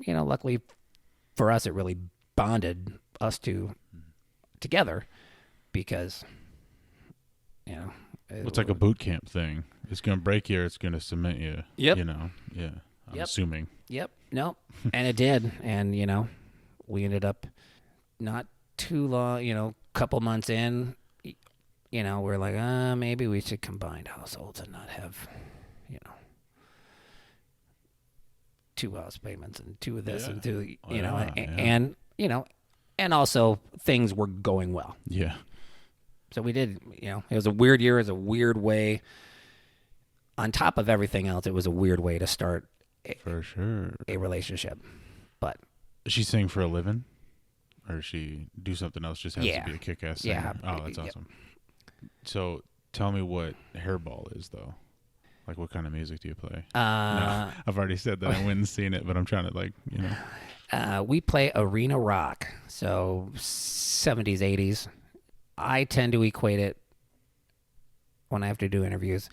Speaker 1: luckily for us, it really bonded us two together because,
Speaker 2: it's like a boot camp thing. It's going to break you or it's going to cement you.
Speaker 1: Yep.
Speaker 2: Yeah. I'm assuming.
Speaker 1: Yep. No. And it did. And, we ended up not too long, couple months in, we're like, maybe we should combine households and not have, two house payments and two of this and two, and also things were going well.
Speaker 2: Yeah.
Speaker 1: So we did, it was a weird year. It was a weird way. On top of everything else, it was a weird way to start
Speaker 2: for sure
Speaker 1: a relationship. But
Speaker 2: does she sing for a living, or does she do something else? Just has to be a kick-ass singer.
Speaker 1: Yeah.
Speaker 2: Oh, that's awesome. So tell me what hairball is, though. Like, what kind of music do you play?
Speaker 1: Uh,
Speaker 2: No, I've already said that I went and seen it, but I'm trying to,
Speaker 1: we play arena rock, so 70s, 80s. I tend to equate it, when I have to do interviews,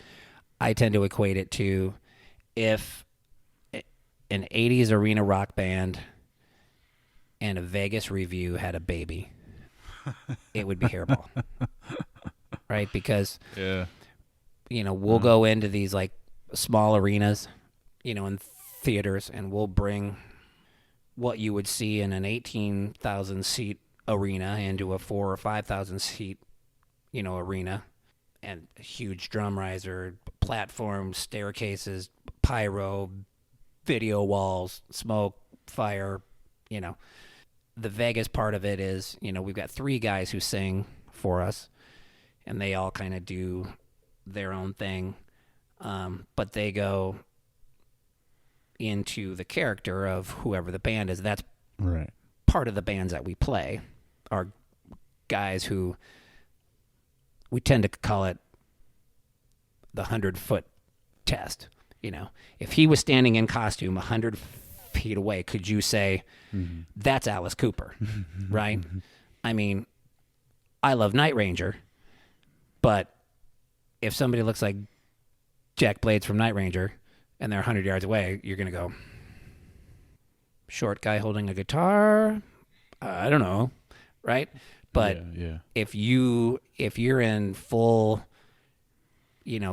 Speaker 1: I tend to equate it to if an 80s arena rock band and a Vegas review had a baby, it would be hairball. Right? Because,
Speaker 2: yeah.
Speaker 1: We'll go into these like small arenas, in theaters, and we'll bring what you would see in an 18,000 seat arena into a 4,000 or 5,000 seat, arena, and a huge drum riser, platforms, staircases, pyro, video walls, smoke, fire, The Vegas part of it is, we've got 3 guys who sing for us, and they all kind of do their own thing, but they go into the character of whoever the band is. That's
Speaker 2: Right.
Speaker 1: part of the bands that we play are guys who we tend to call it the 100-foot test. If he was standing in costume 100 feet away, could you say, that's Alice Cooper, right? I mean, I love Night Ranger, but if somebody looks like Jack Blades from Night Ranger and they're 100 yards away, you're going to go, short guy holding a guitar? I don't know, right? But
Speaker 2: yeah.
Speaker 1: if you're in full,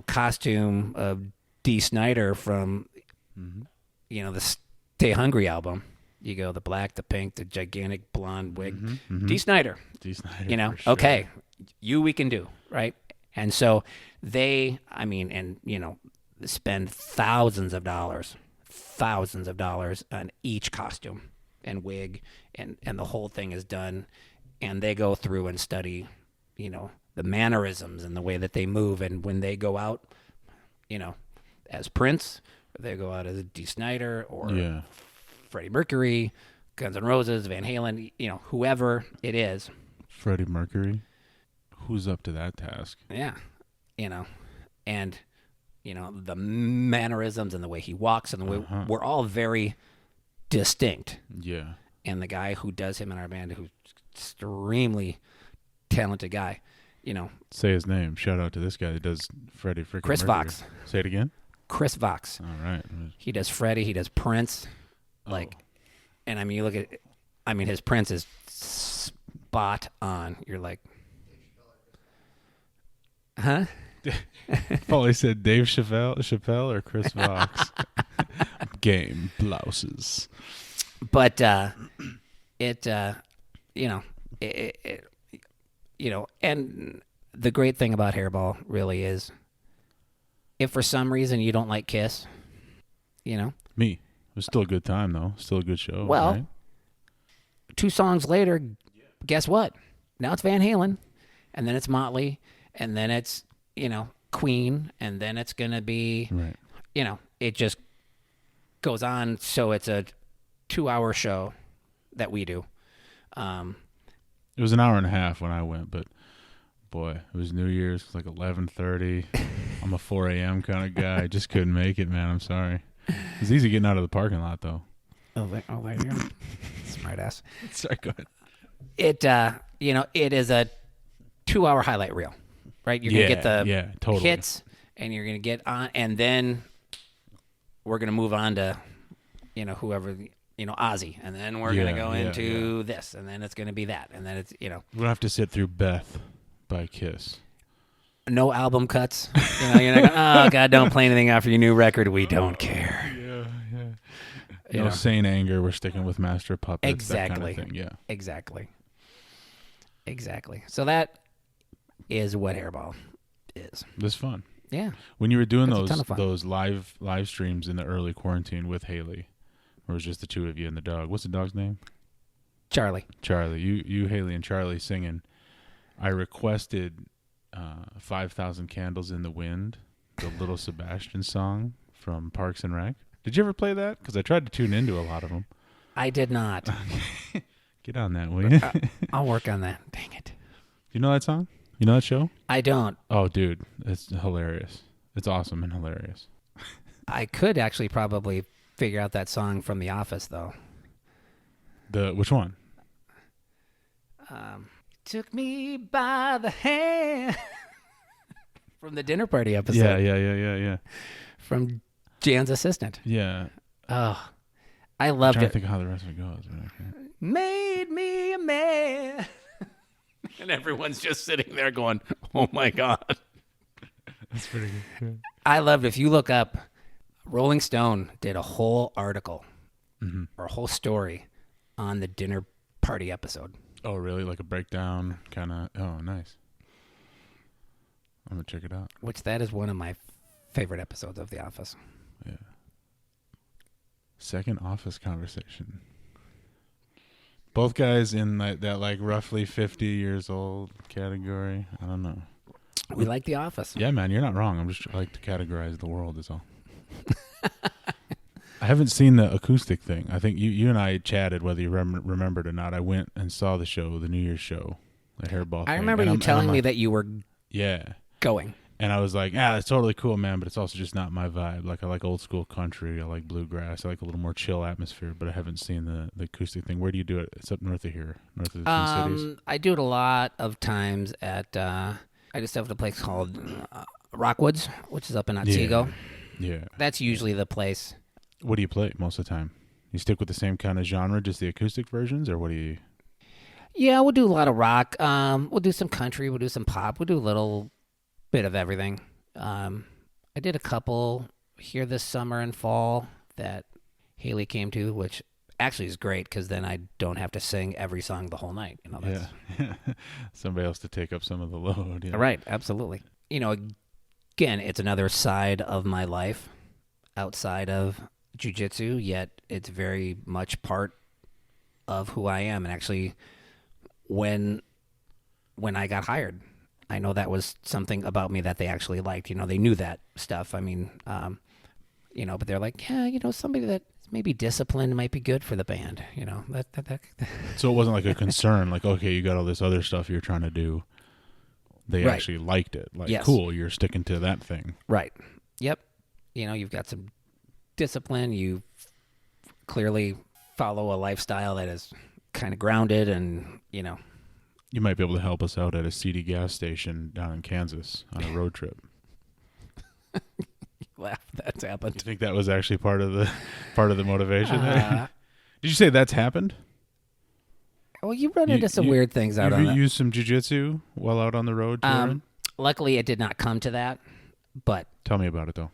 Speaker 1: costume of Dee Snider from, the Stay Hungry album, you go the black, the pink, the gigantic blonde wig, Dee Snider.
Speaker 2: Dee Snider. For sure.
Speaker 1: Okay, we can do, right? And so they, spend thousands of dollars on each costume and wig, and the whole thing is done. And they go through and study, the mannerisms and the way that they move. And when they go out, as Prince, or they go out as Dee Snider or Freddie Mercury, Guns N' Roses, Van Halen, whoever it is.
Speaker 2: Freddie Mercury? Who's up to that task?
Speaker 1: Yeah. And, the mannerisms and the way he walks and the way we're all very distinct.
Speaker 2: Yeah.
Speaker 1: And the guy who does him in our band, who's extremely talented guy,
Speaker 2: Say his name. Shout out to this guy that does Freddie freaking
Speaker 1: Chris
Speaker 2: Mercury.
Speaker 1: Vox.
Speaker 2: Say it again.
Speaker 1: Chris Vox.
Speaker 2: All right.
Speaker 1: He does Freddie. He does Prince. And you look at, his Prince is spot on. You're like, huh?
Speaker 2: Paulie said Dave Chappelle or Chris Vox. Game blouses.
Speaker 1: But and the great thing about hairball really is, if for some reason you don't like Kiss,
Speaker 2: Me. It was still a good time, though. Still a good show.
Speaker 1: Well,
Speaker 2: right?
Speaker 1: 2 songs later, guess what? Now it's Van Halen, and then it's Motley, and then it's, Queen, and then it's going to be,
Speaker 2: right.
Speaker 1: It just goes on. So it's a 2-hour show that we do.
Speaker 2: It was an hour and a half when I went, but boy, it was New Year's. It was like 11:30. I'm a 4 a.m. kind of guy. I just couldn't make it, man. I'm sorry. It's easy getting out of the parking lot, though.
Speaker 1: Oh, there you go. Smart ass.
Speaker 2: Sorry, go ahead.
Speaker 1: It is a 2-hour highlight reel, right? You're going to get the
Speaker 2: totally.
Speaker 1: hits, and you're going to get on, and then we're going to move on to, whoever, Ozzy, and then we're going to go into this, and then it's going to be that, and then it's,
Speaker 2: We'll have to sit through Beth by Kiss.
Speaker 1: No album cuts. You're not going, oh, God, don't play anything off your new record. We don't care.
Speaker 2: Yeah. No Saint Anger. We're sticking with Master of Puppets.
Speaker 1: Exactly.
Speaker 2: That kind of thing. Yeah.
Speaker 1: Exactly. So that is what hairball is.
Speaker 2: It's fun.
Speaker 1: Yeah.
Speaker 2: When you were doing
Speaker 1: That's
Speaker 2: those live streams in the early quarantine with Haley, or it was just the 2 of you and the dog? What's the dog's name?
Speaker 1: Charlie.
Speaker 2: You, Haley, and Charlie singing. I requested 5,000 Candles in the Wind, the Little Sebastian song from Parks and Rec. Did you ever play that? Because I tried to tune into a lot of them.
Speaker 1: I did not.
Speaker 2: Get on that, will you?
Speaker 1: I'll work on that. Dang it.
Speaker 2: You know that song? You know that show?
Speaker 1: I don't.
Speaker 2: Oh, dude, it's hilarious. It's awesome and hilarious.
Speaker 1: I could actually probably figure out that song from The Office, though.
Speaker 2: Which one?
Speaker 1: Took me by the hand. From the dinner party episode.
Speaker 2: Yeah.
Speaker 1: From Jan's assistant.
Speaker 2: Yeah.
Speaker 1: Oh, I loved
Speaker 2: I'm trying
Speaker 1: it.
Speaker 2: to think of how the rest of it goes. But I can't.
Speaker 1: Made me a man. And everyone's just sitting there going, oh my God.
Speaker 2: That's pretty good.
Speaker 1: I loved it. If you look up, Rolling Stone did a whole article or a whole story on the dinner party episode.
Speaker 2: Oh, really? Like a breakdown kind of. Oh, nice. I'm going to check it out.
Speaker 1: Which that is one of my favorite episodes of The Office.
Speaker 2: Yeah. Second office conversation. Both guys in that like roughly 50 years old category. I don't know.
Speaker 1: We like The Office.
Speaker 2: Yeah, man, you're not wrong. I'm just like to categorize the world is all. I haven't seen the acoustic thing. I think you and I chatted whether you remembered or not. I went and saw the show, the New Year's show, the hairball thing.
Speaker 1: I remember you telling me that you were going.
Speaker 2: And I was like, that's totally cool, man, but it's also just not my vibe. Like, I like old school country. I like bluegrass. I like a little more chill atmosphere, but I haven't seen the acoustic thing. Where do you do it? It's up north of here, north of the Twin Cities.
Speaker 1: I do it a lot of times at, I just have a place called Rockwoods, which is up in Otsego.
Speaker 2: Yeah.
Speaker 1: That's usually the place.
Speaker 2: What do you play most of the time? You stick with the same kind of genre, just the acoustic versions, or what do you?
Speaker 1: Yeah, we'll do a lot of rock. We'll do some country. We'll do some pop. We'll do a little bit of everything. I did a couple here this summer and fall that Haley came to, which actually is great because then I don't have to sing every song the whole night. You know, that's...
Speaker 2: Yeah. Somebody else to take up some of the load. Yeah.
Speaker 1: Right, absolutely. You know, again, it's another side of my life outside of Jiu-Jitsu, yet it's very much part of who I am. And actually, when I got hired, I know that was something about me that they actually liked. You know, they knew that stuff. I mean, you know, but they're like, yeah, you know, somebody that maybe disciplined might be good for the band. You know, that.
Speaker 2: So it wasn't like a concern, like, okay, you got all this other stuff you're trying to do. They
Speaker 1: Right.
Speaker 2: actually liked it. Like,
Speaker 1: Yes.
Speaker 2: Cool, you're sticking to that thing.
Speaker 1: Right. Yep. You know, you've got some discipline. You clearly follow a lifestyle that is kind of grounded and, you know.
Speaker 2: You might be able to help us out at a seedy gas station down in Kansas on a road trip.
Speaker 1: Laugh. That's happened.
Speaker 2: You think that was actually part of the motivation there? Did you say that's happened?
Speaker 1: Well, you run into some weird things out on
Speaker 2: You
Speaker 1: it.
Speaker 2: used some jiu-jitsu while out on the road touring?
Speaker 1: Luckily, it did not come to that. But
Speaker 2: Tell me about it, though.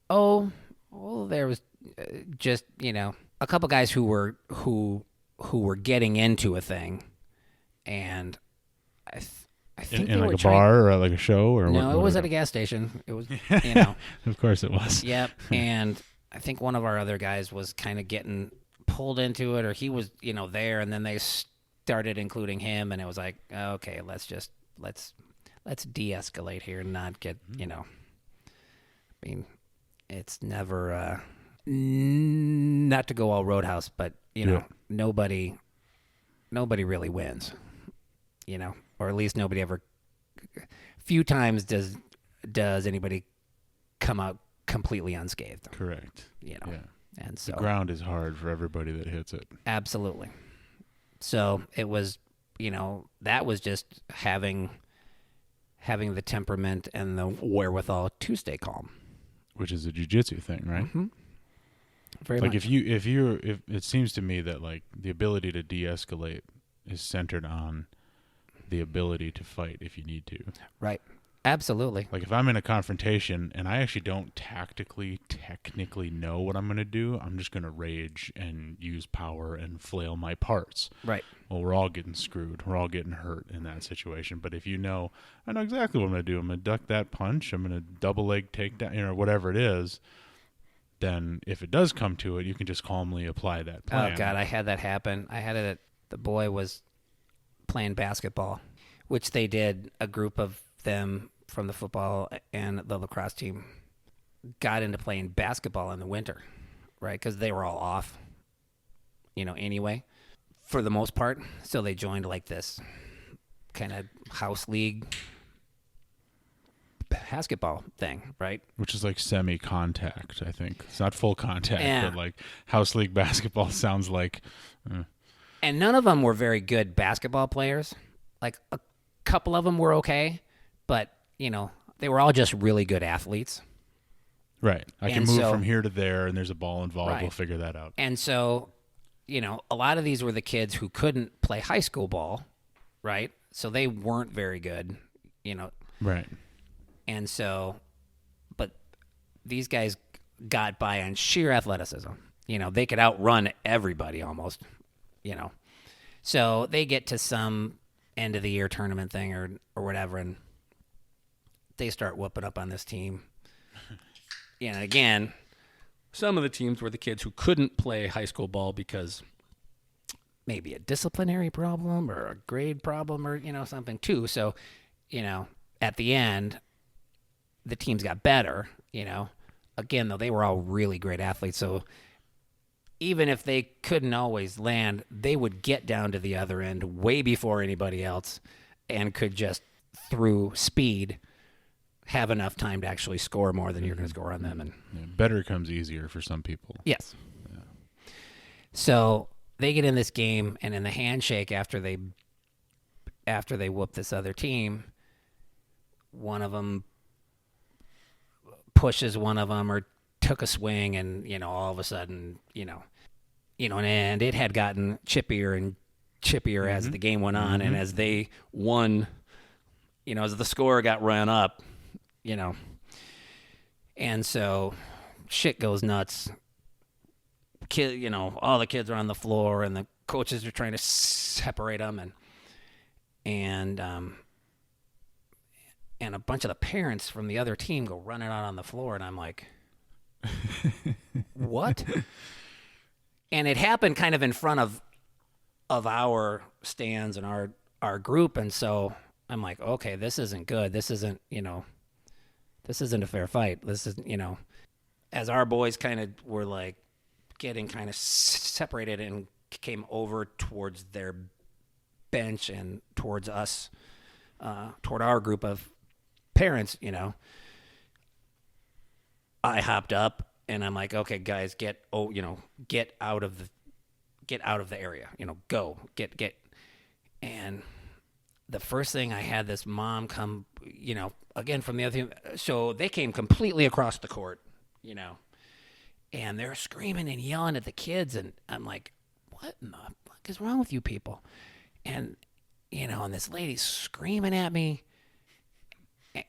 Speaker 1: oh, well, there was just, you know, a couple guys who were getting into a thing, and I think
Speaker 2: In
Speaker 1: they
Speaker 2: like
Speaker 1: were
Speaker 2: a
Speaker 1: trying,
Speaker 2: bar or like a show or
Speaker 1: No,
Speaker 2: what?
Speaker 1: it was at a gas station. It was, you know.
Speaker 2: Of course it was.
Speaker 1: Yep. And I think one of our other guys was kind of getting pulled into it, or he was, you know, there, and then they started including him, and it was like, okay, let's de-escalate here and not get, you know. I mean, it's never not to go all Roadhouse, but you know, nobody really wins, you know, or at least nobody ever. Few times does anybody come out completely unscathed.
Speaker 2: Correct.
Speaker 1: You know,
Speaker 2: Yeah.
Speaker 1: and so
Speaker 2: The ground is hard for everybody that hits it.
Speaker 1: absolutely. So it was, you know, that was just having the temperament and the wherewithal to stay calm.
Speaker 2: Which is a jiu-jitsu thing, right?
Speaker 1: Mm-hmm. Very
Speaker 2: Like
Speaker 1: much.
Speaker 2: if it seems to me that like the ability to de-escalate is centered on the ability to fight if you need to.
Speaker 1: Right. Absolutely.
Speaker 2: Like if I'm in a confrontation and I actually don't technically know what I'm going to do, I'm just going to rage and use power and flail my parts.
Speaker 1: Right.
Speaker 2: Well, we're all getting screwed. We're all getting hurt in that situation. But if you know, I know exactly what I'm going to do. I'm going to duck that punch. I'm going to double leg takedown, you know, whatever it is. Then if it does come to it, you can just calmly apply that plan.
Speaker 1: Oh God, I had that happen. I had it at, the boy was playing basketball, which they did, a group of them from the football and the lacrosse team got into playing basketball in the winter, right? Because they were all off, you know, anyway, for the most part. So they joined like this kind of house league basketball thing, right?
Speaker 2: Which is like semi-contact, I think. It's not full contact,
Speaker 1: Yeah.
Speaker 2: but like house league basketball sounds like.
Speaker 1: And none of them were very good basketball players. Like a couple of them were okay, but they were all just really good athletes.
Speaker 2: Right. I can
Speaker 1: And
Speaker 2: move
Speaker 1: so-
Speaker 2: from here to there, and there's a ball involved.
Speaker 1: Right.
Speaker 2: We'll figure that out.
Speaker 1: And so, a lot of these were the kids who couldn't play high school ball, right? So they weren't very good,
Speaker 2: Right.
Speaker 1: And so, but these guys got by on sheer athleticism. They could outrun everybody almost, So they get to some end of the year tournament thing or whatever, and they start whooping up on this team. And again, some of the teams were the kids who couldn't play high school ball because maybe a disciplinary problem or a grade problem or, something too. So, at the end, the teams got better, Again, though, they were all really great athletes. So even if they couldn't always land, they would get down to the other end way before anybody else and could just, through speed, have enough time to actually score more than you're going to score on them. And
Speaker 2: better comes easier for some people.
Speaker 1: yes. Yeah. So they get in this game, and in the handshake after they whoop this other team, one of them pushes one of them or took a swing, and all of a sudden, and it had gotten chippier and chippier as the game went on, and as they won, as the score got run up, and so shit goes nuts. All the kids are on the floor, and the coaches are trying to separate them, and a bunch of the parents from the other team go running out on the floor, and I'm like, what? And it happened kind of in front of our stands and our group, and so I'm like, okay, this isn't good. This isn't a fair fight. This is, as our boys kind of were like getting kind of separated and came over towards their bench and towards us, toward our group of parents, I hopped up and I'm like, okay, guys, get out of the area, go get. And the first thing I had this mom come, again from the other team. So they came completely across the court, and they're screaming and yelling at the kids. And I'm like, what in the fuck is wrong with you people? And, and this lady's screaming at me.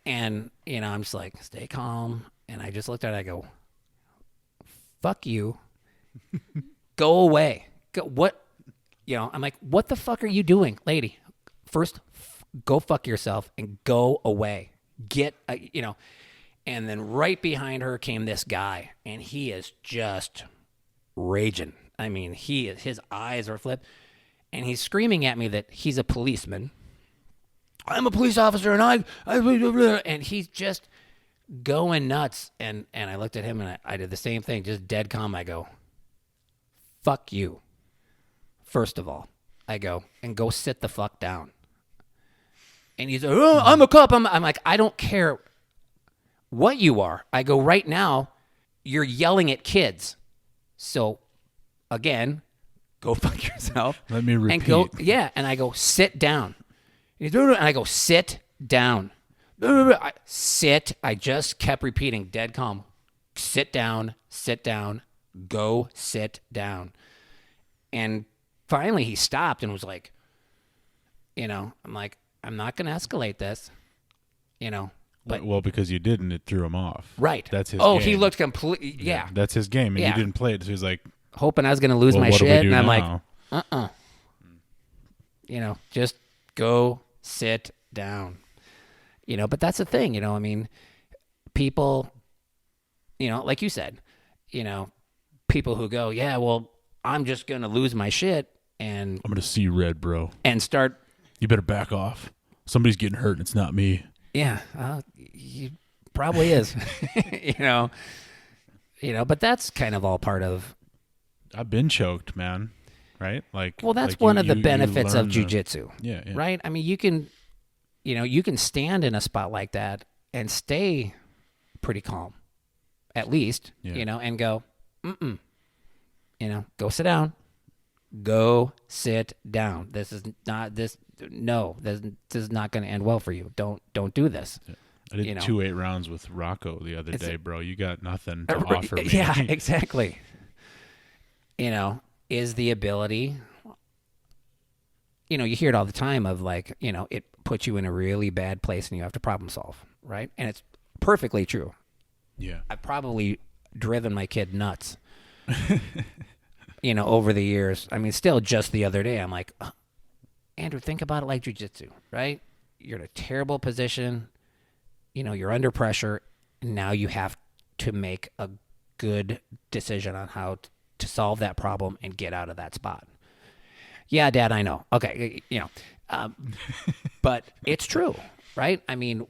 Speaker 1: And, I'm just like, stay calm. And I just looked at her, I go, fuck you. Go away. What? I'm like, what the fuck are you doing, lady? First, go fuck yourself and go away. And then right behind her came this guy, and he is just raging. I mean, his eyes are flipped, and he's screaming at me that he's a policeman. I'm a police officer, and and he's just going nuts. And I looked at him, and I did the same thing, just dead calm. I go, fuck you. First of all, I go, and go sit the fuck down. And he's like, oh, I'm a cop. I'm like, I don't care what you are. I go, right now, you're yelling at kids. So, again, go fuck yourself.
Speaker 2: Let me repeat.
Speaker 1: And go, yeah. And I go, sit down. And I go, sit down. Sit. I just kept repeating, dead calm. Sit down, go sit down. And finally he stopped and was like, I'm like, I'm not going to escalate this, But,
Speaker 2: well, because you didn't, it threw him off.
Speaker 1: Right.
Speaker 2: That's his
Speaker 1: game.
Speaker 2: game.
Speaker 1: He looked completely, yeah.
Speaker 2: That's his game, and
Speaker 1: Yeah.
Speaker 2: you didn't play it. So he's like,
Speaker 1: hoping I was going to lose
Speaker 2: well,
Speaker 1: my
Speaker 2: what do we
Speaker 1: shit.
Speaker 2: do
Speaker 1: And I'm
Speaker 2: now?
Speaker 1: like, just go sit down. But that's the thing, I mean, people, like you said, people who go, yeah, well, I'm just going to lose my shit and
Speaker 2: I'm going to see red, bro.
Speaker 1: and start,
Speaker 2: You better back off. Somebody's getting hurt, and it's not me.
Speaker 1: yeah, he probably is, but that's kind of all part of,
Speaker 2: I've been choked, man. Right? Like,
Speaker 1: well, that's
Speaker 2: like
Speaker 1: one
Speaker 2: you-
Speaker 1: of the
Speaker 2: you
Speaker 1: benefits
Speaker 2: learn
Speaker 1: of jujitsu,
Speaker 2: Yeah.
Speaker 1: right? I mean, you can you can stand in a spot like that and stay pretty calm, at least, and go, go sit down. Go sit down. This is not this is not going to end well for you. Don't do this.
Speaker 2: Yeah. I did 2 8 rounds with Rocco the other day, bro. You got nothing to offer me.
Speaker 1: Yeah, exactly. Is the ability, you hear it all the time of like, it puts you in a really bad place and you have to problem solve, right? And it's perfectly true.
Speaker 2: Yeah.
Speaker 1: I've probably driven my kid nuts, over the years. I mean, still just the other day, I'm like, Andrew, think about it like jujitsu, right? You're in a terrible position. You're under pressure. And now you have to make a good decision on how to solve that problem and get out of that spot. Yeah, Dad, I know. Okay, but it's true, right? I mean,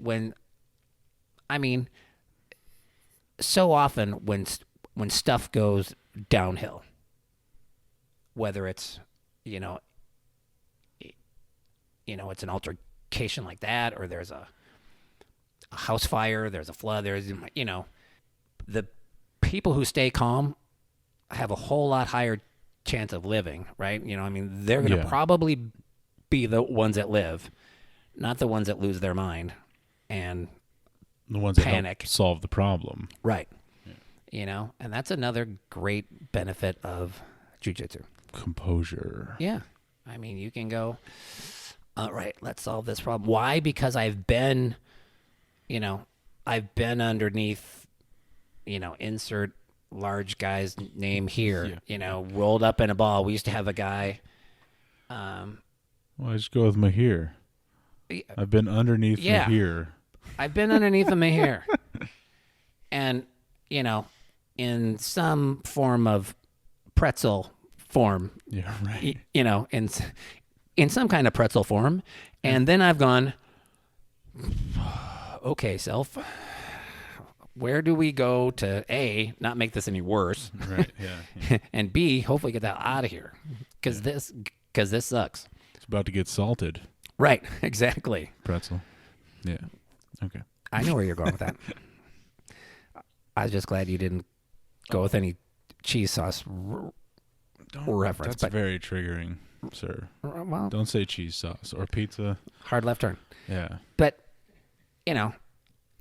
Speaker 1: so often when stuff goes downhill, whether it's, it's an altercation like that, or there's a house fire, there's a flood, the people who stay calm have a whole lot higher chance of living, right? They're going to probably be the ones that live, not the ones that lose their mind and
Speaker 2: the ones
Speaker 1: panic.
Speaker 2: That help solve the problem.
Speaker 1: Right. Yeah. And that's another great benefit of jiu-jitsu.
Speaker 2: Composure.
Speaker 1: Yeah. You can go, all right, let's solve this problem. Why? Because I've been underneath, insert large guy's name here, rolled up in a ball. We used to have a guy.
Speaker 2: Well, I just go with Mahir. I've been underneath Mahir.
Speaker 1: I've been underneath the Mahir. And, in some form of pretzel form.
Speaker 2: Yeah, right.
Speaker 1: In some kind of pretzel form. And then I've gone, okay, self, where do we go to A, not make this any worse,
Speaker 2: right? Yeah.
Speaker 1: And B, hopefully get that out of here, because this sucks.
Speaker 2: It's about to get salted.
Speaker 1: Right, exactly.
Speaker 2: Pretzel. Yeah. Okay.
Speaker 1: I know where you're going with that. I was just glad you didn't go with any cheese sauce reference.
Speaker 2: That's very triggering, sir.
Speaker 1: Well,
Speaker 2: don't say cheese sauce or pizza.
Speaker 1: Hard left turn.
Speaker 2: Yeah.
Speaker 1: But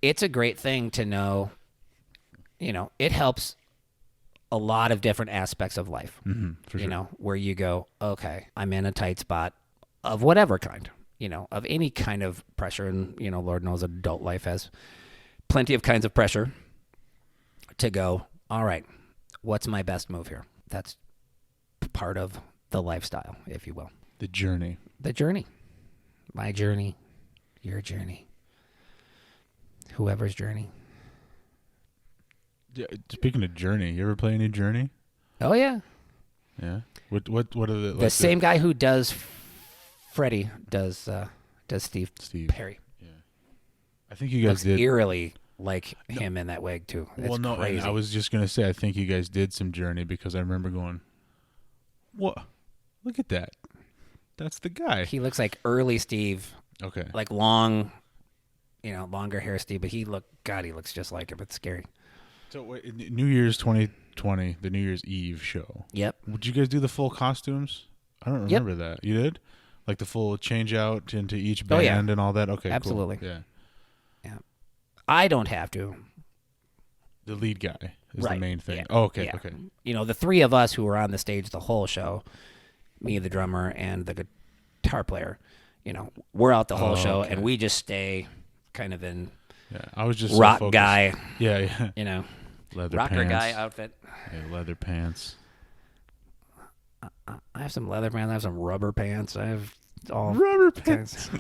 Speaker 1: it's a great thing to know, it helps a lot of different aspects of life,
Speaker 2: for sure.
Speaker 1: Where you go, okay, I'm in a tight spot of whatever kind, of any kind of pressure. And, Lord knows adult life has plenty of kinds of pressure to go, all right, what's my best move here? That's part of the lifestyle, if you will.
Speaker 2: The journey.
Speaker 1: My journey, your journey. Whoever's journey.
Speaker 2: Yeah, speaking of Journey, you ever play any Journey?
Speaker 1: Oh yeah.
Speaker 2: Yeah. What are
Speaker 1: the same guy who does Freddie does Steve Perry.
Speaker 2: Yeah. I think you guys did
Speaker 1: eerily like him in that wig too. It's crazy.
Speaker 2: I was just gonna say I think you guys did some Journey because I remember going, what? Look at that. That's the guy.
Speaker 1: He looks like early Steve.
Speaker 2: Okay.
Speaker 1: Like long. Longer hair Steve, but he looks just like him. It's scary.
Speaker 2: So New Year's 2020, the New Year's Eve show.
Speaker 1: Yep.
Speaker 2: Did you guys do the full costumes? I don't remember that. You did? Like the full change out into each band and all that? Okay,
Speaker 1: absolutely.
Speaker 2: Cool.
Speaker 1: Yeah. I don't have to.
Speaker 2: The lead guy is the main thing.
Speaker 1: Yeah.
Speaker 2: Oh, okay,
Speaker 1: yeah.
Speaker 2: okay.
Speaker 1: The three of us who were on the stage the whole show, me, the drummer, and the guitar player, we're out the whole show, and we just stay kind of in
Speaker 2: I was just
Speaker 1: rock
Speaker 2: so
Speaker 1: guy.
Speaker 2: Yeah. Leather
Speaker 1: rocker
Speaker 2: pants.
Speaker 1: guy outfit.
Speaker 2: Yeah, leather pants.
Speaker 1: I have some leather pants. I have some rubber pants. I have all
Speaker 2: rubber pants.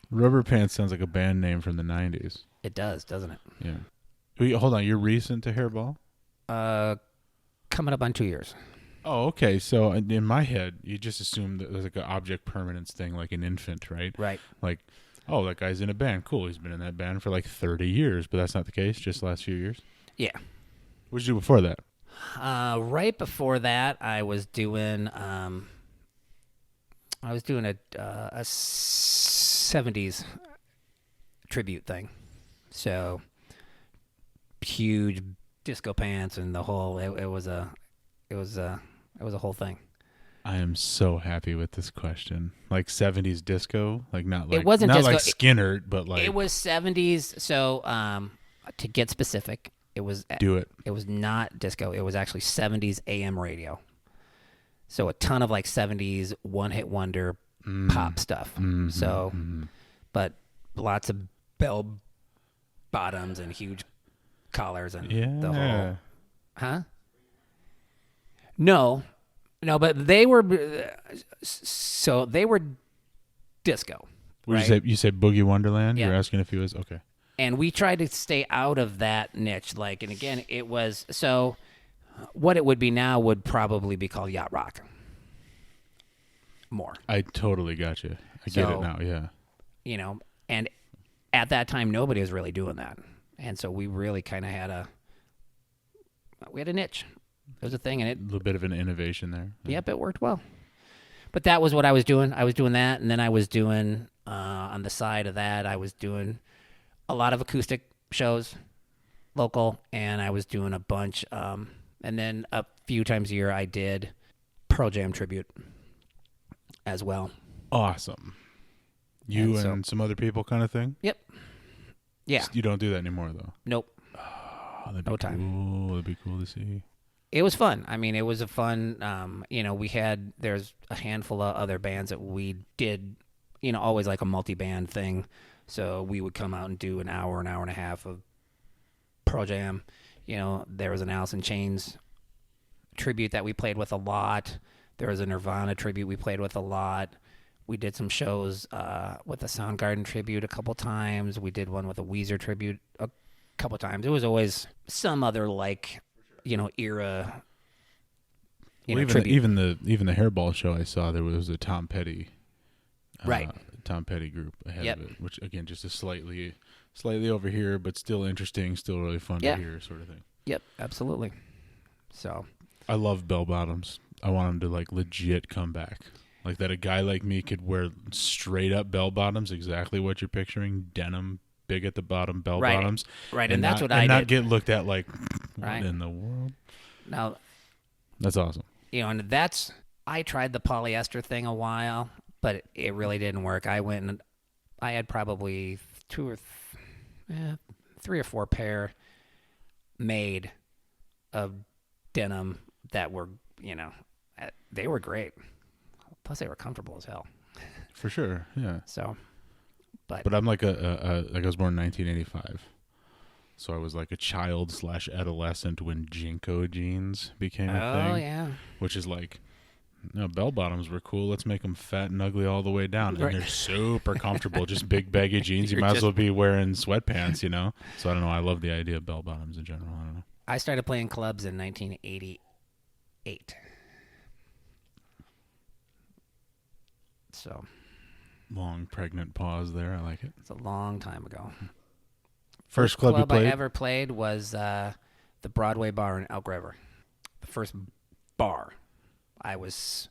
Speaker 2: Rubber Pants sounds like a band name from the 90s.
Speaker 1: It does, doesn't it?
Speaker 2: Yeah. Wait, hold on. You're recent to Hairball?
Speaker 1: Coming up on 2 years.
Speaker 2: Oh, okay. So in my head, you just assume that there's like an object permanence thing, like an infant, right?
Speaker 1: Right.
Speaker 2: Like, oh, that guy's in a band. Cool. He's been in that band for like 30 years, but that's not the case. Just the last few years.
Speaker 1: Yeah.
Speaker 2: What did you do before that?
Speaker 1: Right before that, I was doing a '70s tribute thing. So huge disco pants and the whole. It was a whole thing.
Speaker 2: I am so happy with this question. Like 70s disco, like not like
Speaker 1: It wasn't
Speaker 2: not
Speaker 1: disco.
Speaker 2: like Skinner, but like
Speaker 1: It was '70s. So to get specific, it was not disco. It was actually '70s AM radio. So a ton of like '70s one-hit wonder pop stuff. So, but lots of bell bottoms and huge collars and the whole. Huh? No, but they were disco. Right?
Speaker 2: You said Boogie Wonderland?
Speaker 1: Yeah.
Speaker 2: You're asking if he was okay.
Speaker 1: And we tried to stay out of that niche. Like, and again, it was so. What it would be now would probably be called yacht rock. More.
Speaker 2: I totally got you. I get it now. Yeah.
Speaker 1: You know, and at that time, nobody was really doing that, and so we really kind of had a niche. It was a thing, and
Speaker 2: A little bit of an innovation there.
Speaker 1: Yep, it worked well. But that was what I was doing. I was doing that, and then I was doing on the side of that, I was doing a lot of acoustic shows, local, and I was doing a bunch. And then a few times a year, I did Pearl Jam tribute as well.
Speaker 2: Awesome. You and some other people kind of thing?
Speaker 1: Yep. Yeah.
Speaker 2: You don't do that anymore, though?
Speaker 1: Nope.
Speaker 2: Oh, that'd be
Speaker 1: No time.
Speaker 2: Cool. That'd be cool to see.
Speaker 1: It was fun. I mean, it was a fun, there's a handful of other bands that we did, always like a multi-band thing. So we would come out and do an hour and a half of Pearl Jam. There was an Alice in Chains tribute that we played with a lot. There was a Nirvana tribute we played with a lot. We did some shows with a Soundgarden tribute a couple times. We did one with a Weezer tribute a couple times. It was always some other era.
Speaker 2: Even the Hairball show I saw, there was a Tom Petty,
Speaker 1: right?
Speaker 2: Tom Petty group ahead
Speaker 1: Yep.
Speaker 2: of it, which again just is slightly over here, but still interesting, still really fun to hear, sort of thing.
Speaker 1: Yep, absolutely. So
Speaker 2: I love bell bottoms. I want them to like legit come back. Like that a guy like me could wear straight up bell bottoms, exactly what you're picturing, denim, big at the bottom, bell bottoms.
Speaker 1: Right, and that's what I
Speaker 2: did. And not
Speaker 1: did.
Speaker 2: get looked at like, what
Speaker 1: Right.
Speaker 2: in the world?
Speaker 1: Now,
Speaker 2: That's awesome.
Speaker 1: and I tried the polyester thing a while, but it really didn't work. I went and I had probably 3 or 4 pair made of denim that were, they were great. Plus, they were comfortable as hell.
Speaker 2: For sure, yeah.
Speaker 1: So,
Speaker 2: but I'm like I was born in 1985, so I was like a child / adolescent when Jinko jeans became a thing.
Speaker 1: Oh yeah.
Speaker 2: Which is like, bell bottoms were cool. Let's make them fat and ugly all the way down, and they're super comfortable. Just big baggy jeans. You might as well be wearing sweatpants, So I don't know. I love the idea of bell bottoms in general. I don't know.
Speaker 1: I started playing clubs in 1988. So
Speaker 2: long pregnant pause there. I like it.
Speaker 1: It's a long time ago.
Speaker 2: First club you played?
Speaker 1: I ever played was the Broadway Bar in Elk River. The first bar. I was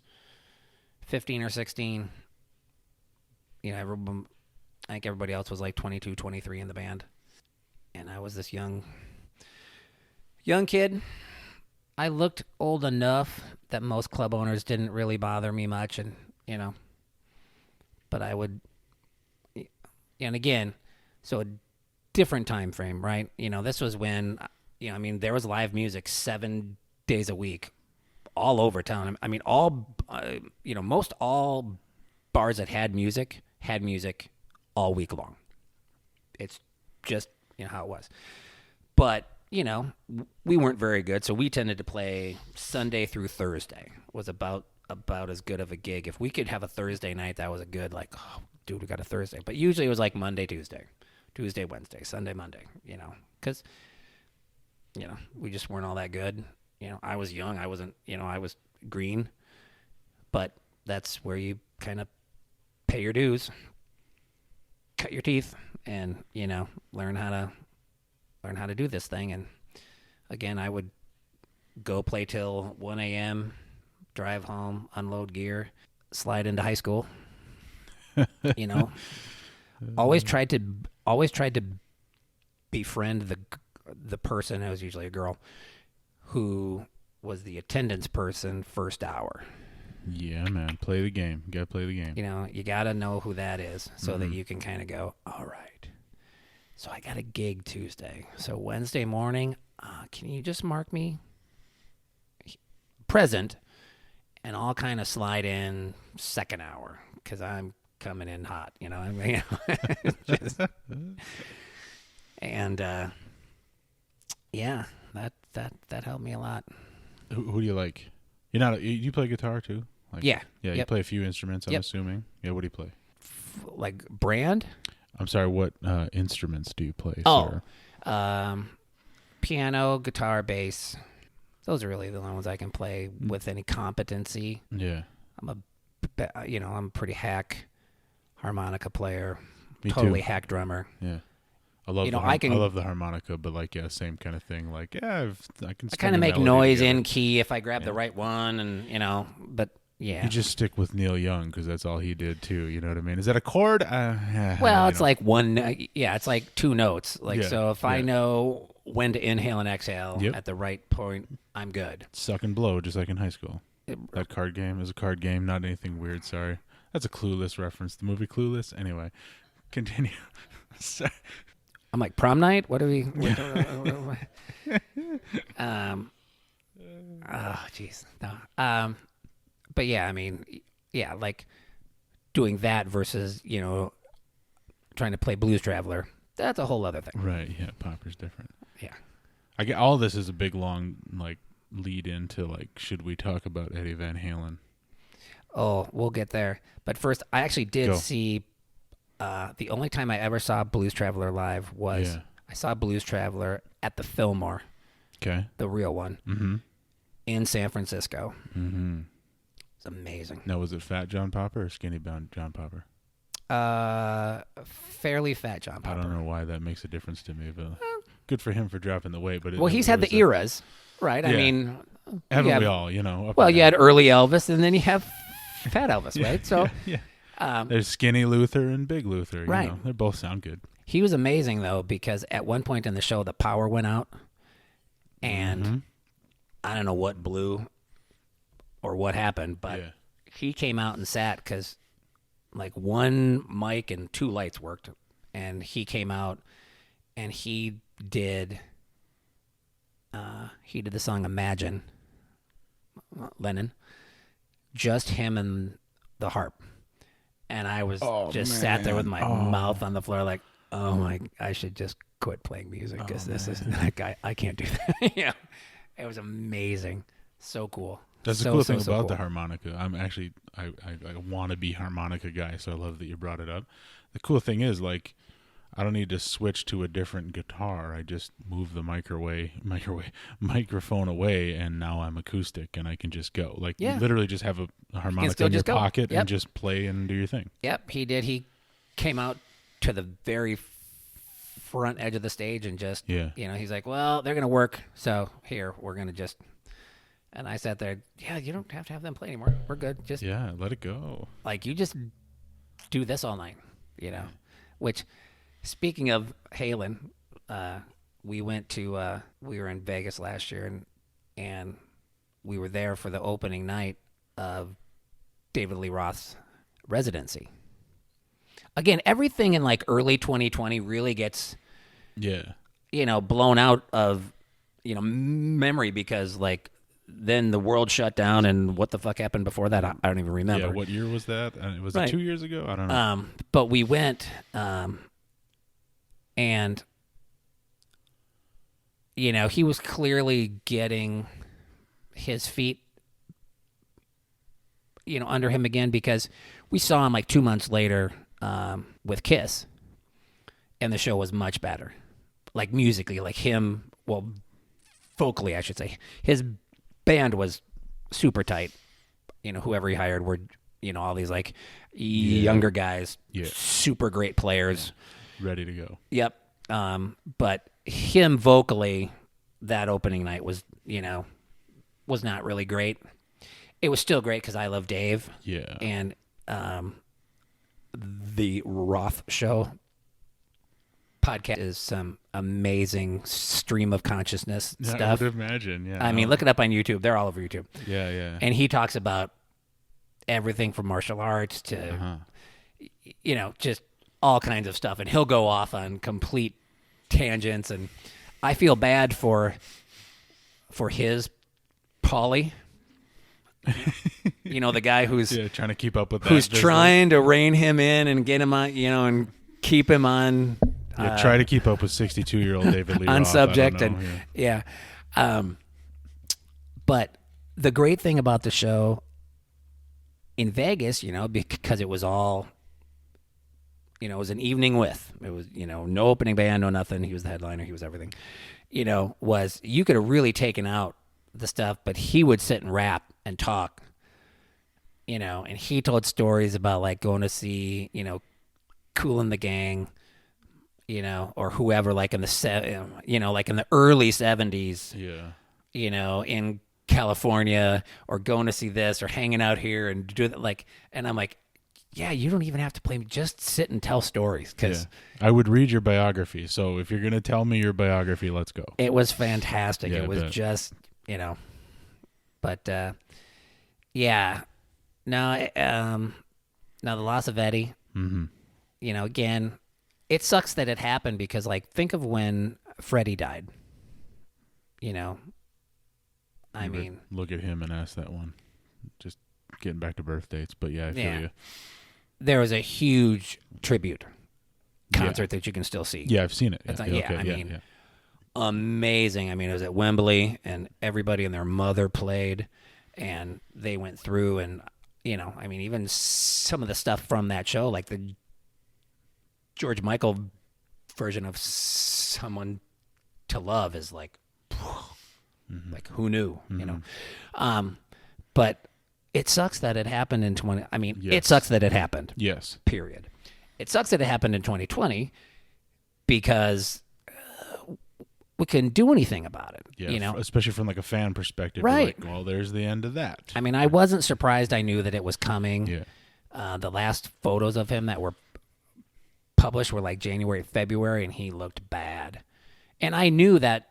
Speaker 1: 15 or 16. I think everybody else was like 22, 23 in the band. And I was this young kid. I looked old enough that most club owners didn't really bother me much. And, but I would, and again, so a different time frame, right? This was when, there was live music 7 days a week all over town. I mean, most all bars that had music all week long. It's just, how it was. But, we weren't very good, so we tended to play Sunday through Thursday. Was about as good of a gig. If we could have a Thursday night, that was a good, like, oh, dude, we got a Thursday. But usually it was like Monday, Tuesday, Wednesday, Sunday, Monday, because, we just weren't all that good. I was young. I wasn't, I was green. But that's where you kind of pay your dues, cut your teeth, and, learn how to do this thing. And again, I would go play till 1 a.m., drive home, unload gear, slide into high school, always tried to befriend the person, it was usually a girl, who was the attendance person first hour.
Speaker 2: Yeah, man. Play the game. You got to play the game.
Speaker 1: You know, you got to know who that is so that you can kind of go, all right. So I got a gig Tuesday. So Wednesday morning, can you just mark me present? And I'll kind of slide in second hour because I'm coming in hot, you know. I mean, and yeah, that helped me a lot.
Speaker 2: Who do you like? You play guitar too? Like,
Speaker 1: Yeah.
Speaker 2: Yeah, you play a few instruments, I'm assuming. Yeah, what do you play?
Speaker 1: Like brand?
Speaker 2: I'm sorry, what instruments do you play,
Speaker 1: Oh,
Speaker 2: sir?
Speaker 1: Piano, guitar, bass. Those are really the only ones I can play with any competency.
Speaker 2: Yeah.
Speaker 1: I'm a pretty hack harmonica player.
Speaker 2: Me
Speaker 1: totally
Speaker 2: too.
Speaker 1: hack drummer.
Speaker 2: Yeah. I love I love the harmonica, but like, yeah, same kind of thing. Like, yeah, I can.
Speaker 1: I kind of make noise in key if I grab the right one, and but yeah.
Speaker 2: You just stick with Neil Young because that's all he did too. You know what I mean? Is that a chord?
Speaker 1: Well, it's like one. Yeah, it's like two notes. Like,
Speaker 2: Yeah,
Speaker 1: so if I know when to inhale and exhale at the right point, I'm good.
Speaker 2: Suck and blow, just like in high school. That card game is a card game, not anything weird. Sorry, that's a Clueless reference. The movie Clueless. Anyway, continue.
Speaker 1: I'm like, prom night? What are we? Oh, jeez. No. But yeah, I mean, yeah, like doing that versus, trying to play Blues Traveler. That's a whole other thing.
Speaker 2: Right. Yeah. Popper's different.
Speaker 1: Yeah.
Speaker 2: I get all this is a big, long, like, lead into, like, should we talk about Eddie Van Halen?
Speaker 1: Oh, we'll get there. But first, I actually did see, the only time I ever saw Blues Traveler live was I saw Blues Traveler at the Fillmore.
Speaker 2: Okay.
Speaker 1: The real one.
Speaker 2: Mm-hmm.
Speaker 1: In San Francisco.
Speaker 2: Mm-hmm.
Speaker 1: It's amazing.
Speaker 2: Now, was it Fat John Popper or Skinny John Popper?
Speaker 1: Fairly fat John Popper.
Speaker 2: I don't know why that makes a difference to me, but good for him for dropping the weight. But
Speaker 1: he's had the eras, right?
Speaker 2: Yeah.
Speaker 1: I mean,
Speaker 2: haven't we all?
Speaker 1: Well, you had early Elvis, and then you have fat Elvis, right? So,
Speaker 2: there's Skinny Luther and Big Luther. You
Speaker 1: right?
Speaker 2: know, they both sound good.
Speaker 1: He was amazing though, because at one point in the show, the power went out, and I don't know what blew or what happened, but he came out and sat because like one mic and two lights worked, and he came out and he did the song Imagine, Lennon, just him and the harp, and I was sat there with my mouth on the floor like, oh my, I should just quit playing music because this is that guy. I can't do that. Yeah, it was amazing, so cool.
Speaker 2: That's the cool thing about the harmonica. I'm actually, I want to be harmonica guy, so I love that you brought it up. The cool thing is, like, I don't need to switch to a different guitar. I just move the microphone away, and now I'm acoustic, and I can just go. Like, you literally just have a harmonica in your pocket and just play and do your thing. Yep,
Speaker 1: he did. He came out to the very front edge of the stage and just, he's like, well, they're going to work, so here, we're going to just... And I sat there, you don't have to have them play anymore. We're good. Just
Speaker 2: let it go.
Speaker 1: Like, you just do this all night, Which, speaking of Halen, we were in Vegas last year, and we were there for the opening night of David Lee Roth's residency. Again, everything in like early 2020 really gets, blown out of, memory because like, then the world shut down, and what the fuck happened before that? I don't even remember.
Speaker 2: Yeah, what year was that? Was it 2 years ago? I don't know.
Speaker 1: But we went, and he was clearly getting his feet, under him again, because we saw him like 2 months later with Kiss, and the show was much better, like musically, like him. Well, vocally, I should say, his band was super tight. Whoever he hired were, all these like younger guys, super great players,
Speaker 2: ready to go.
Speaker 1: Yep. But him vocally, that opening night was, was not really great. It was still great because I love Dave.
Speaker 2: Yeah.
Speaker 1: And the Roth Show podcast is some amazing stream of consciousness stuff.
Speaker 2: I would imagine, yeah.
Speaker 1: I mean, look it up on YouTube. They're all over YouTube.
Speaker 2: Yeah, yeah.
Speaker 1: And he talks about everything from martial arts to, just all kinds of stuff. And he'll go off on complete tangents. And I feel bad for his Paulie. The guy who's
Speaker 2: trying to keep up with that.
Speaker 1: Who's trying to rein him in and get him on, and keep him on.
Speaker 2: Try to keep up with 62-year-old David Lee Roth.
Speaker 1: On subject. But the great thing about the show in Vegas, because it was all, it was an evening with. It was, no opening band, no nothing. He was the headliner. He was everything. Was you could have really taken out the stuff, but he would sit and rap and talk, and he told stories about like going to see, Kool and the Gang, or whoever, like in the like in the early 70s, in California, or going to see this, or hanging out here and do that, and I'm like, yeah, you don't even have to play me. Just sit and tell stories. Cause
Speaker 2: I would read your biography. So if you're going to tell me your biography, let's go.
Speaker 1: It was fantastic.
Speaker 2: Yeah,
Speaker 1: it was just, but now the loss of Eddie, again, it sucks that it happened because, think of when Freddie died. I mean,
Speaker 2: look at him and ask that one. Just getting back to birth dates, but I feel you.
Speaker 1: There was a huge tribute concert that you can still see.
Speaker 2: Yeah, I've seen it.
Speaker 1: Amazing. I mean, it was at Wembley, and everybody and their mother played, and they went through, and even some of the stuff from that show, like the George Michael version of Someone to Love is like who knew, but it sucks that it happened in 20. I mean, It sucks that it happened.
Speaker 2: Yes.
Speaker 1: Period. It sucks that it happened in 2020 because we couldn't do anything about it.
Speaker 2: Yeah, especially from a fan perspective.
Speaker 1: Right.
Speaker 2: Well, there's the end of that.
Speaker 1: I mean, I wasn't surprised. I knew that it was coming.
Speaker 2: Yeah.
Speaker 1: The last photos of him that were published were January, February, and he looked bad. And I knew that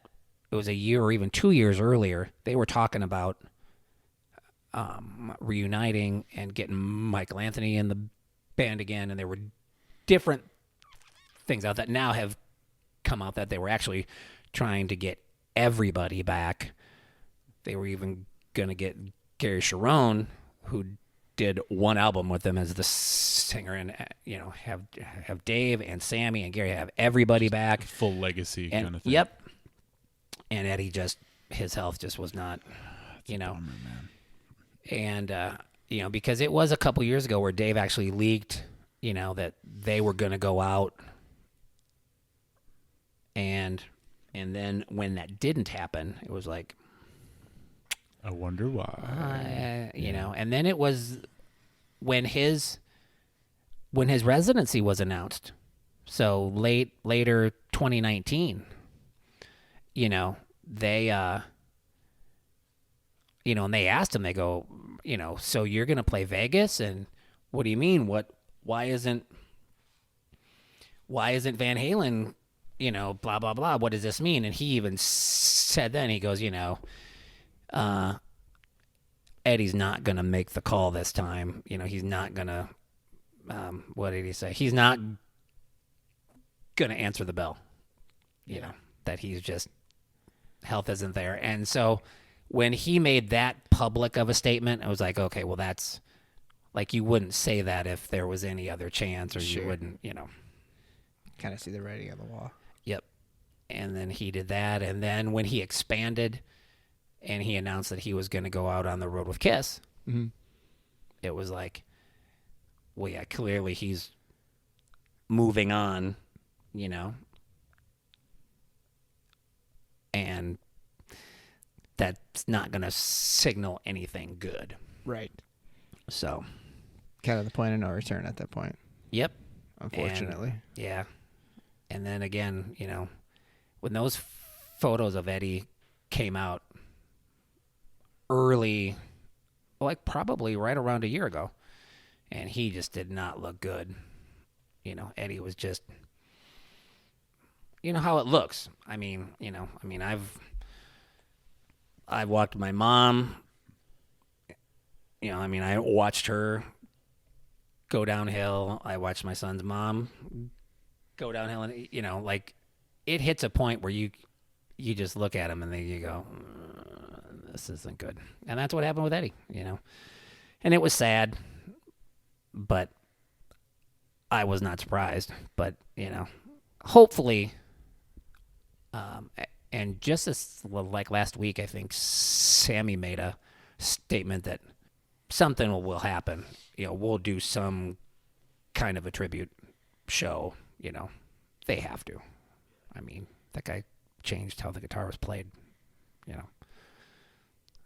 Speaker 1: it was a year or even 2 years earlier. They were talking about reuniting and getting Michael Anthony in the band again, and there were different things out that now have come out that they were actually trying to get everybody back. They were even going to get Gary Sharon, who did one album with them as the singer, and have Dave and Sammy and Gary, have everybody back,
Speaker 2: full legacy kind of thing.
Speaker 1: Yep. And Eddie, his health just was not,
Speaker 2: Bummer, man.
Speaker 1: And because it was a couple years ago where Dave actually leaked, that they were going to go out, and then when that didn't happen, it was like,
Speaker 2: I wonder why.
Speaker 1: And then it was when his residency was announced, so later 2019. They and they asked him. They go, so you're gonna play Vegas, and what do you mean? Why isn't Van Halen? Blah blah blah. What does this mean? And he even said then, he goes, Eddie's not going to make the call this time. He's not going to, what did he say? He's not going to answer the bell. That he's just, health isn't there. And so when he made that public of a statement, I was like, okay, well, that's, you wouldn't say that if there was any other chance, or you wouldn't,
Speaker 3: Kind of see the writing on the wall.
Speaker 1: Yep. And then he did that. And then when he expanded and he announced that he was going to go out on the road with Kiss, it was like, well, yeah, clearly he's moving on, and that's not going to signal anything good.
Speaker 3: Right.
Speaker 1: So.
Speaker 3: Kind of the point of no return at that point.
Speaker 1: Yep.
Speaker 3: Unfortunately.
Speaker 1: Yeah. And then again, when those photos of Eddie came out early, probably right around a year ago, and he just did not look good. Eddie was just, how it looks. I've walked my mom. I watched her go downhill. I watched my son's mom go downhill, and it hits a point where you just look at him and then you go, this isn't good. And that's what happened with Eddie, And it was sad, but I was not surprised. But, hopefully, and just as like last week, I think Sammy made a statement that something will happen. We'll do some kind of a tribute show. They have to. That guy changed how the guitar was played.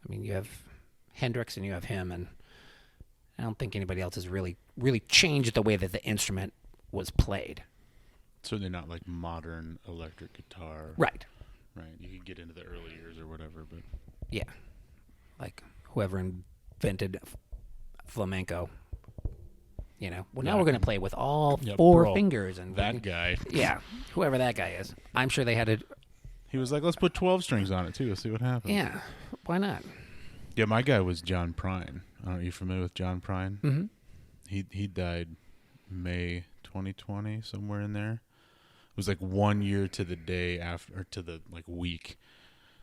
Speaker 1: You have Hendrix and you have him, and I don't think anybody else has really changed the way that the instrument was played.
Speaker 2: Certainly not like modern electric guitar.
Speaker 1: Right.
Speaker 2: Right. You can get into the early years or whatever, but
Speaker 1: yeah, like whoever invented flamenco. Well, now we're going to play with all four fingers. And
Speaker 2: that guy.
Speaker 1: Yeah, whoever that guy is. I'm sure they had to.
Speaker 2: He was like, let's put 12 strings on it, too. See what happens.
Speaker 1: Yeah, why not?
Speaker 2: Yeah, my guy was John Prine. Are you familiar with John Prine?
Speaker 1: Mm-hmm.
Speaker 2: He died May 2020, somewhere in there. It was like 1 year to the day after, or to the week.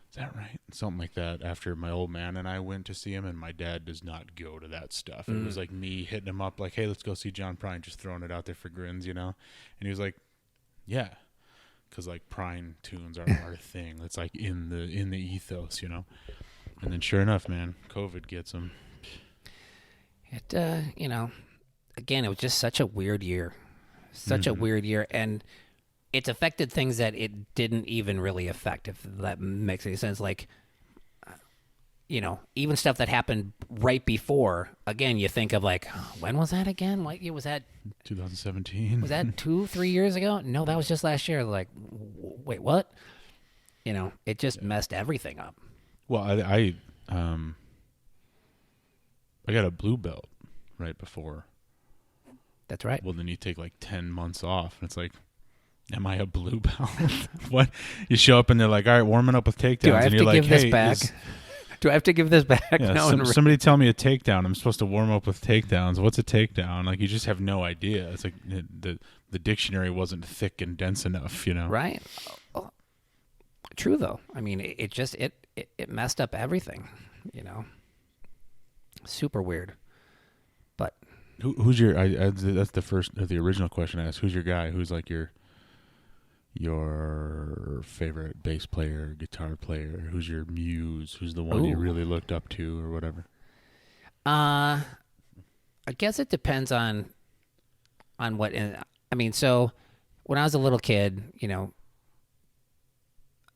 Speaker 2: Is that right? Something like that. After my old man and I went to see him, and my dad does not go to that stuff. It was like me hitting him up, like, "Hey, let's go see John Prine," just throwing it out there for grins, And he was like, "Yeah," because Prine tunes are our thing. It's like in the ethos, And then sure enough, man, COVID gets him.
Speaker 1: It again, it was just such a weird year, a weird year, and it's affected things that it didn't even really affect, if that makes any sense. Even stuff that happened right before, again, you think of when was that again? What year was that?
Speaker 2: 2017.
Speaker 1: Was that 2-3 years ago? No, that was just last year. Wait, what? It just messed everything up.
Speaker 2: Well, I got a blue belt right before.
Speaker 1: That's right.
Speaker 2: Well, then you take 10 months off, and it's like, am I a blue belt? What? You show up and they're like, all right, warming up with takedowns.
Speaker 1: Do I have
Speaker 2: and you're
Speaker 1: to give this
Speaker 2: hey,
Speaker 1: back? Do I have to give this back?
Speaker 2: Yeah,
Speaker 1: No,
Speaker 2: somebody tell me a takedown. I'm supposed to warm up with takedowns. What's a takedown? You just have no idea. It's like the dictionary wasn't thick and dense enough,
Speaker 1: Right. Oh, true, though. It just it messed up everything, Super weird. But
Speaker 2: who's your? That's the original question I asked. Who's your guy? Who's your favorite bass player, guitar player? Who's your muse? Who's the one you really looked up to, or whatever?
Speaker 1: I guess it depends on what. So when I was a little kid,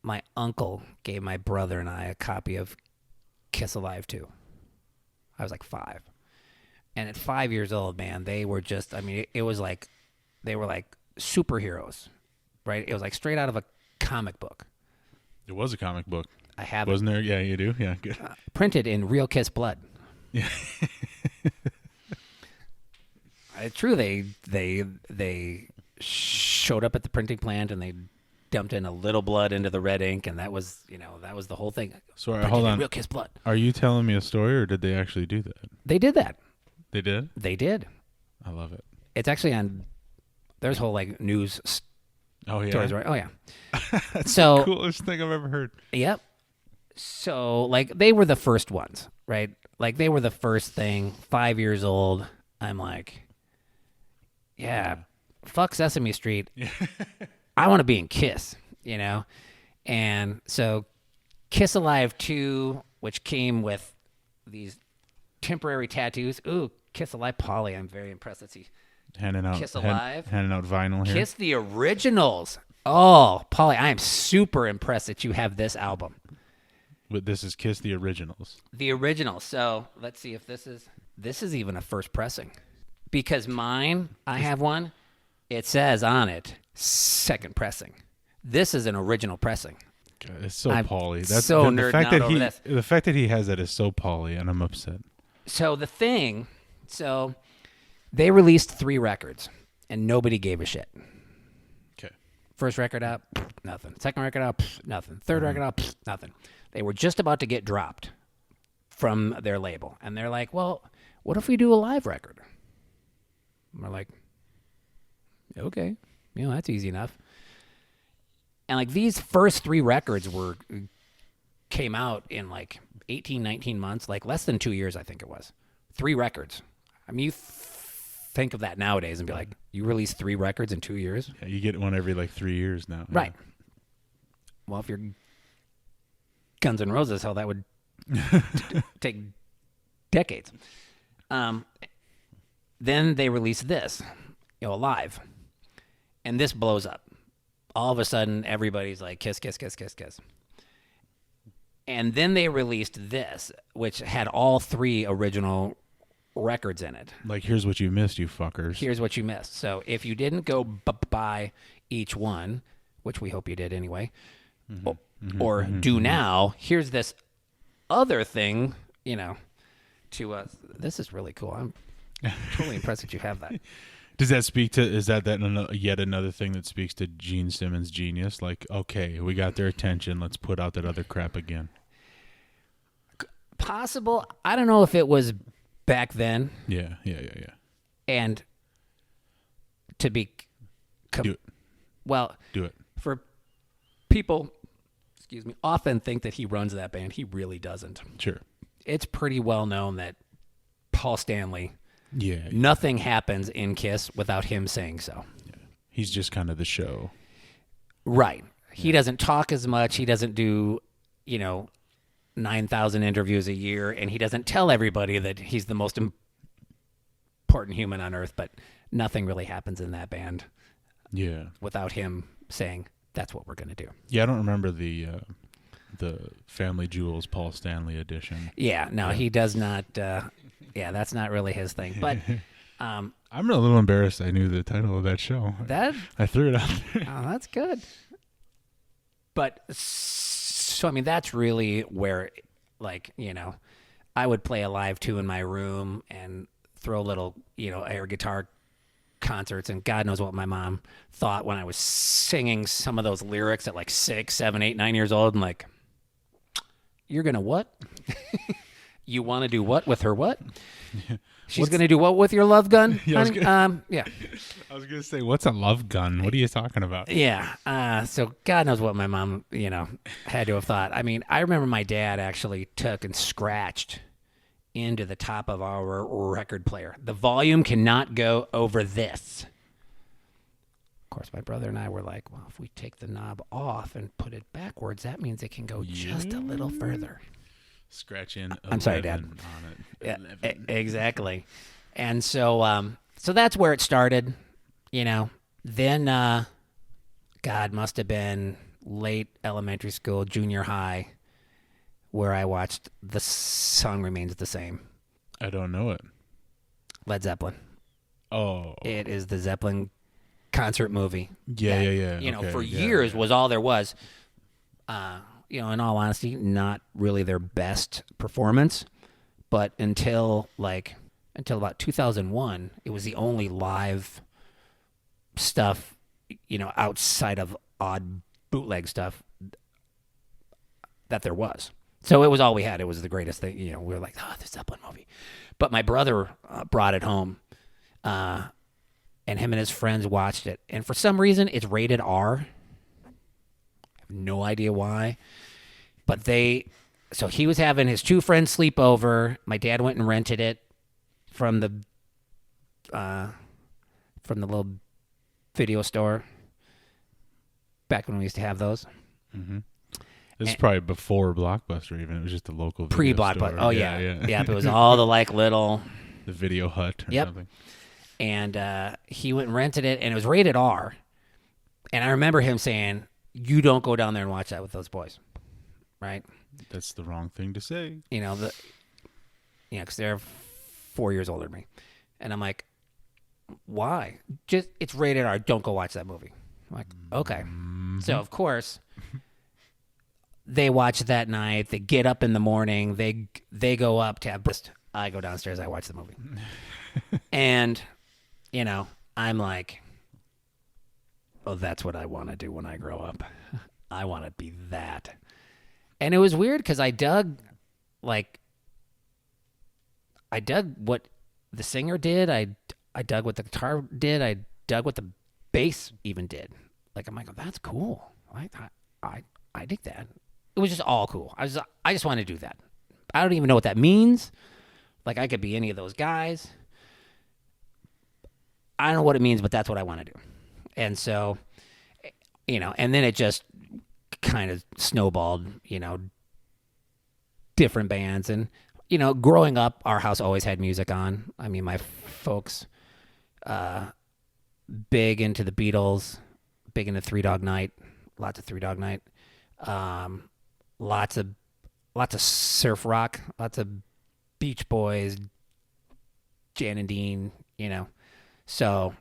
Speaker 1: my uncle gave my brother and I a copy of Kiss Alive 2. I was 5. And at 5 years old, man, they were just, it was they were superheroes, right? It was straight out of a comic book.
Speaker 2: It was a comic book.
Speaker 1: I have
Speaker 2: Wasn't there? Yeah, you do? Yeah, good.
Speaker 1: Printed in real Kiss blood.
Speaker 2: Yeah.
Speaker 1: It's true. They showed up at the printing plant and they dumped in a little blood into the red ink, and that was the whole thing.
Speaker 2: Sorry, hold on.
Speaker 1: Real Kiss blood.
Speaker 2: Are you telling me a story, or did they actually do that?
Speaker 1: They did that.
Speaker 2: They did?
Speaker 1: They did.
Speaker 2: I love it.
Speaker 1: It's actually on. There's whole news.
Speaker 2: Oh yeah.
Speaker 1: Stories, right? Oh yeah.
Speaker 2: That's
Speaker 1: so
Speaker 2: the coolest thing I've ever heard.
Speaker 1: Yep. So they were the first ones, right? They were the first thing. 5 years old. I'm like, yeah, fuck Sesame Street. I want to be in Kiss, And so Kiss Alive 2, which came with these temporary tattoos. Ooh, Kiss Alive Polly. I'm very impressed. Let's see.
Speaker 2: Handing out
Speaker 1: Kiss Alive.
Speaker 2: Handing out vinyl here.
Speaker 1: Kiss the Originals. Oh, Polly, I am super impressed that you have this album.
Speaker 2: But this is Kiss the Originals.
Speaker 1: The Originals. So let's see if this is even a first pressing. Because mine, I have one. It says on it, second pressing. This is an original pressing.
Speaker 2: God, it's so Pauly.
Speaker 1: That's so nerding out over this.
Speaker 2: The fact that he has that is so Pauly, and I'm upset.
Speaker 1: So they released 3 records, and nobody gave a shit.
Speaker 2: Okay.
Speaker 1: First record out, nothing. Second record out, nothing. Third record out, nothing. They were just about to get dropped from their label. And they're like, well, what if we do a live record? And we're like, okay, that's easy enough. And like these first 3 records came out in like 18, 19 months, like less than 2 years, I think it was. 3 records. I mean, you think of that nowadays and be like, you release 3 records in 2 years?
Speaker 2: Yeah, you get one every like 3 years now.
Speaker 1: Right. Well, if you're Guns N' Roses, hell, that would take decades. Then they release this, live. And this blows up. All of a sudden, everybody's like, kiss, kiss, kiss, kiss, kiss. And then they released this, which had all 3 original records in it.
Speaker 2: Like, here's what you missed, you fuckers.
Speaker 1: Here's what you missed. So if you didn't go buy each one, which we hope you did anyway, or do now, here's this other thing, to us. This is really cool. I'm totally impressed that you have that.
Speaker 2: Does that speak to, is that yet another thing that speaks to Gene Simmons' genius? Like, okay, we got their attention. Let's put out that other crap again.
Speaker 1: Possible. I don't know if it was back then.
Speaker 2: Yeah.
Speaker 1: And to be...
Speaker 2: Do it.
Speaker 1: Well...
Speaker 2: Do it.
Speaker 1: For people, often think that he runs that band. He really doesn't.
Speaker 2: Sure.
Speaker 1: It's pretty well known that Paul Stanley...
Speaker 2: Yeah.
Speaker 1: Nothing happens in Kiss without him saying so.
Speaker 2: Yeah. He's just kind of the show.
Speaker 1: Right. He doesn't talk as much. He doesn't do, 9,000 interviews a year, and he doesn't tell everybody that he's the most important human on earth, but nothing really happens in that band.
Speaker 2: Yeah.
Speaker 1: Without him saying, that's what we're going to do.
Speaker 2: Yeah, I don't remember the Family Jewels Paul Stanley edition.
Speaker 1: Yeah, no, he does not... that's not really his thing. But
Speaker 2: I'm a little embarrassed I knew the title of that show. I threw it out there.
Speaker 1: Oh, that's good. But, so, I mean, that's really where, I would play a live 2 in my room and throw little, air guitar concerts, and God knows what my mom thought when I was singing some of those lyrics at 6, 7, 8, 9 years old, and you're going to what? You want to do what with her what? She's going to do what with your love gun?
Speaker 2: Yeah,
Speaker 1: yeah.
Speaker 2: I was going to say, what's a love gun? What are you talking about?
Speaker 1: Yeah. So God knows what my mom, had to have thought. I mean, I remember my dad actually took and scratched into the top of our record player. The volume cannot go over this. Of course, my brother and I were like, well, if we take the knob off and put it backwards, that means it can go just a little further.
Speaker 2: Scratch in.
Speaker 1: I'm sorry, Dad.
Speaker 2: On it.
Speaker 1: Yeah, exactly. And so, so that's where it started. Then, God, must have been late elementary school, junior high, where I watched The Song Remains the Same.
Speaker 2: I don't know it.
Speaker 1: Led Zeppelin.
Speaker 2: Oh.
Speaker 1: It is the Zeppelin concert movie.
Speaker 2: Yeah.
Speaker 1: That, for years was all there was. In all honesty, not really their best performance, but until about 2001, it was the only live stuff, outside of odd bootleg stuff that there was. So it was all we had. It was the greatest thing. We were like, the Zeppelin movie. But my brother brought it home, and him and his friends watched it. And for some reason, it's rated R. No idea why, but so he was having his 2 friends sleep over. My dad went and rented it from the little video store back when we used to have those.
Speaker 2: Mm-hmm. This is probably before Blockbuster even. It was just a local video
Speaker 1: pre-Blockbuster.
Speaker 2: store.
Speaker 1: Oh yeah. It was all the little
Speaker 2: the Video Hut or something.
Speaker 1: And he went and rented it, and it was rated R. And I remember him saying, you don't go down there and watch that with those boys, right?
Speaker 2: That's the wrong thing to say.
Speaker 1: Because they're 4 years older than me. And I'm like, why? Just, it's rated R. Don't go watch that movie. I'm like, okay. Mm-hmm. So, of course, they watch that night. They get up in the morning. They go up to have breakfast. I go downstairs. I watch the movie. And, I'm like... oh, that's what I want to do when I grow up. I want to be that. And it was weird because I dug what the singer did. I dug what the guitar did. I dug what the bass even did. Like, I'm like, oh, that's cool. I dig that. It was just all cool. I just want to do that. I don't even know what that means. Like, I could be any of those guys. I don't know what it means, but that's what I want to do. And so, and then it just kind of snowballed, different bands. And, growing up, our house always had music on. I mean, my folks, big into the Beatles, big into Three Dog Night, lots of Three Dog Night, lots of surf rock, lots of Beach Boys, Jan and Dean, So,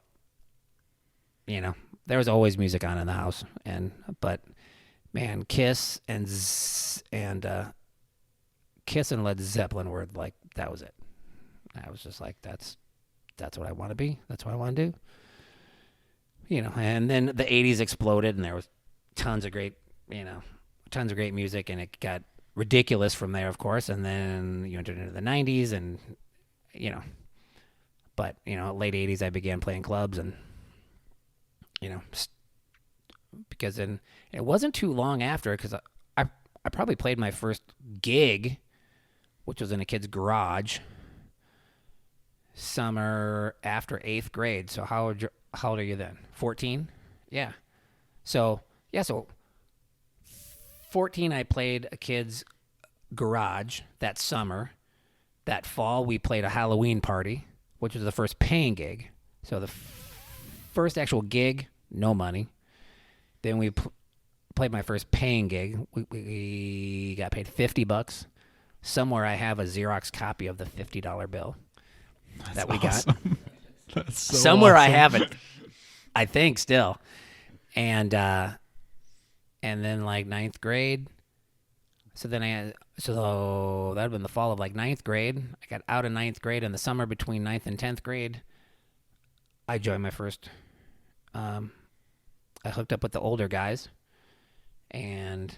Speaker 1: there was always music on in the house, but man, Kiss and Led Zeppelin were like, that was it. I was just like, that's what I want to be. That's what I want to do. And then the 80s exploded, and there was tons of great music, and it got ridiculous from there, of course. And then you entered into the 90s, and but late 80s I began playing clubs, and because then it wasn't too long after, because I probably played my first gig, which was in a kid's garage, summer after 8th grade. So how old are you then? 14? Yeah. So 14 I played a kid's garage that summer. That fall we played a Halloween party, which was the first paying gig. So the first actual gig, no money. Then we played my first paying gig. We got paid $50. Somewhere I have a Xerox copy of the $50 bill that we
Speaker 2: awesome.
Speaker 1: Got.
Speaker 2: That's so
Speaker 1: Somewhere
Speaker 2: awesome.
Speaker 1: I have it, I think still. And then like 9th grade. So then that would have been the fall of like 9th grade. I got out of 9th grade. In the summer between 9th and 10th grade, I joined my first. I hooked up with the older guys, and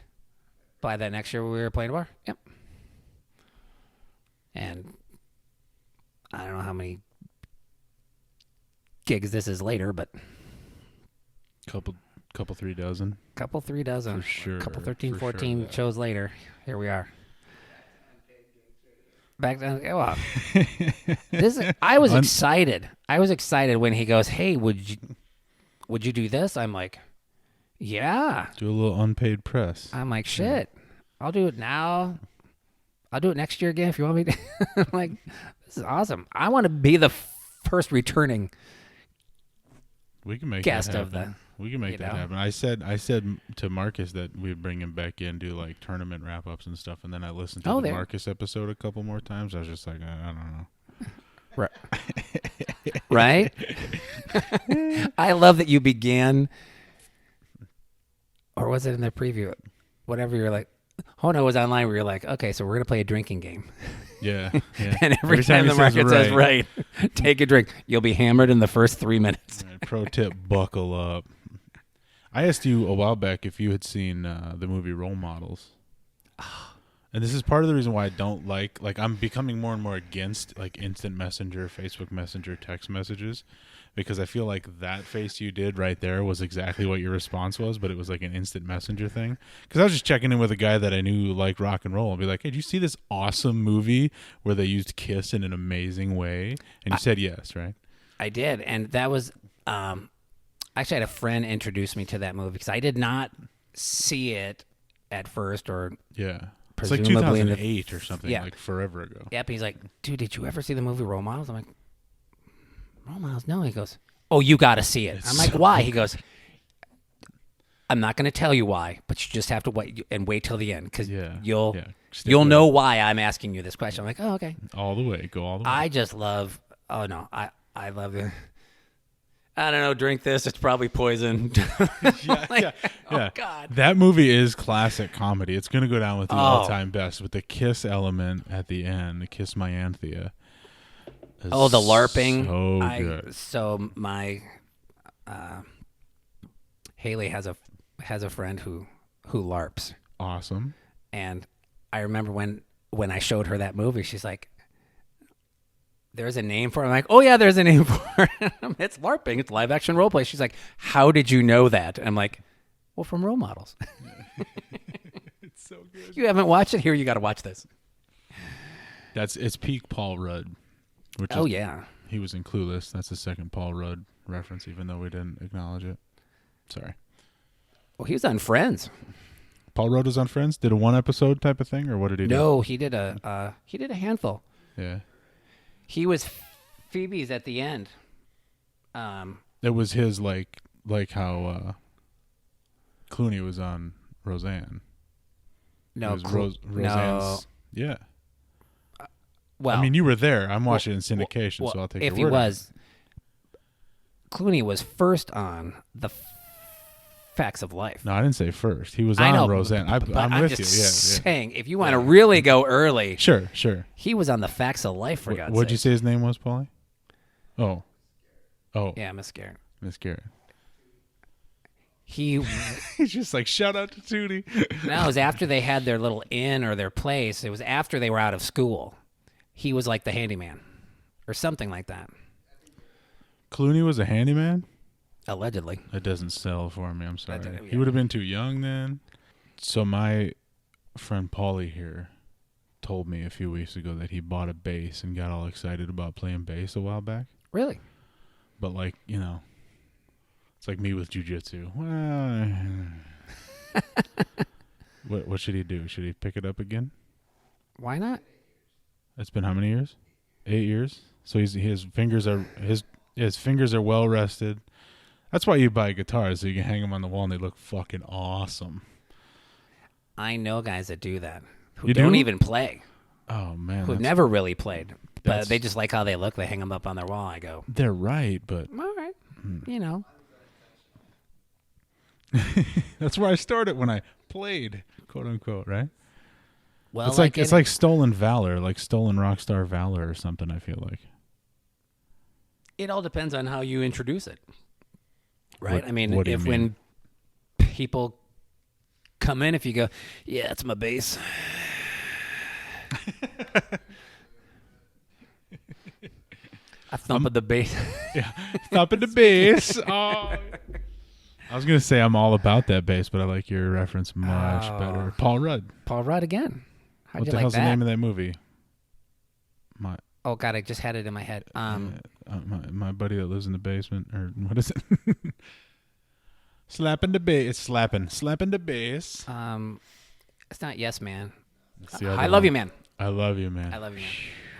Speaker 1: by that next year we were playing a bar. Yep. And I don't know how many gigs this is later, but
Speaker 2: Couple 3 dozen.
Speaker 1: couple 3 dozen.
Speaker 2: For sure.
Speaker 1: Couple 13,
Speaker 2: For
Speaker 1: 14
Speaker 2: sure.
Speaker 1: shows later. Here we are. Back then, well, I was excited. I was excited when he goes, "Hey, would you do this?" I'm like, "Yeah."
Speaker 2: Do a little unpaid press.
Speaker 1: I'm like, "Shit, I'll do it now. I'll do it next year again if you want me to." I'm like, "This is awesome. I want to be the first returning
Speaker 2: We can make
Speaker 1: guest
Speaker 2: that
Speaker 1: of
Speaker 2: happen. We can make
Speaker 1: you
Speaker 2: that
Speaker 1: know.
Speaker 2: happen. I said to Marcus that we'd bring him back in, do like tournament wrap ups and stuff, and then I listened to the Marcus episode a couple more times. I was just like, I don't know.
Speaker 1: Right? I love that you began, or was it in the preview? Whatever, you're like, oh no, it was online where you're like, okay, so we're going to play a drinking game.
Speaker 2: Yeah.
Speaker 1: And every time the market says right, take a drink. You'll be hammered in the first 3 minutes.
Speaker 2: Right, pro tip, buckle up. I asked you a while back if you had seen the movie Role Models. And this is part of the reason why I don't like I'm becoming more and more against like instant messenger, Facebook Messenger, text messages, because I feel like that face you did right there was exactly what your response was, but it was like an instant messenger thing. Because I was just checking in with a guy that I knew liked rock and roll and be like, hey, did you see this awesome movie where they used Kiss in an amazing way? And you said yes, right?
Speaker 1: I did. And that was, actually I had a friend introduce me to that movie because I did not see it at first, or
Speaker 2: yeah. It's like
Speaker 1: presumably
Speaker 2: 2008 or something,
Speaker 1: yeah.
Speaker 2: like forever ago.
Speaker 1: Yep. He's like, dude, did you ever see the movie Role Models? I'm like, Role Models? No. He goes, oh, you got to see it. I'm like, why? He goes, I'm not going to tell you why, but you just have to wait till the end, because you'll know why I'm asking you this question. I'm like, oh, okay.
Speaker 2: All the way. Go all the way.
Speaker 1: I just love, I love it. I don't know, drink this, it's probably poison.
Speaker 2: Yeah.
Speaker 1: Oh, God.
Speaker 2: That movie is classic comedy. It's going to go down with the all-time best, with the Kiss element at the end, the Kiss My Anthea.
Speaker 1: Oh, the LARPing.
Speaker 2: So good.
Speaker 1: So my Haley has a friend who LARPs,
Speaker 2: Awesome.
Speaker 1: and I remember when I showed her that movie, she's like, "There's a name for it." I'm like, "Oh yeah, there's a name for it. It's LARPing. It's live action role play." She's like, "How did you know that?" And I'm like, "Well, from role models."
Speaker 2: It's so good.
Speaker 1: You haven't watched it? Here, you got to watch this.
Speaker 2: It's peak Paul Rudd.
Speaker 1: Oh yeah.
Speaker 2: He was in Clueless. That's the second Paul Rudd reference, even though we didn't acknowledge it. Sorry.
Speaker 1: Well, he was on Friends.
Speaker 2: Paul Rudd was on Friends? Did a one episode type of thing, or what did he do?
Speaker 1: No, he did a handful.
Speaker 2: Yeah.
Speaker 1: He was Phoebe's at the end.
Speaker 2: It was his like how Clooney was on Roseanne.
Speaker 1: No,
Speaker 2: It was Roseanne's. Yeah.
Speaker 1: Well,
Speaker 2: I mean, you were there. I'm watching it in syndication, so I'll take your word.
Speaker 1: If he was, Clooney was first on the Facts of Life.
Speaker 2: No, I didn't say first. He was
Speaker 1: I
Speaker 2: on
Speaker 1: know,
Speaker 2: Roseanne.
Speaker 1: but
Speaker 2: I'm
Speaker 1: I'm
Speaker 2: with
Speaker 1: just
Speaker 2: you. Yeah.
Speaker 1: saying, if you want to really go early,
Speaker 2: Sure.
Speaker 1: he was on the Facts of Life, for God's sake.
Speaker 2: What'd you say his name was, Paulie? Oh.
Speaker 1: Yeah, Miss Garrett.
Speaker 2: Miss Garrett.
Speaker 1: He
Speaker 2: He's just like, shout out to Tootie.
Speaker 1: No, it was after they had their little inn or their place. It was after they were out of school. He was like the handyman or something like that.
Speaker 2: Clooney was a handyman?
Speaker 1: Allegedly.
Speaker 2: That doesn't sell for me. I'm sorry.
Speaker 1: Yeah.
Speaker 2: He would have been too young then. So my friend Paulie here told me a few weeks ago that he bought a bass and got all excited about playing bass a while back.
Speaker 1: Really?
Speaker 2: But like, it's like me with Jiu-Jitsu. Well, what should he do? Should he pick it up again?
Speaker 1: Why not?
Speaker 2: It's been how many years? 8 years. So his fingers are well rested. That's why you buy guitars, so you can hang them on the wall and they look fucking awesome.
Speaker 1: I know guys that do that who
Speaker 2: You
Speaker 1: don't
Speaker 2: do?
Speaker 1: even play.
Speaker 2: Oh man,
Speaker 1: Who've never really played, but
Speaker 2: that's-
Speaker 1: they just like how they look. They hang them up on their wall. I go,
Speaker 2: they're right, but
Speaker 1: all right,
Speaker 2: that's where I started when I played, quote unquote, right?
Speaker 1: Well,
Speaker 2: It's like stolen valor, like stolen rock star valor or something. I feel like
Speaker 1: it all depends on how you introduce it, right?
Speaker 2: What-
Speaker 1: I mean,
Speaker 2: what do you
Speaker 1: if
Speaker 2: mean?
Speaker 1: when people come in, if you go, yeah, it's my bass. I thump at the bass.
Speaker 2: stop at the bass. Oh. I was gonna say I'm all about that bass, but I like your reference much better. Paul Rudd.
Speaker 1: Paul Rudd again. How'd
Speaker 2: What
Speaker 1: you
Speaker 2: the
Speaker 1: like
Speaker 2: hell's
Speaker 1: that?
Speaker 2: the name of that movie?
Speaker 1: Oh God, I just had it in my head.
Speaker 2: My buddy that lives in the basement, or what is it? Slapping the bass. It's slapping the bass.
Speaker 1: It's not Yes Man.
Speaker 2: It's the other
Speaker 1: I love
Speaker 2: one.
Speaker 1: you, man.
Speaker 2: I love you, man.
Speaker 1: I love you, man.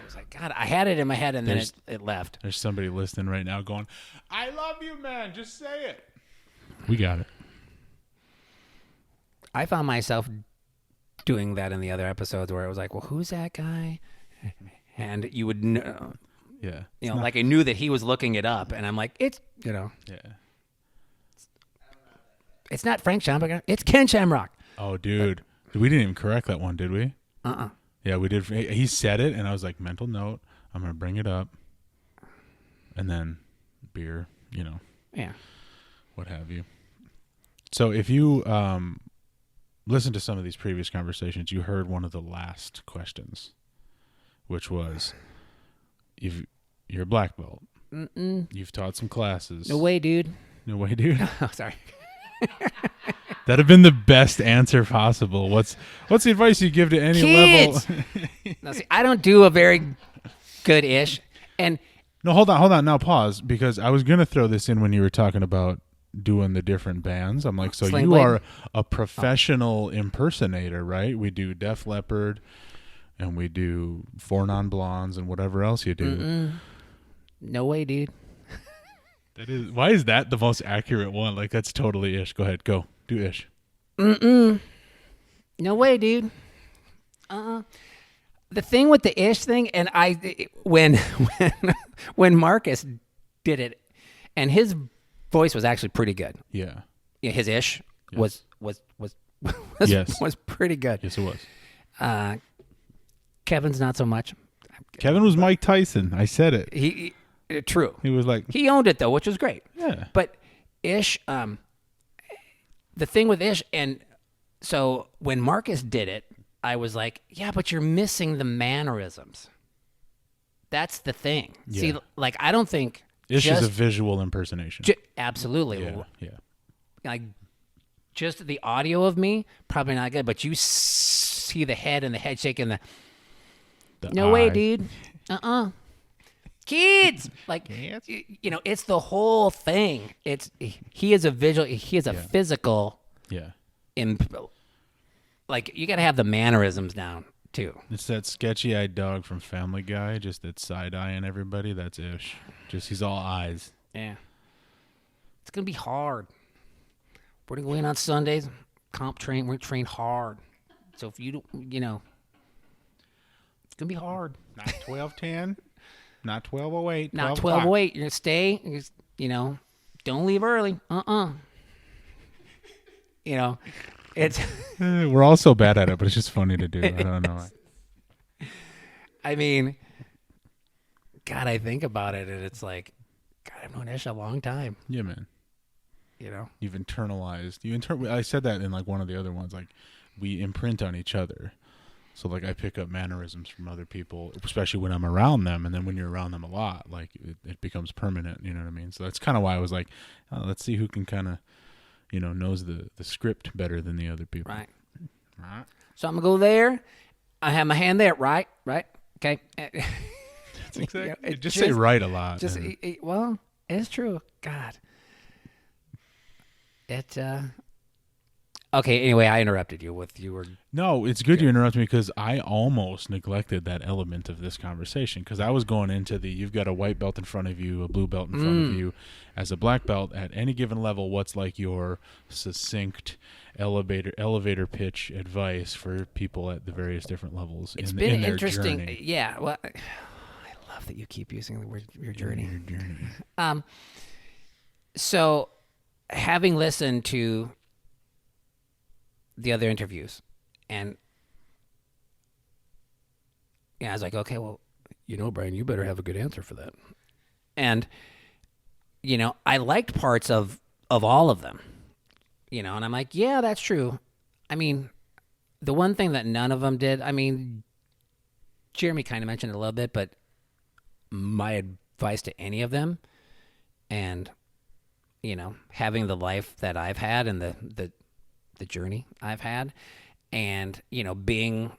Speaker 1: I was like, God, I had it in my head, and then it left.
Speaker 2: There's somebody listening right now going, "I love you, man. Just say it." We got it.
Speaker 1: I found myself doing that in the other episodes where it was like, well, who's that guy? And you would know,
Speaker 2: Yeah.
Speaker 1: like I knew that he was looking it up, and I'm like, it's,
Speaker 2: Yeah.
Speaker 1: it's not Frank Shamrock, it's Ken Shamrock.
Speaker 2: Oh, dude. We didn't even correct that one, did we? Yeah, we did. He said it, and I was like, mental note. I'm going to bring it up. And then beer,
Speaker 1: Yeah.
Speaker 2: what have you. So if you listen to some of these previous conversations, you heard one of the last questions, which was, you're a black belt. You've taught some classes.
Speaker 1: No way, dude.
Speaker 2: No way, dude.
Speaker 1: Oh, sorry.
Speaker 2: That'd have been the best answer possible. What's the advice you give to any
Speaker 1: Kids!
Speaker 2: level?
Speaker 1: Now, see, I don't do a very good-ish. And
Speaker 2: No, hold on. Now pause, because I was going to throw this in when you were talking about doing the different bands. I'm like, so
Speaker 1: Sling
Speaker 2: you
Speaker 1: Blade?
Speaker 2: are a professional impersonator, right? We do Def Leppard, and we do Four Non-Blondes, and whatever else you do.
Speaker 1: no way, dude.
Speaker 2: Why is that the most accurate one? Like, that's totally Ish. Go ahead. Go. Do Ish.
Speaker 1: No way, dude. The thing with the ish thing, and when Marcus did it, and his voice was actually pretty good.
Speaker 2: Yeah.
Speaker 1: His ish was
Speaker 2: Yes.
Speaker 1: was pretty good.
Speaker 2: Yes, it was.
Speaker 1: Kevin's not so much.
Speaker 2: Kevin was Mike Tyson. I said it.
Speaker 1: True.
Speaker 2: He was like,
Speaker 1: He owned it though, which was great.
Speaker 2: yeah.
Speaker 1: But ish, the thing with Ish, and so when Marcus did it, I was like, yeah, but you're missing the mannerisms. That's the thing.
Speaker 2: Yeah.
Speaker 1: See, like, I don't think
Speaker 2: Ish is a visual impersonation.
Speaker 1: Absolutely.
Speaker 2: Yeah.
Speaker 1: Like, just the audio of me, probably not good, but you see the head and the head shaking, the no way, dude. Kids, like, you know, it's the whole thing. He is a visual, he is a physical.
Speaker 2: Yeah.
Speaker 1: Like, you got to have the mannerisms down too.
Speaker 2: It's that sketchy-eyed dog from Family Guy, just that side-eyeing everybody. That's Ish. Just he's all eyes.
Speaker 1: Yeah. It's gonna be hard. We're gonna go in on Sundays, comp train. We're gonna train hard. So if you don't, you know, it's gonna be hard.
Speaker 2: Not 12:10. Not 12:08.
Speaker 1: Not 12:08. You're gonna stay. You know, don't leave early. You know, it's.
Speaker 2: We're all so bad at it, but it's just funny to do. I don't know.
Speaker 1: I mean, God, I think about it, and it's like, God, I've known Ish a long time.
Speaker 2: Yeah, man.
Speaker 1: You know,
Speaker 2: You've internalized. I said that in like one of the other ones. Like, we imprint on each other. So like, I pick up mannerisms from other people, especially when I'm around them, and then when you're around them a lot, like it becomes permanent. You know what I mean? So that's kind of why I was like, let's see who can kind of, you know, knows the script better than the other people.
Speaker 1: right?
Speaker 2: Right.
Speaker 1: So I'm gonna go there. I have my hand there. Right. Okay.
Speaker 2: That's exactly.
Speaker 1: You know,
Speaker 2: just say right a lot.
Speaker 1: Just well, it's true. God. Okay, anyway, I interrupted you with you were.
Speaker 2: No, it's good you interrupt me because I almost neglected that element of this conversation because I was going into you've got a white belt in front of you, a blue belt in front of you. As a black belt at any given level, what's like your succinct elevator pitch advice for people at the various different levels
Speaker 1: It's
Speaker 2: in
Speaker 1: been
Speaker 2: their
Speaker 1: interesting.
Speaker 2: journey?
Speaker 1: Yeah, well, I love that you keep using the word your journey.
Speaker 2: Your journey.
Speaker 1: So, having listened to the other interviews, and yeah, I was like, okay, well, you know, Brian, you better have a good answer for that. And you know, I liked parts of all of them. You know, and I'm like, yeah, that's true. I mean, the one thing that none of them did, I mean, Jeremy kind of mentioned it a little bit, but my advice to any of them, and you know, having the life that I've had and the journey I've had, and you know, being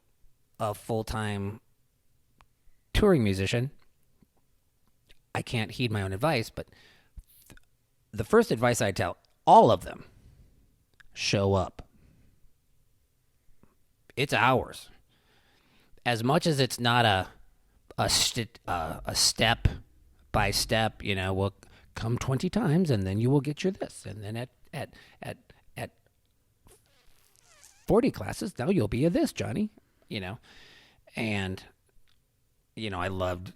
Speaker 1: a full-time touring musician, I can't heed my own advice, but the first advice I tell all of them: show up. It's ours. As much as it's not a step by step, you know, we'll come 20 times and then you will get your this, and then at 40 classes now you'll be a this, Johnny, you know. And you know, I loved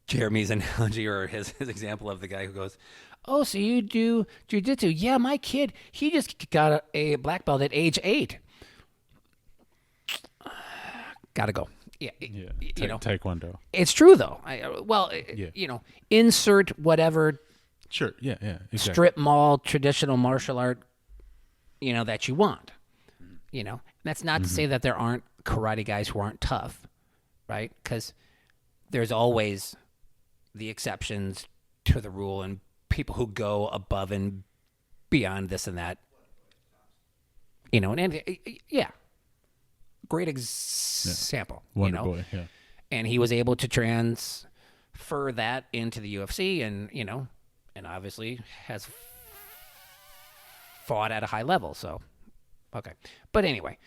Speaker 1: Jeremy's analogy, or his example of the guy who goes, oh, so you do Jiu-Jitsu? Yeah, my kid, he just got a black belt at age 8. Gotta go. Yeah, you know,
Speaker 2: Taekwondo.
Speaker 1: it's true though.
Speaker 2: Yeah.
Speaker 1: You know, insert whatever.
Speaker 2: Sure. Yeah. Exactly.
Speaker 1: Strip mall traditional martial art, you know, that you want. You know, that's not to say that there aren't karate guys who aren't tough, right? Because there's always the exceptions to the rule and people who go above and beyond this and that. You know, and yeah, great example.
Speaker 2: Wonder
Speaker 1: you know?
Speaker 2: Boy. Yeah.
Speaker 1: And he was able to transfer that into the UFC, and you know, and obviously has fought at a high level. So, okay, but anyway,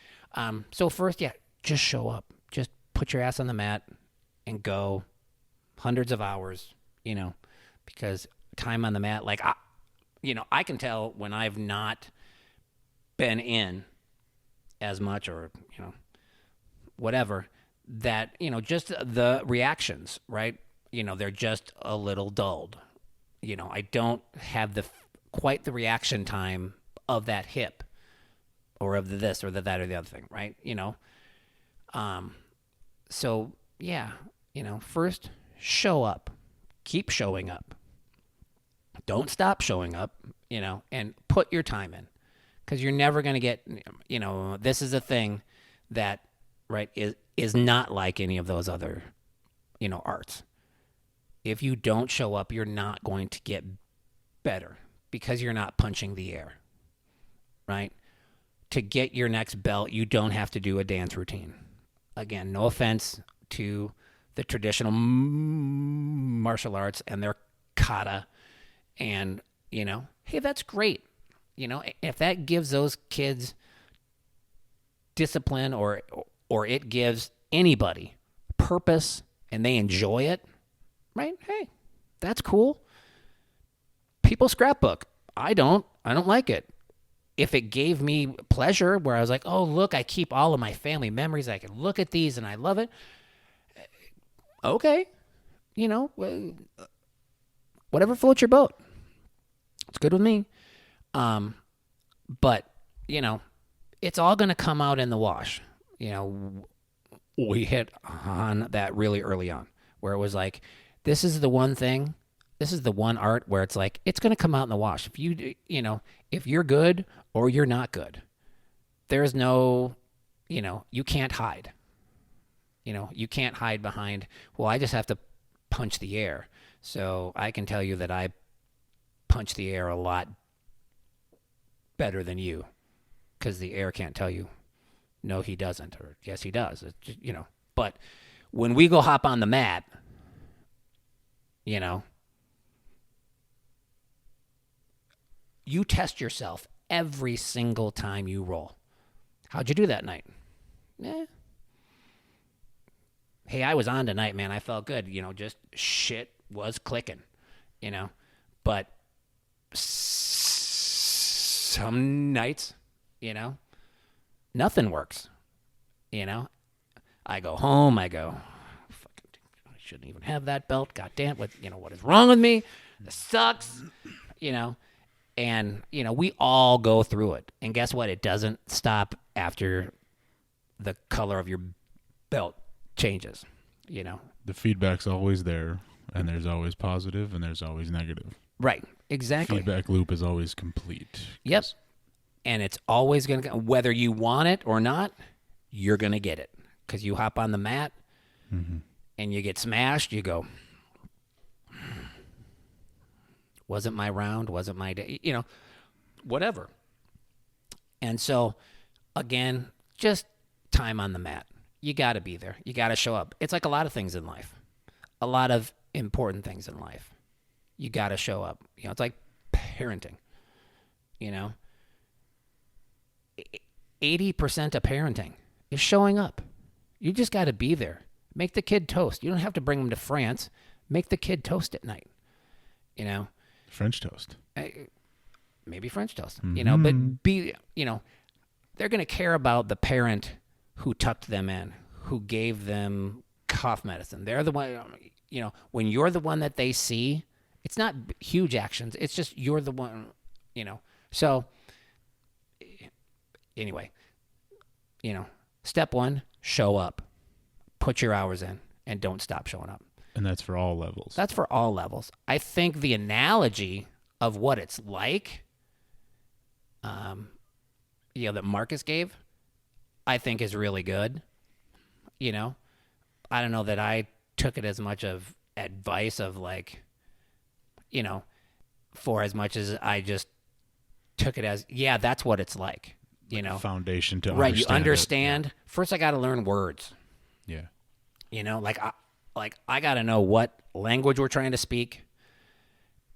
Speaker 1: so first, yeah, just show up, just put your ass on the mat and go. Hundreds of hours, you know, because time on the mat, like I can tell when I've not been in as much, or you know, whatever, that, you know, just the reactions, right? You know, they're just a little dulled. You know, I don't have quite the reaction time of that hip or of the this or the that or the other thing, right? You know, so yeah, you know, first show up, keep showing up, don't stop showing up, you know, and put your time in, because you're never going to get, this is a thing that, right, is not like any of those other, arts. If you don't show up, you're not going to get better because you're not punching the air, right? To get your next belt, you don't have to do a dance routine. Again, no offense to the traditional martial arts and their kata, and, hey, that's great. If that gives those kids discipline or it gives anybody purpose and they enjoy it, right? Hey, that's cool. People scrapbook. I don't like it. If it gave me pleasure where I was like, oh, look, I keep all of my family memories. I can look at these and I love it. Okay. Whatever floats your boat. It's good with me. But, it's all going to come out in the wash. We hit on that really early on where it was like, this is the one art where it's like, it's going to come out in the wash. If if you're good or you're not good, there's no, you can't hide. You can't hide behind, well, I just have to punch the air. So I can tell you that I punch the air a lot better than you because the air can't tell you, no, he doesn't, or yes, he does. It's just, but when we go hop on the mat, you test yourself every single time you roll. How'd you do that night? Hey, I was on tonight, man. I felt good. Just shit was clicking, But some nights, nothing works, I go home, I go, fucking, I shouldn't even have that belt. God damn, what is wrong with me? This sucks, And, we all go through it. And guess what? It doesn't stop after the color of your belt changes,
Speaker 2: The feedback's always there, and there's always positive, and there's always negative.
Speaker 1: Right, exactly.
Speaker 2: Feedback loop is always complete.
Speaker 1: Yep. And it's always going to, whether you want it or not, you're going to get it. Because you hop on the mat, and you get smashed, you go, wasn't my round, wasn't my day, whatever. And so, again, just time on the mat. You got to be there. You got to show up. It's like a lot of things in life, a lot of important things in life. You got to show up. It's like parenting, 80% of parenting is showing up. You just got to be there. Make the kid toast. You don't have to bring them to France. Make the kid toast at night,
Speaker 2: French toast.
Speaker 1: Maybe French toast, but they're going to care about the parent who tucked them in, who gave them cough medicine. They're the one, when you're the one that they see, it's not huge actions. It's just you're the one, So anyway, step one, show up. Put your hours in and don't stop showing up.
Speaker 2: And that's for all levels.
Speaker 1: That's for all levels. I think the analogy of what it's like, that Marcus gave, I think is really good. I don't know that I took it as much of advice of like, for as much as I just took it as, that's what it's like,
Speaker 2: Foundation to
Speaker 1: right. You
Speaker 2: understand.
Speaker 1: Yeah. First, I got to learn words.
Speaker 2: Yeah.
Speaker 1: I got to know what language we're trying to speak,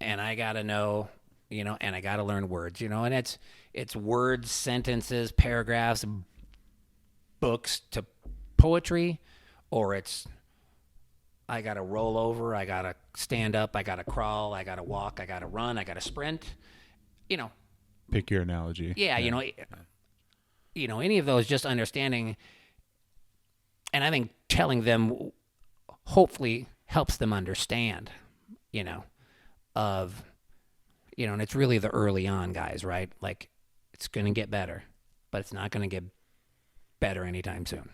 Speaker 1: and I got to know, and I got to learn words, and it's words, sentences, paragraphs, books to poetry, or it's I got to roll over, I got to stand up, I got to crawl, I got to walk, I got to run, I got to sprint,
Speaker 2: Pick your analogy.
Speaker 1: Yeah, any of those, just understanding, and I think telling them hopefully helps them understand, and it's really the early on guys, right? Like, it's going to get better, but it's not going to get better anytime soon,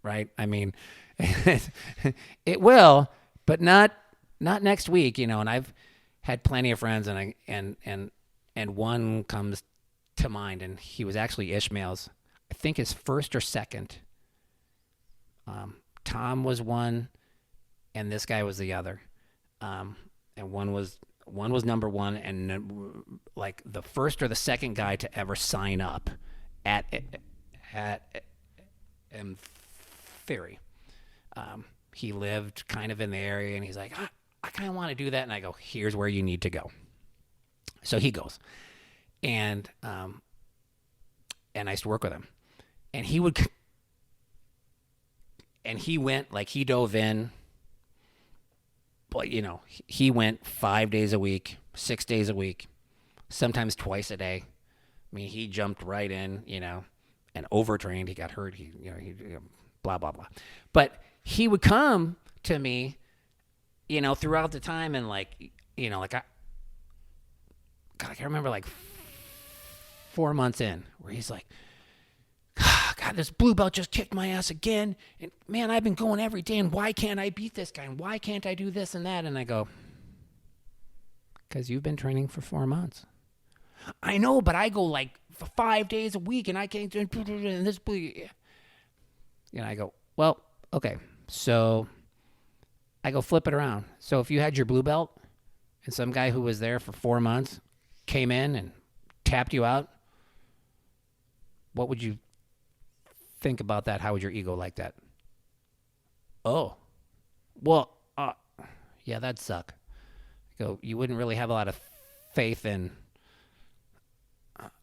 Speaker 1: right? I mean, it will, but not next week, and I've had plenty of friends and and one comes to mind, and he was actually Ishmael's, I think his first or second. Tom was one, and this guy was the other. And one was number one, and like the first or the second guy to ever sign up at Theory. He lived kind of in the area, and he's like, I kind of want to do that. And I go, here's where you need to go. So he goes, and I used to work with him, and he went, like, he dove in, but he went 5 days a week, 6 days a week, sometimes twice a day. I mean, he jumped right in, and overtrained. He got hurt. He blah, blah, blah. But he would come to me, throughout the time, and I remember like 4 months in where he's like, God, this blue belt just kicked my ass again. And man, I've been going every day, and why can't I beat this guy? And why can't I do this and that? And I go, because you've been training for 4 months. I know, but I go like for 5 days a week, and I can't do this. And I go, well, okay. So I go, flip it around. So if you had your blue belt and some guy who was there for 4 months came in and tapped you out, what would you think about that? How would your ego like that? Oh, well, yeah, that'd suck. I go, you wouldn't really have a lot of faith in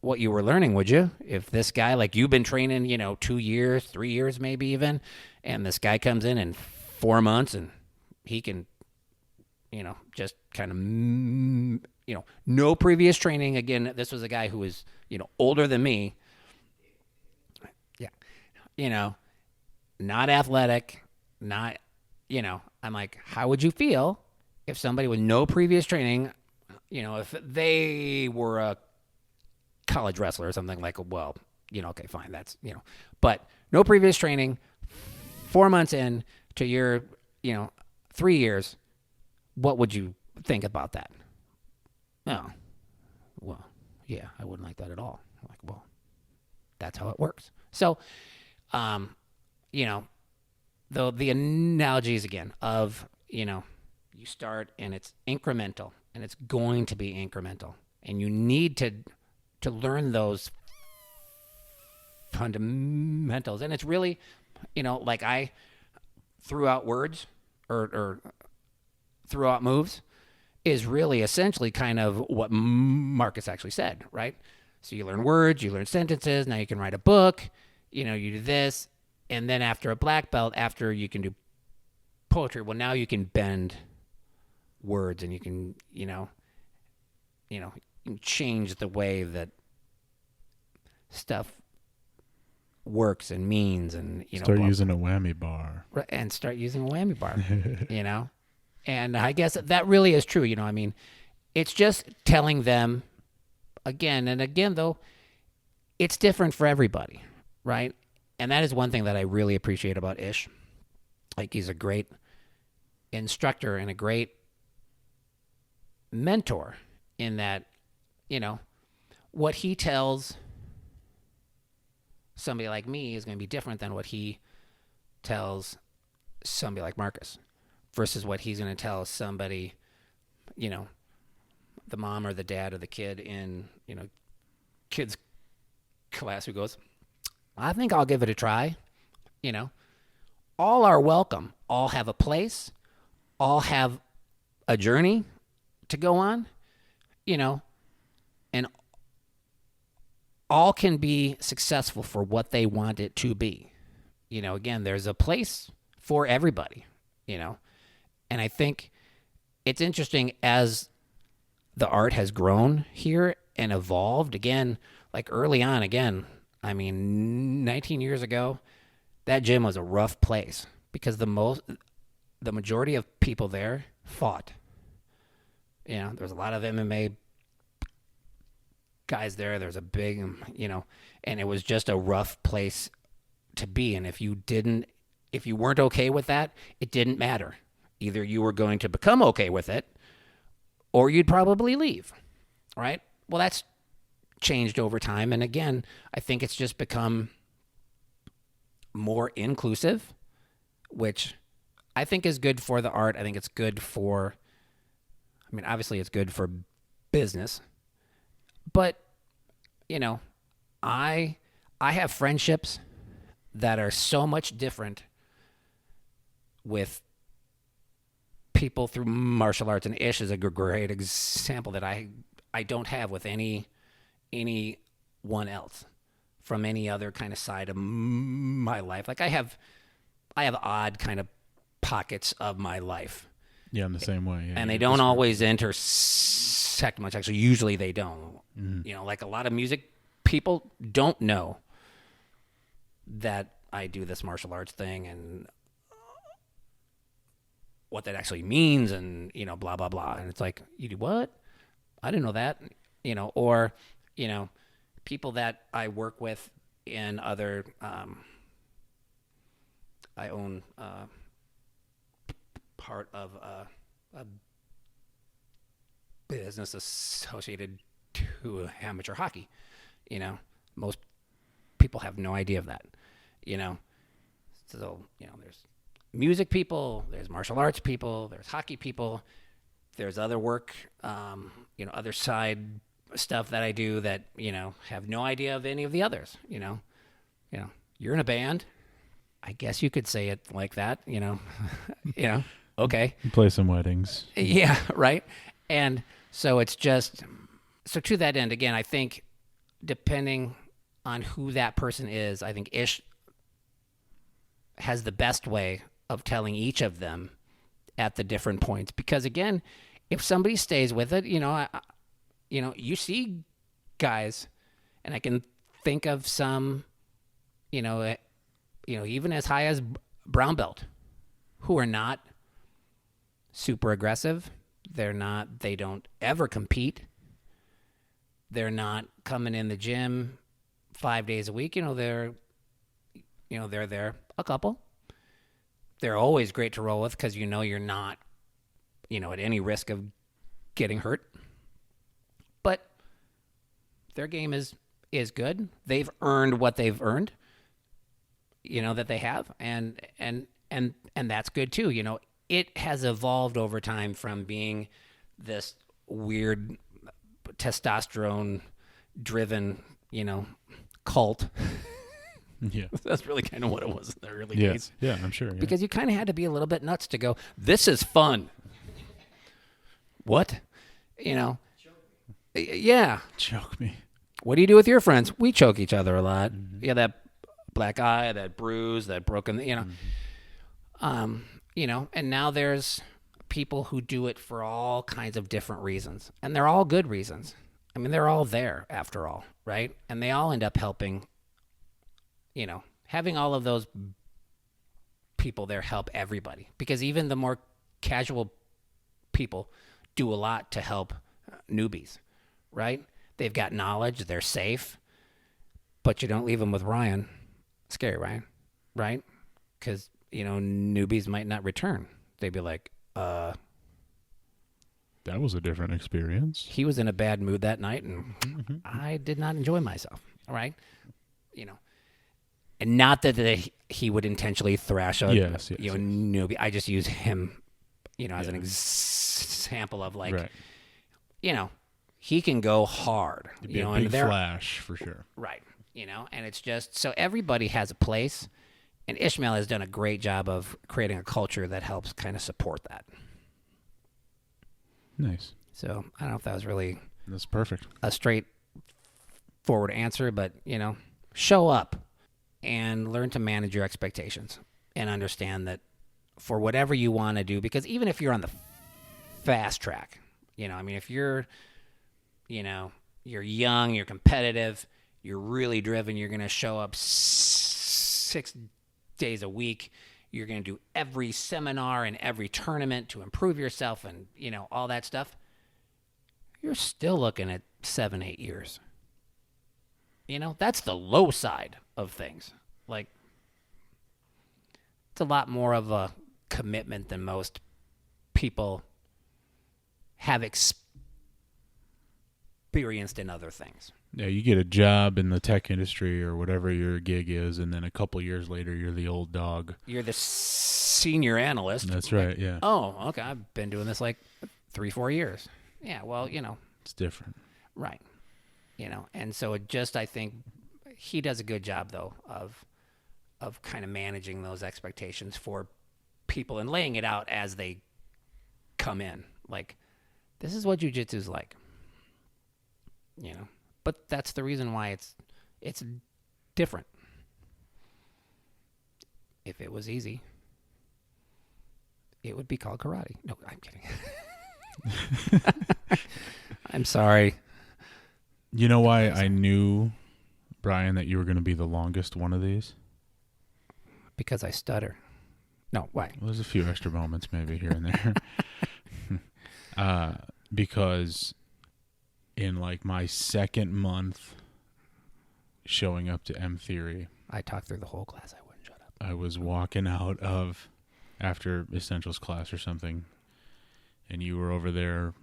Speaker 1: what you were learning, would you? If this guy, like, you've been training, 2 years, 3 years, maybe even, and this guy comes in 4 months and he can, just kind of, no previous training. Again, this was a guy who was, older than me. Yeah. Not athletic, not, I'm like, how would you feel if somebody with no previous training, if they were a college wrestler or something, like, well, okay, fine, that's, but no previous training, 4 months in to your, 3 years, what would you think about that? Oh, well, yeah, I wouldn't like that at all. I'm like, well, that's how it works. So, the analogies again of, you start and it's incremental, and it's going to be incremental, and you need to learn those fundamentals. And it's really, like I threw out words or threw out moves is really essentially kind of what Marcus actually said, right? So you learn words, you learn sentences, now you can write a book, you do this, and then after a black belt, after you can do poetry, well, now you can bend words, and you can, change the way that stuff works and means, and
Speaker 2: start using a whammy bar.
Speaker 1: And start using a whammy bar, And I guess that really is true, it's just telling them again and again, though, it's different for everybody, right? And that is one thing that I really appreciate about Ish. Like, he's a great instructor and a great mentor in that, what he tells somebody like me is going to be different than what he tells somebody like Marcus versus what he's going to tell somebody, the mom or the dad or the kid in, kids class who goes, I think I'll give it a try. All are welcome. All have a place. All have a journey to go on, and all can be successful for what they want it to be. Again, there's a place for everybody, and I think it's interesting as the art has grown here and evolved. Again, like early on, 19 years ago, that gym was a rough place because the majority of people there fought. There was a lot of MMA guys there. There's a big, and it was just a rough place to be. And if you weren't okay with that, it didn't matter. Either you were going to become okay with it, or you'd probably leave, right? Well, that's changed over time. And again, I think it's just become more inclusive, which I think is good for the art. I think it's good for, I mean, obviously it's good for business, but I have friendships that are so much different with people through martial arts, and Ish is a great example that I don't have with anyone else from any other kind of side of my life. Like I have odd kind of pockets of my life.
Speaker 2: Yeah, in the same way. Yeah,
Speaker 1: and they don't always intersect much. Actually, usually they don't. Like a lot of music people don't know that I do this martial arts thing and what that actually means and, blah, blah, blah. And it's like, you do what? I didn't know that, or, people that I work with in other, I own part of a business associated to amateur hockey. Most people have no idea of that, So, there's music people, there's martial arts people, there's hockey people, there's other work, other side stuff that I do that, have no idea of any of the others, You're in a band. I guess you could say it like that, okay.
Speaker 2: Play some weddings.
Speaker 1: Yeah, right. And so it's just, so to that end, again, I think depending on who that person is, I think Ish has the best way of telling each of them at the different points. Because again, if somebody stays with it, you see guys, and I can think of some, even as high as brown belt, who are not super aggressive. They don't ever compete. They're not coming in the gym 5 days a week. They're there a couple. They're always great to roll with because you're not, at any risk of getting hurt. But their game is good. They've earned what they've earned, that they have, and that's good too. It has evolved over time from being this weird testosterone-driven, cult.
Speaker 2: Yeah.
Speaker 1: That's really kind of what it was in the early
Speaker 2: Yeah.
Speaker 1: days.
Speaker 2: Yeah, I'm sure. Yeah.
Speaker 1: Because you kind of had to be a little bit nuts to go, this is fun. What? Yeah.
Speaker 2: Choke me.
Speaker 1: What do you do with your friends? We choke each other a lot. Mm-hmm. Yeah, that black eye, that bruise, that broken, and now there's people who do it for all kinds of different reasons. And they're all good reasons. I mean, they're all there after all, right? And they all end up helping, having all of those people there help everybody. Because even the more casual people do a lot to help newbies, right? They've got knowledge, they're safe, but you don't leave them with Ryan. Scary, Ryan, right? Because, newbies might not return. They'd be like,
Speaker 2: that was a different experience.
Speaker 1: He was in a bad mood that night, and I did not enjoy myself, all right? And not that he would intentionally thrash a newbie. I just use him, as an example of like,
Speaker 2: right.
Speaker 1: He can go hard.
Speaker 2: It'd be a big flash for sure.
Speaker 1: Right. And it's just, so everybody has a place, and Ishmael has done a great job of creating a culture that helps kind of support that.
Speaker 2: Nice.
Speaker 1: So I don't know if that was really
Speaker 2: That's perfect.
Speaker 1: a straightforward answer, but, show up and learn to manage your expectations and understand that for whatever you want to do, because even if you're on the fast track, if you're, you're young, you're competitive, you're really driven, you're going to show up 6 days a week, you're going to do every seminar and every tournament to improve yourself and, all that stuff, you're still looking at 7-8 years. That's the low side of things. Like, it's a lot more of a commitment than most people have experienced in other things.
Speaker 2: Yeah, you get a job in the tech industry or whatever your gig is, and then a couple years later, you're the old dog.
Speaker 1: You're the senior analyst.
Speaker 2: That's right, yeah.
Speaker 1: Oh, okay. I've been doing this like 3-4 years. Yeah, well,
Speaker 2: It's different.
Speaker 1: right. And so I think he does a good job, though, of kind of managing those expectations for people and laying it out as they come in. Like, this is what jiu-jitsu is like. But that's the reason why it's different. If it was easy, it would be called karate. No, I'm kidding. I'm sorry.
Speaker 2: You know why I knew, Brian, that you were going to be the longest one of these?
Speaker 1: Because I stutter. No, why?
Speaker 2: Well, there's a few extra moments maybe here and there. Because in like my second month showing up to M Theory,
Speaker 1: I talked through the whole class. I wouldn't shut up.
Speaker 2: I was walking out of after Essentials class or something, and you were over there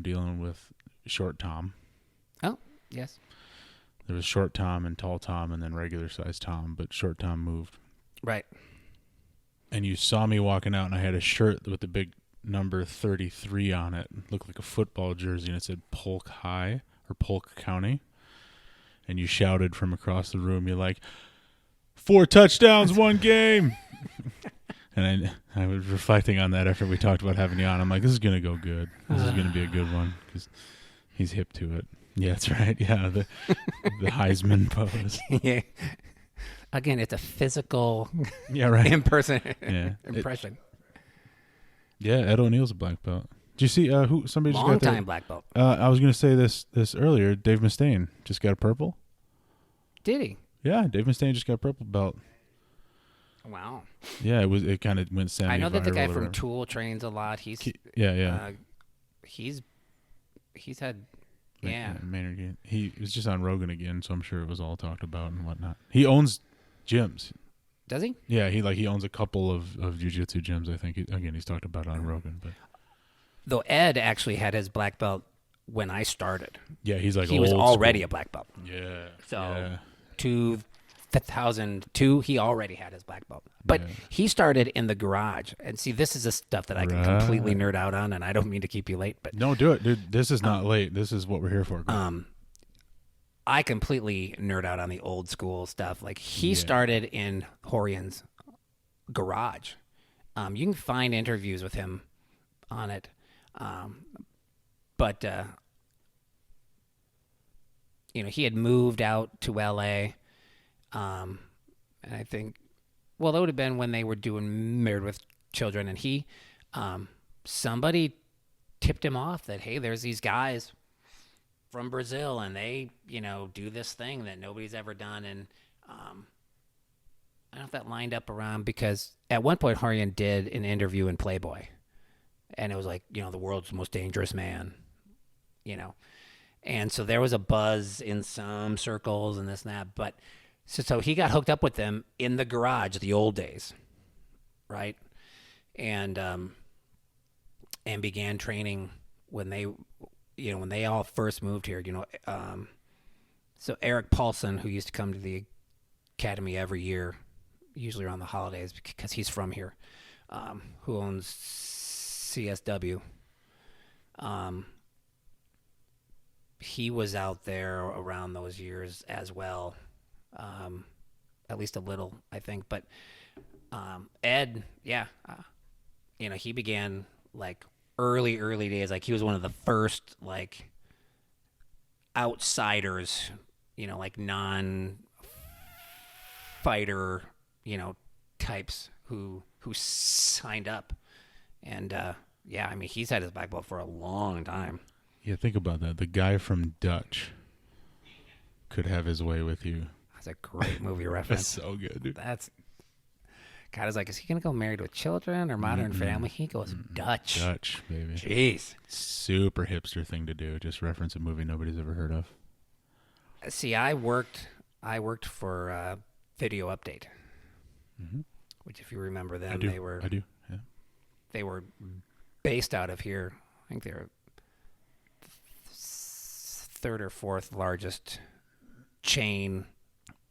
Speaker 2: dealing with Short Tom.
Speaker 1: Oh, yes.
Speaker 2: There was Short Tom and Tall Tom and then regular size Tom, but Short Tom moved.
Speaker 1: Right.
Speaker 2: And you saw me walking out, and I had a shirt with the big number 33 on it. It looked like a football jersey, and it said Polk High or Polk County. And you shouted from across the room, you're like, 4 touchdowns, 1 game. And I was reflecting on that after we talked about having you on. I'm like, this is going to go good. This is going to be a good one because he's hip to it. Yeah, that's right. Yeah, the Heisman pose.
Speaker 1: Yeah. Again, it's a physical impression.
Speaker 2: Yeah, Ed O'Neill's a black belt. Did you see who somebody just
Speaker 1: Long
Speaker 2: got
Speaker 1: time black belt.
Speaker 2: I was going to say this earlier. Dave Mustaine just got a purple.
Speaker 1: Did he?
Speaker 2: Yeah, Dave Mustaine just got a purple belt.
Speaker 1: Wow.
Speaker 2: Yeah, it kind of went semi-viral.
Speaker 1: I know that the guy from Tool trains a lot. He's had
Speaker 2: Maynard. He was just on Rogan again, so I'm sure it was all talked about and whatnot. He owns gyms.
Speaker 1: Does he?
Speaker 2: Yeah, he owns a couple of jiu-jitsu gyms. I think he's talked about it on Rogan. But
Speaker 1: though Ed actually had his black belt when I started.
Speaker 2: Yeah, he
Speaker 1: was already a black belt.
Speaker 2: Yeah.
Speaker 1: So 2002, he already had his black belt. But he started in the garage. And see, this is the stuff that I can completely nerd out on, and I don't mean to keep you late, but
Speaker 2: no, do it, dude. This is not late. This is what we're here for.
Speaker 1: I completely nerd out on the old school stuff. Like he started in Horian's garage. You can find interviews with him on it. But he had moved out to LA. And I think, well, that would have been when they were doing Married with Children. And he, somebody tipped him off that, hey, there's these guys from Brazil and they, do this thing that nobody's ever done. And I don't know if that lined up around because at one point Horian did an interview in Playboy. And it was like, the world's most dangerous man, And so there was a buzz in some circles and this and that. But so he got hooked up with them in the garage, the old days, right? And began training when they all first moved here. So Eric Paulson, who used to come to the academy every year, usually around the holidays because he's from here, who owns CSW. He was out there around those years as well, at least a little, I think. But Ed, he began like early days. Like he was one of the first like outsiders, like non-fighter, types who signed up. And he's had his black belt for a long time.
Speaker 2: Yeah, think about that. The guy from Dutch could have his way with you.
Speaker 1: That's a great movie reference.
Speaker 2: That's so good, dude.
Speaker 1: God is like, is he going to go Married with Children or Modern Family? He goes Dutch.
Speaker 2: Dutch, baby.
Speaker 1: Jeez.
Speaker 2: Super hipster thing to do. Just reference a movie nobody's ever heard of.
Speaker 1: See, I worked for Video Update, which if you remember them,
Speaker 2: I do. Yeah.
Speaker 1: They were based out of here. I think they were third or fourth largest chain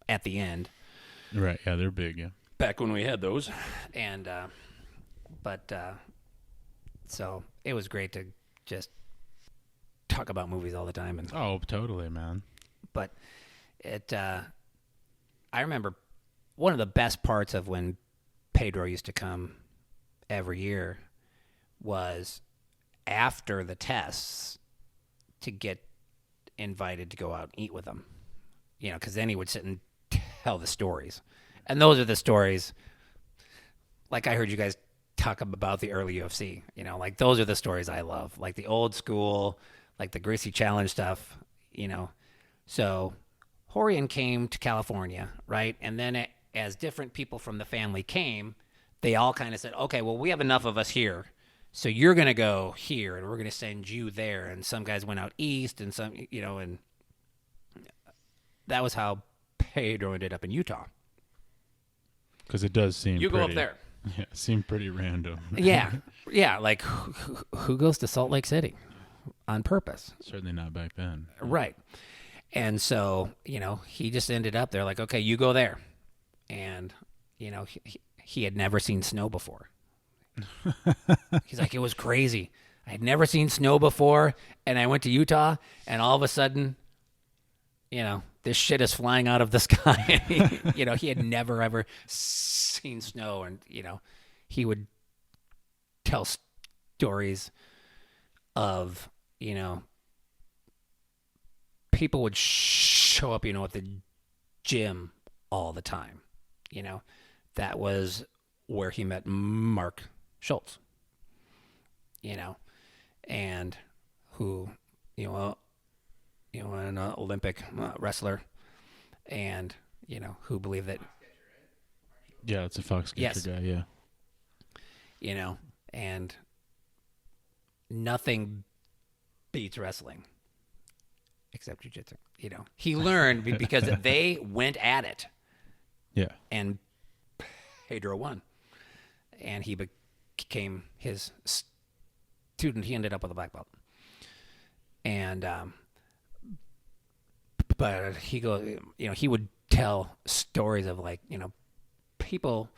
Speaker 1: at the end.
Speaker 2: Right. Yeah, they're big. Yeah.
Speaker 1: Back when we had those, and so it was great to just talk about movies all the time. And
Speaker 2: Oh, totally, man.
Speaker 1: but I remember one of the best parts of when Pedro used to come every year was after the tests to get invited to go out and eat with him, because then he would sit and tell the stories. And those are the stories, like I heard you guys talk about the early UFC, like those are the stories I love, like the old school, like the Gracie Challenge stuff, So Horian came to California, right? And then as different people from the family came, they all kind of said, okay, well, we have enough of us here. So you're going to go here, and we're going to send you there. And some guys went out east, and some, and that was how Pedro ended up in Utah.
Speaker 2: Because it does seem
Speaker 1: You
Speaker 2: pretty,
Speaker 1: go up there.
Speaker 2: Yeah, it seemed pretty random.
Speaker 1: Yeah. Like, who goes to Salt Lake City on purpose?
Speaker 2: Certainly not back then.
Speaker 1: Right. And so, he just ended up there like, okay, you go there. And, he had never seen snow before. He's like, it was crazy. I had never seen snow before. And I went to Utah, and all of a sudden, this shit is flying out of the sky. He had never, ever seen snow. And, he would tell stories of, people would show up, at the gym all the time. That was where he met Mark Schultz, and who, an Olympic wrestler, and, who believed that.
Speaker 2: Yeah, it's a Fox Catcher guy, yeah.
Speaker 1: And nothing beats wrestling except jiu-jitsu. He learned because they went at it.
Speaker 2: Yeah.
Speaker 1: And Pedro won. And he became his student. He ended up with a black belt. And but he goes, he would tell stories of like, people,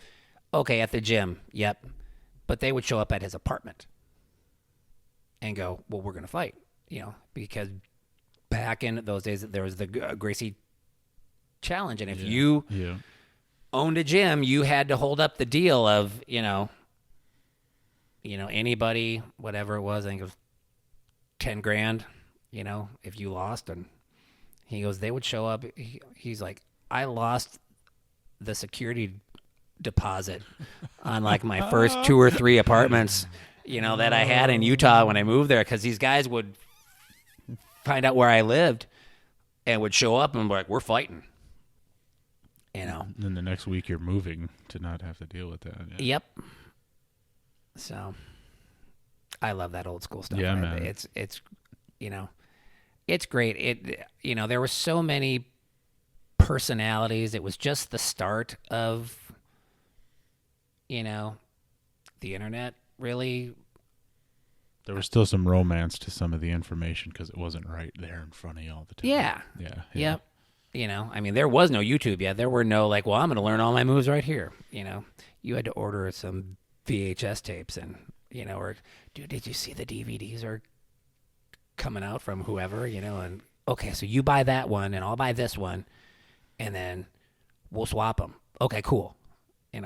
Speaker 1: okay, at the gym, yep, but they would show up at his apartment and go, well, we're going to fight, because back in those days there was the Gracie Challenge, and if you owned a gym, you had to hold up the deal of, anybody, whatever it was, I think it was 10 grand, if you lost. And he goes, they would show up. He's like, I lost the security deposit on like my first 2 or 3 apartments, that I had in Utah when I moved there. 'Cause these guys would find out where I lived and would show up and be like, we're fighting,
Speaker 2: And then the next week you're moving to not have to deal with that. Yeah.
Speaker 1: Yep. So I love that old school stuff.
Speaker 2: Yeah, man.
Speaker 1: It's it's great. There were so many personalities. It was just the start of, the internet, really.
Speaker 2: There was still some romance to some of the information because it wasn't right there in front of you all the time.
Speaker 1: Yeah.
Speaker 2: Yeah.
Speaker 1: Yep. There was no YouTube yet. There were no like, well, I'm going to learn all my moves right here. You had to order some VHS tapes and, or, dude, did you see the DVDs are coming out from whoever, and okay, so you buy that one and I'll buy this one and then we'll swap them. Okay, cool. It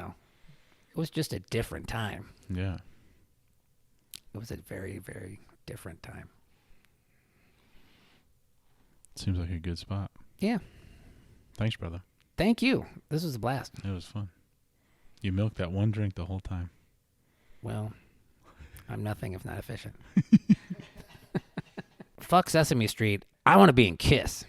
Speaker 1: was just a different time.
Speaker 2: Yeah.
Speaker 1: It was a very, very different time.
Speaker 2: Seems like a good spot.
Speaker 1: Yeah.
Speaker 2: Thanks, brother.
Speaker 1: Thank you. This was a blast.
Speaker 2: It was fun. You milked that one drink the whole time.
Speaker 1: Well, I'm nothing if not efficient. Fuck Sesame Street. I want to be in Kiss.